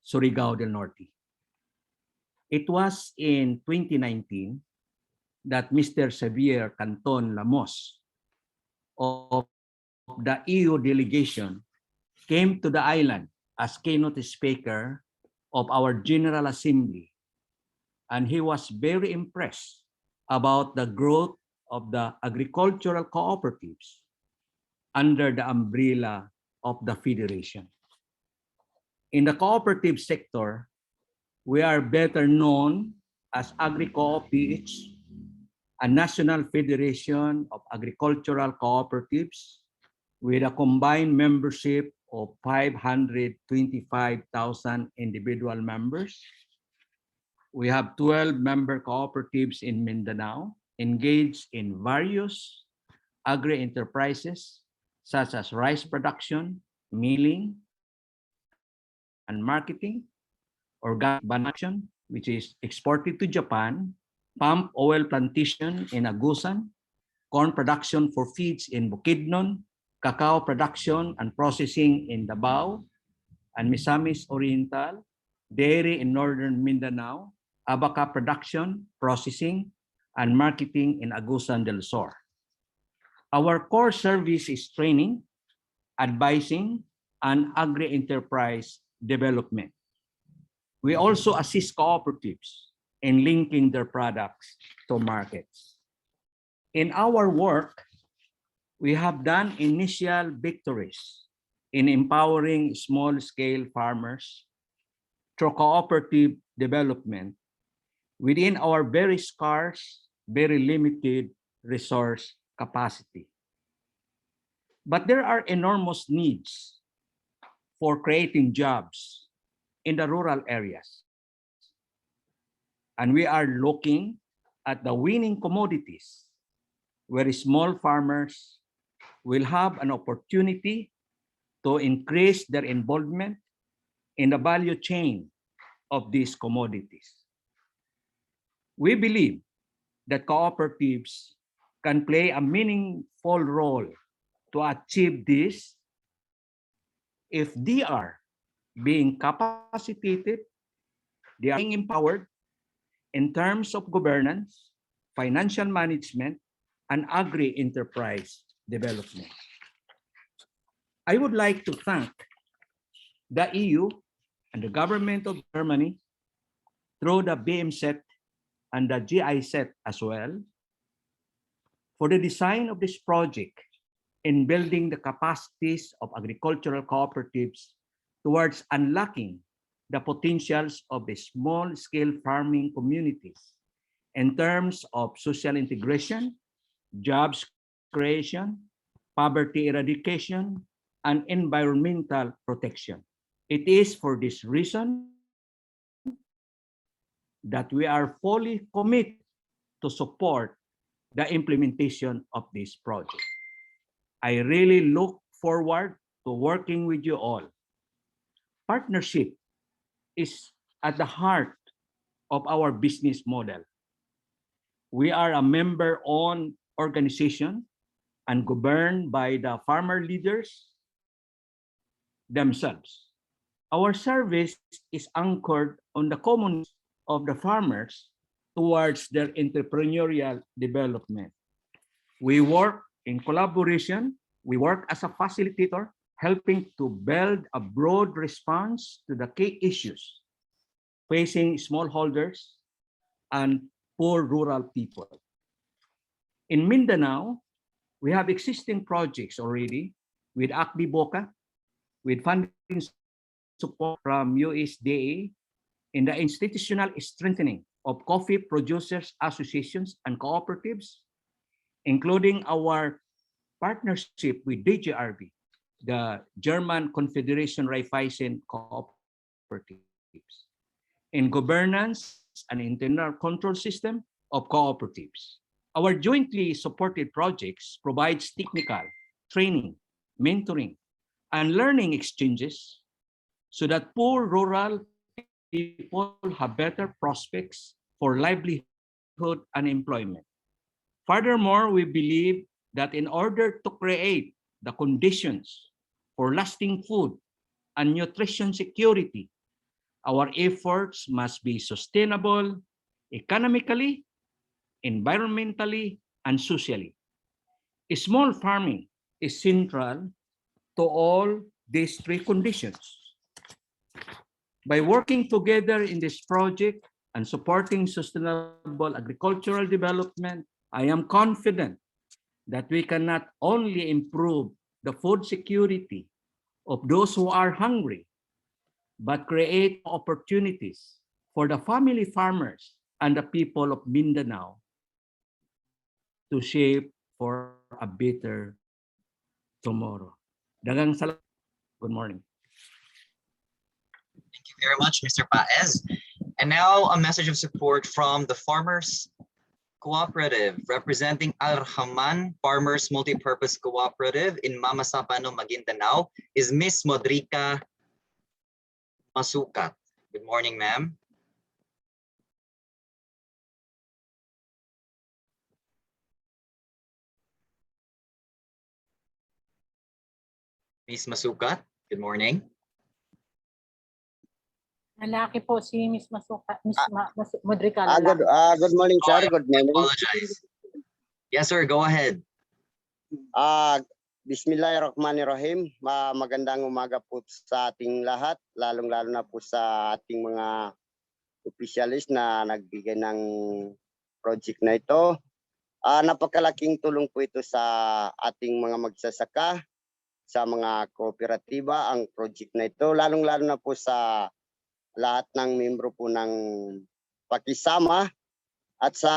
R: Surigao del Norte. It was in 2019 that Mr. Xavier Canton Lamos of the EU delegation came to the island as keynote speaker of our General Assembly, and he was very impressed about the growth of the agricultural cooperatives under the umbrella of the Federation. In the cooperative sector, we are better known as AgriCo PH, a national federation of agricultural cooperatives with a combined membership of 525,000 individual members. We have 12 member cooperatives in Mindanao engaged in various agri-enterprises such as rice production, milling, and marketing, organic production, which is exported to Japan, palm oil plantation in Agusan, corn production for feeds in Bukidnon, cacao production and processing in Davao and Misamis Oriental, dairy in northern Mindanao, abaca production, processing, and marketing in Agusan del Sur. Our core service is training, advising, and agri-enterprise development. We also assist cooperatives in linking their products to markets. In our work, we have done initial victories in empowering small-scale farmers through cooperative development within our very scarce, very limited resource capacity. But there are enormous needs for creating jobs in the rural areas. And we are looking at the winning commodities where small farmers will have an opportunity to increase their involvement in the value chain of these commodities. We believe that cooperatives can play a meaningful role to achieve this if they are being capacitated, they are being empowered in terms of governance, financial management, and agri-enterprise development. I would like to thank the EU and the government of Germany through the BMZ and the GIZ as well for the design of this project in building the capacities of agricultural cooperatives towards unlocking the potentials of the small-scale farming communities in terms of social integration, jobs creation, poverty eradication, and environmental protection. It is for this reason that we are fully committed to support the implementation of this project. I really look forward to working with you all partnership is at the heart of our business model. We are a member-owned organization and governed by the farmer leaders themselves. Our service is anchored on the common needs of the farmers towards their entrepreneurial development. We work in collaboration. We work as a facilitator, helping to build a broad response to the key issues facing smallholders and poor rural people. In Mindanao, we have existing projects already with ACDI Boca, with funding support from USDA in the institutional strengthening of coffee producers associations and cooperatives, including our partnership with DGRB, the German Confederation Raiffeisen Cooperatives, in governance and internal control system of cooperatives. Our jointly supported projects provides technical, training, mentoring, and learning exchanges so that poor rural people have better prospects for livelihood and employment. Furthermore, we believe that in order to create the conditions for lasting food and nutrition security, our efforts must be sustainable economically, environmentally, and socially. Small farming is central to all these three conditions. By working together in this project and supporting sustainable agricultural development, I am confident that we can not only improve the food security of those who are hungry, but create opportunities for the family farmers and the people of Mindanao to shape for a better tomorrow. Daghang salamat. Good morning.
D: Thank you very much, Mr. Paez. And now a message of support from the Farmers Cooperative, representing Al-Rahman Farmers Multipurpose Cooperative in Mamasapano, Maguindanao, is Miss Modrica Masukat. Good morning, ma'am. Miss Masukat, good morning.
S: Lalaki po si Miss Masuka, Modrica.
T: Good morning, sir. Good morning.
D: Apologize. Yes, sir. Go ahead.
T: Bismillahirrahmanirrahim. Magandang umaga po sa ating lahat, lalong-lalo na po sa ating mga opisyalis na nagbigay ng project na ito. Napakalaking tulong po ito sa ating mga magsasaka, sa mga kooperatiba, ang project na ito, lalong-lalo na po sa lahat ng membro po ng pakisama at sa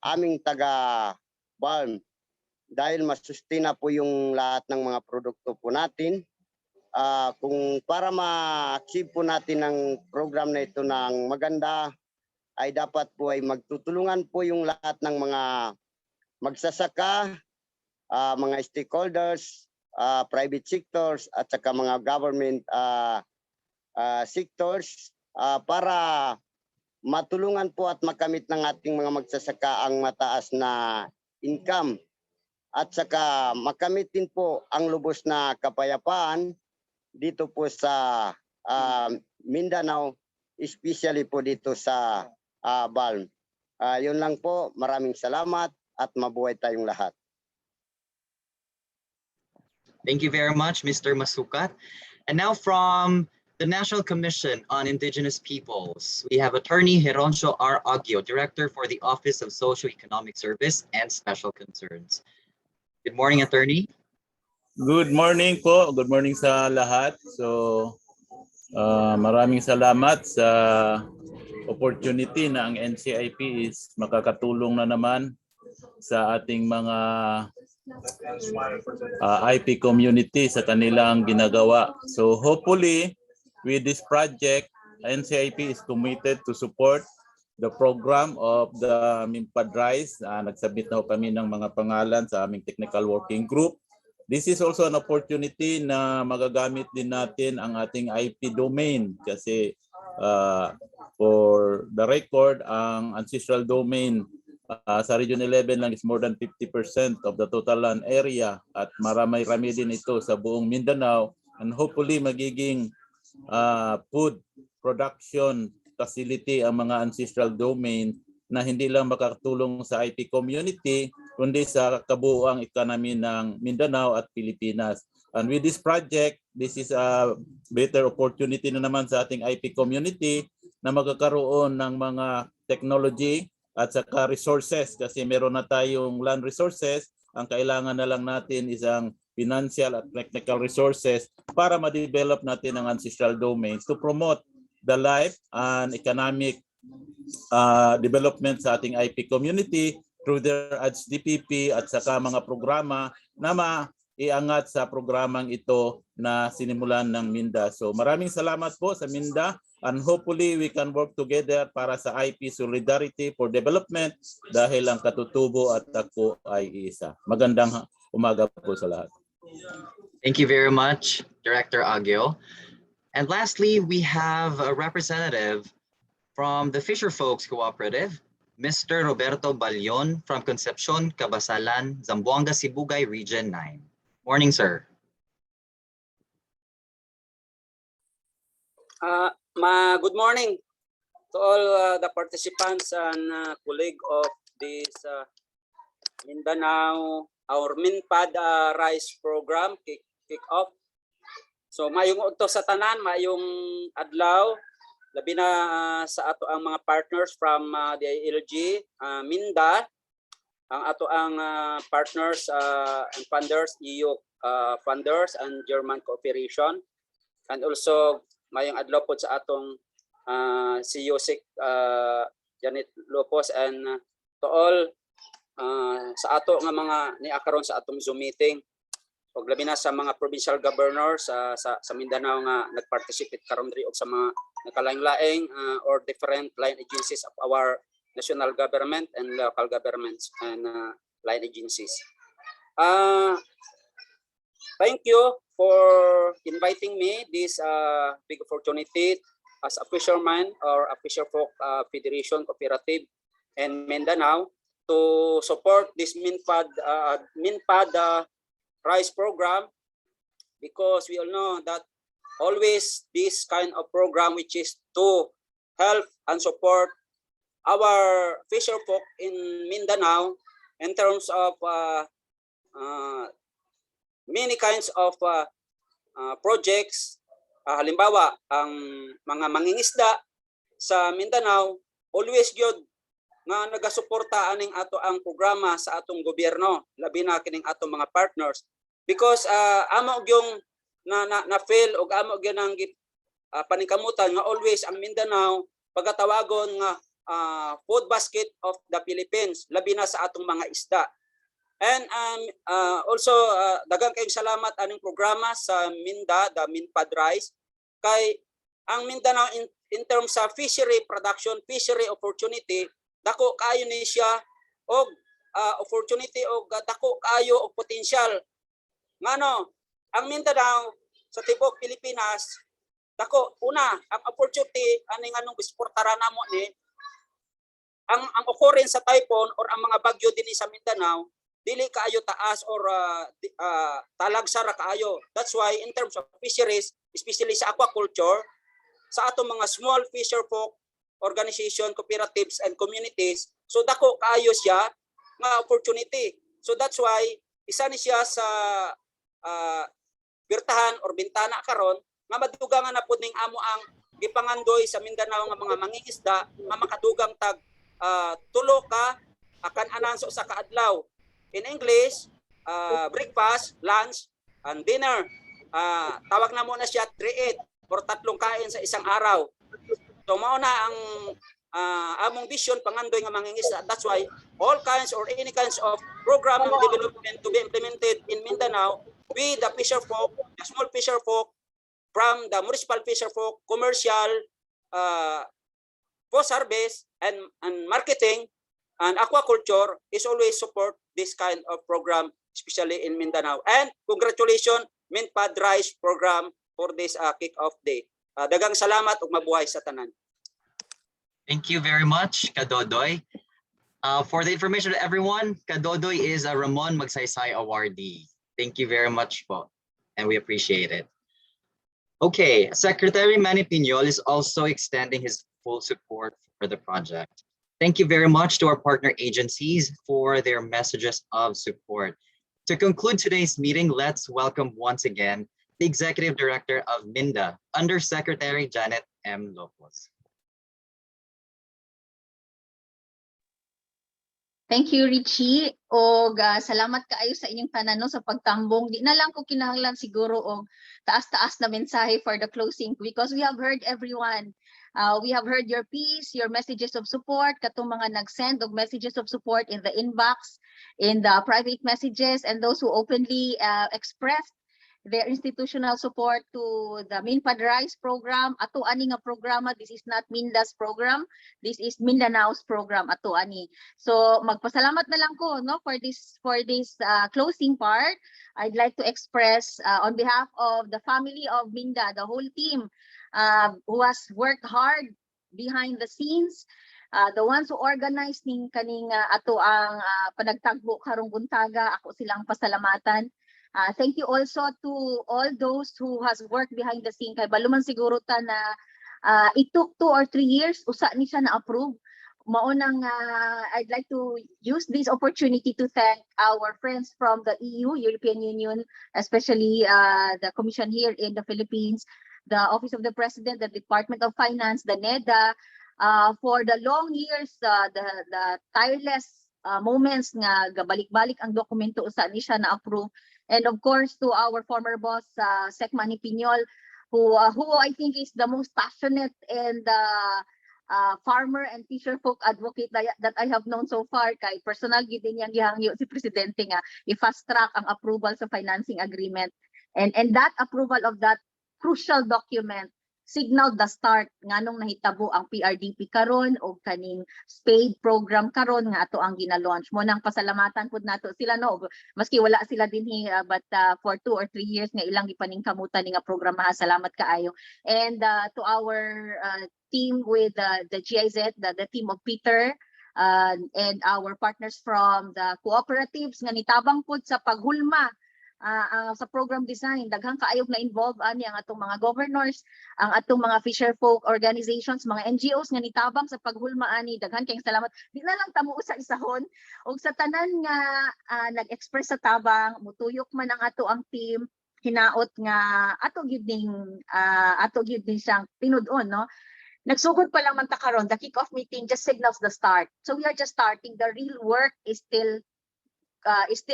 T: aming taga-BALM, dahil masustain na po yung lahat ng mga produkto po natin. Kung para ma-achieve po natin ang program na ito ng maganda, ay dapat po ay magtutulungan po yung lahat ng mga magsasaka, mga stakeholders, private sectors at saka mga government sectors para matulungan po at makamit ng ating mga magsasaka ang mataas na income at saka makamit din po ang lubos na kapayapaan dito po sa Mindanao, especially po dito sa BALM. Yun lang po, maraming salamat at mabuhay tayong lahat.
D: Thank you very much, Mr. Masukat. And now from the National Commission on Indigenous Peoples, we have Attorney Heroncio R. Aguio, Director for the Office of Socio-Economic Service and Special Concerns. Good morning, Attorney.
U: Good morning po. Good morning sa lahat. So, maraming salamat sa opportunity na ang NCIP is makakatulong na naman sa ating mga IP community sa kanilang ginagawa. So hopefully with this project, NCIP is committed to support the program of the MinPAD RISE. Nagsubmit na kami ng mga pangalan sa aming technical working group This is also an opportunity na magagamit din natin ang ating IP domain kasi for the record, ang ancestral domain sa Region 11 lang is more than 50% of the total land area at marami-rami din ito sa buong Mindanao, and hopefully magiging food production facility ang mga ancestral domain na hindi lang makatulong sa IP community kundi sa kabuuang economy ng Mindanao at Pilipinas. And with this project, this is a better opportunity na naman sa ating IP community na magkakaroon ng mga technology at saka resources kasi meron na tayong land resources. Ang kailangan na lang natin is ang financial at technical resources para ma-develop natin ang ancestral domains to promote the life and economic development sa ating IP community through their HDPP at saka mga programa na maiangat sa programang ito na sinimulan ng MINDA. So maraming salamat po sa MINDA and hopefully we can work together para sa IP Solidarity for Development dahil ang katutubo at ako ay isa. Magandang umaga po sa lahat.
D: Thank you very much, Director Agyo. And lastly, we have a representative from the Fisher Folks Cooperative, Mr. Roberto Balyon from Concepcion, Cabasalan, Zamboanga, Sibugay, Region 9. Morning, sir.
A: Good morning to all the participants and colleagues of this Mindanao, our MinPAD RISE program, Kickoff. So mayong udto sa tanan, mayong adlaw, labi na sa ato ang mga partners from the ILG, MINDA, ang ato ang partners and funders, EU funders and German cooperation, and also mayong adlaw po sa atong CUSIC Janet Lopos and to all sa ato nga mga niakaron sa atong Zoom meeting. Og labi na sa mga provincial governors sa Mindanao nga nagparticipate karon diri og sa mga nakalaing-laing or different line agencies of our national government and local governments and line agencies. Thank you for inviting me this big opportunity as a fisherman or a fisherfolk federation cooperative in Mindanao to support this MinPAD RISE program, because we all know that always this kind of program which is to help and support our fisherfolk in Mindanao in terms of many kinds of projects. Halimbawa, ang mga mangingisda sa Mindanao always gyud nga nagasuporta aning ato ang programa sa atong gobyerno, labi na kining atong mga partners, because amo gyung na fail og amo gyud ang paningkamutan nga always ang Mindanao pagatawagon nga food basket of the Philippines, labi na sa atong mga isda. And also daghang kayong salamat aning programa sa MINDA, the MinPAD RISE, kay ang Mindanao in terms of fishery production, fishery opportunity, dako kaayo ni siya og opportunity og dako kaayo og potential. Ngano ang Mindanao sa tibok Pilipinas, dako una ang opportunity ani nganong bisportara namo ni ang occurrence sa typhoon or ang mga bagyo dinhi sa Mindanao dili kaayo taas or talagsara kaayo. That's why in terms of fisheries, especially sa aquaculture, sa atong mga small fisherfolk organization, cooperatives and communities, so dako kaayo siya nga opportunity. So that's why isa ni siya sa birtahan or bintana karon nga madugangan na pud ning amo ang gipangandoy sa Mindanao nga mga mangingisda nga makadugang tag 3 ka akan ananso sa kaadlaw. In English, breakfast, lunch, and dinner. Tawag na mo na siya 3-8 or 3 kain sa isang araw. So mao na ang among vision pangandoy nga mangingisda. That's why all kinds or any kinds of program and development to be implemented in Mindanao with the fisherfolk, the small fisherfolk, from the municipal fisherfolk, commercial, post-harvest, and marketing, and aquaculture is always support this kind of program especially in Mindanao. And congratulations, MinPAD RISE program for this kick-off day. Dagang salamat ug mabuhay sa tanan.
D: Thank you very much, Kadodoy. For the information to everyone, Kadodoy is a Ramon Magsaysay awardee. Thank you very much po, and we appreciate it. Okay, Secretary Manny Piñol is also extending his full support for the project. Thank you very much to our partner agencies for their messages of support. To conclude today's meeting, let's welcome once again the Executive Director of MINDA, Undersecretary Janet M. Lopez.
C: Thank you, Richie. O salamat kaayo sa inyong tanan no, sa pagtambong. Di na lang ko kinahanglan siguro og taas-taas na mensahe for the closing because we have heard everyone. We have heard your piece, your messages of support, katong mga nag-send og messages of support in the inbox, in the private messages, and those who openly expressed their institutional support to the MinPAD RISE program. Ato ani nga programa, this is not Minda's program, this is Mindanao's program ato ani. So magpasalamat na lang ko no for this closing part. I'd like to express on behalf of the family of Minda, the whole team who has worked hard behind the scenes, the ones who organized ning kaning ato ang panagtagbo karong buntaga, ako silang pasalamatan. Thank you also to all those who has worked behind the scene. Kay baluman siguro ta na it took 2 or 3 years usa ni siya na-approve. Maunang I'd like to use this opportunity to thank our friends from the EU, European Union, especially the Commission here in the Philippines, the Office of the President, the Department of Finance, the NEDA, for the long years, the tireless moments nga gabalik-balik ang dokumento usa ni siya na-approve. And of course, to our former boss, Sec Manny Piñol, who I think is the most passionate and farmer and fisher folk advocate that I have known so far. Kay personal gid niyang gihangyo si Presidente nga i-fast track ang approval sa financing agreement. And that approval of that crucial document signaled the start nganong nahitabo ang PRDP karon o kaning SPADe program karon nga ato ang gina-launch. Mo nang pasalamatan pud nato sila no, maski wala sila dinhi but for 2 or 3 years nga ilang gipaningkamutan ni nga programa. Salamat kaayo. And to our team with the GIZ, the team of Peter, and our partners from the cooperatives nga nitabang pud sa paghulma sa program design. Daghang kaayog na involved ani ang atong mga governors, ang atong mga fisher folk organizations, mga NGOs nga nitabang sa paghulma ani. Daghan kayong salamat. Di na lang tamo usa isahon og sa tanan nga nag-express sa tabang, mutuyok man ang ato ang team, hinaot nga ato gyud ning siyang tinud-on no. Nagsugod pa lang man ta karon, the kick-off meeting just signals the start. So we are just starting. The real work is still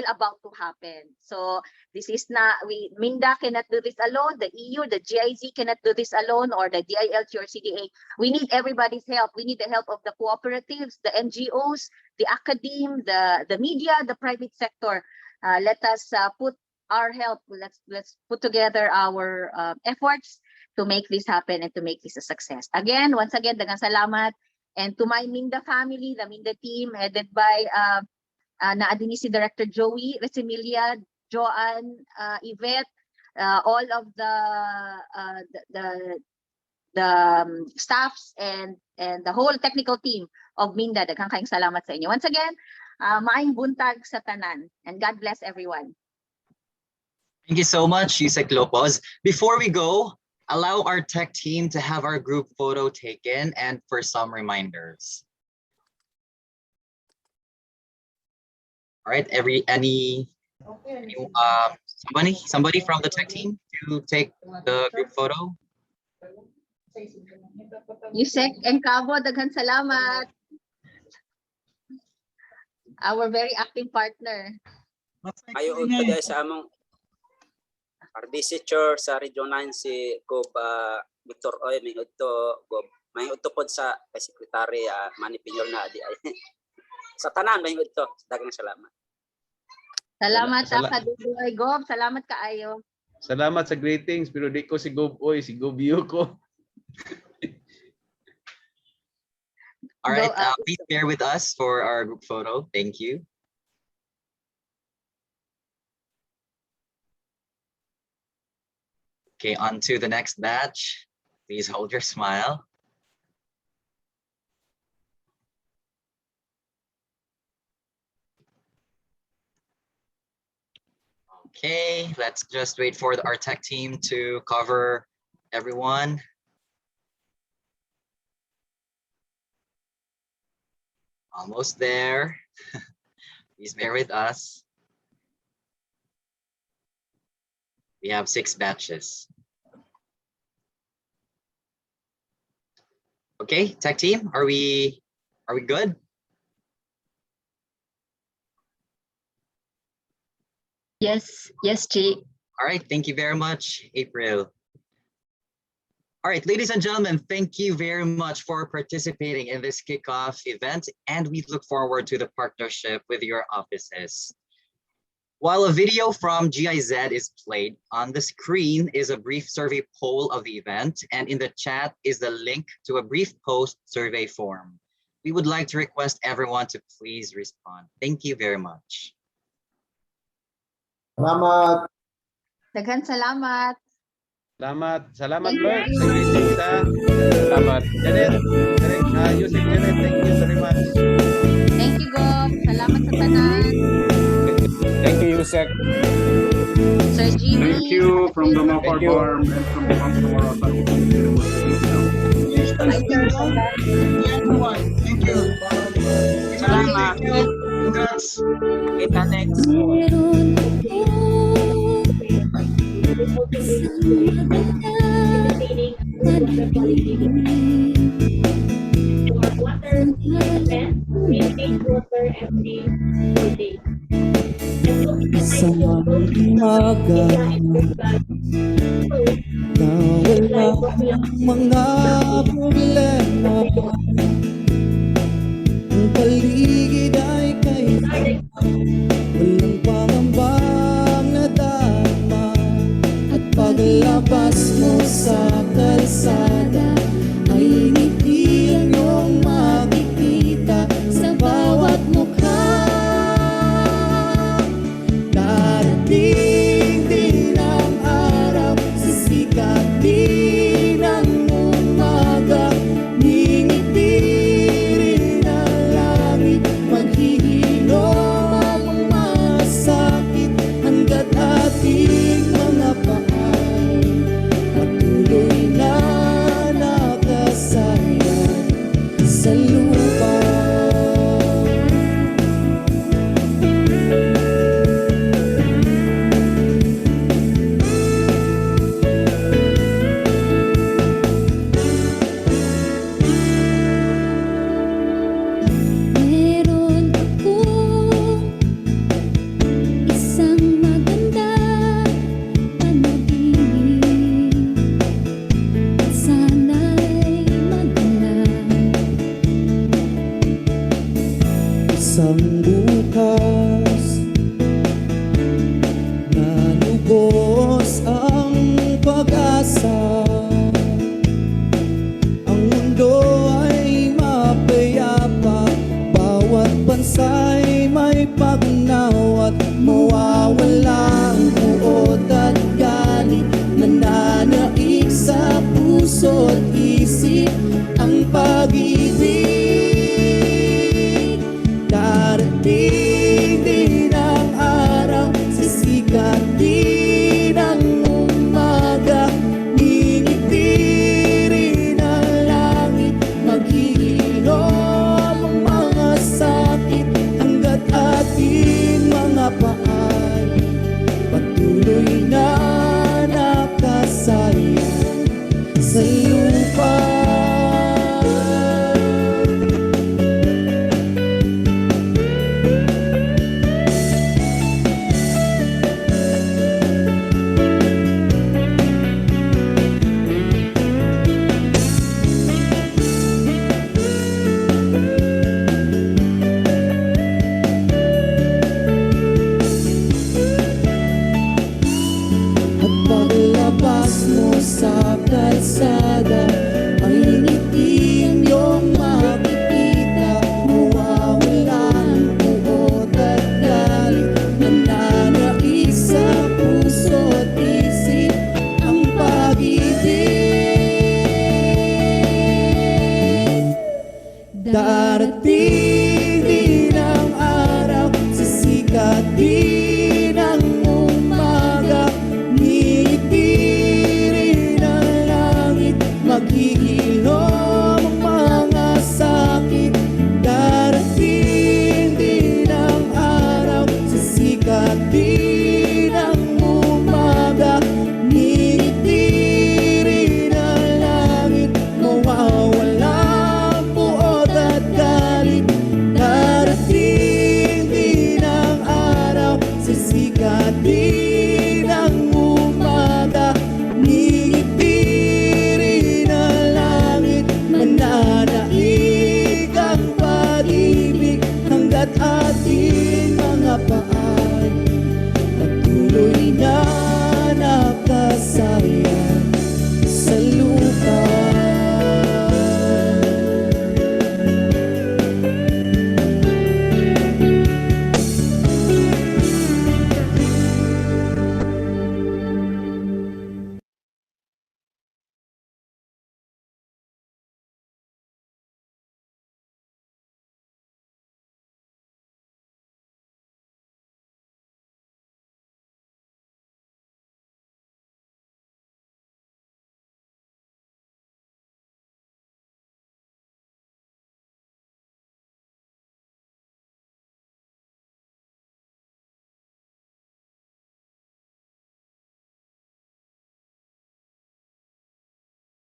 C: about to happen. So this is not, Minda cannot do this alone, the EU, the GIZ cannot do this alone, or the DILG or CDA. We need everybody's help. We need the help of the cooperatives, the NGOs, the academe, the media, the private sector. Let us put our help, let's put together our efforts to make this happen and to make this a success. Again, once again, daghang salamat. And to my Minda family, the Minda team headed by naadini si Director Joey Resimilia, Joanne, Yvette, all of the staffs and the whole technical team of Minda. Daghang kayong salamat sa inyo. Once again, maayong buntag sa tanan, and God bless everyone.
D: Thank you so much, Yusek Lopez. Before we go, allow our tech team to have our group photo taken and for some reminders. All right, somebody from the tech team to take the group photo.
C: Yusek and Cabo, daghan salamat. Our very active partner.
A: Ayo ug pagay sa among RDC Chair sa Region 9 si Gob Victor Oy, may udto Gob, may udto pod sa Secretary Manny Piñol na di ay. Sa tanan may udto, daghang salamat.
C: Salamat sa Kadugoy Gob, salamat kaayo.
L: Salamat sa greetings, pero di ko si Gob Oy, si Gob Yuko.
D: All right, please bear with us for our group photo. Thank you. Okay, on to the next batch. Please hold your smile. Okay, let's just wait for our tech team to cover everyone. Almost there. Please bear with us. We have 6 batches. Okay, tech team, are we good?
C: Yes, Chi.
D: All right, thank you very much, April. All right, ladies and gentlemen, thank you very much for participating in this kickoff event, and we look forward to the partnership with your offices. While a video from GIZ is played, on the screen is a brief survey poll of the event, and in the chat is the link to a brief post survey form. We would like to request everyone to please respond. Thank you very much.
O: Salamat.
C: Daghang salamat.
L: Salamat Bert sa greetings ha. Salamat. Janet, Yusek Janet, thank you very much.
C: Thank you, Gob. Salamat sa tanan.
O: Thank you, Yusek.
C: Sir Jimmy.
F: Thank you from the Mapar
O: Thank you.
F: Farm and from the Bangsamoro University.
Q: Thank you, everyone. Thank you.
A: Salamat.
Q: Thank you. Congrats.
A: Kita next.
E: Meron akong isang magandang
V: Isang umaga na walang mga problema, ang paligid ay kailangan, walang pangambang nadama, at paglabas mo sa kalsada ay ngiti ang iyong makikita sa bawat mukha. Darating din ang araw, sisikat din ang umaga, ngingiti rin ang langit, maghihilom ang mga sakit, hanggat ating mga paay patuloy na nakasayang sa lupa.
E: Meron akong isang magandang panaginip, at sana'y maganap.
V: Isang bukas na lubos ang pag-asa, ang mundo ay mapayapa, bawat bansa'y may pagnaw at mawawala ang buot at galit, nananaig sa puso at isip ang pag-ibig. Darating din ang araw, sisikat din ang umaga, ngingiti rin ang langit, maghihilom ang mga sakit, hanggat ating mga paay patuloy na nakasayang sa lupa. Di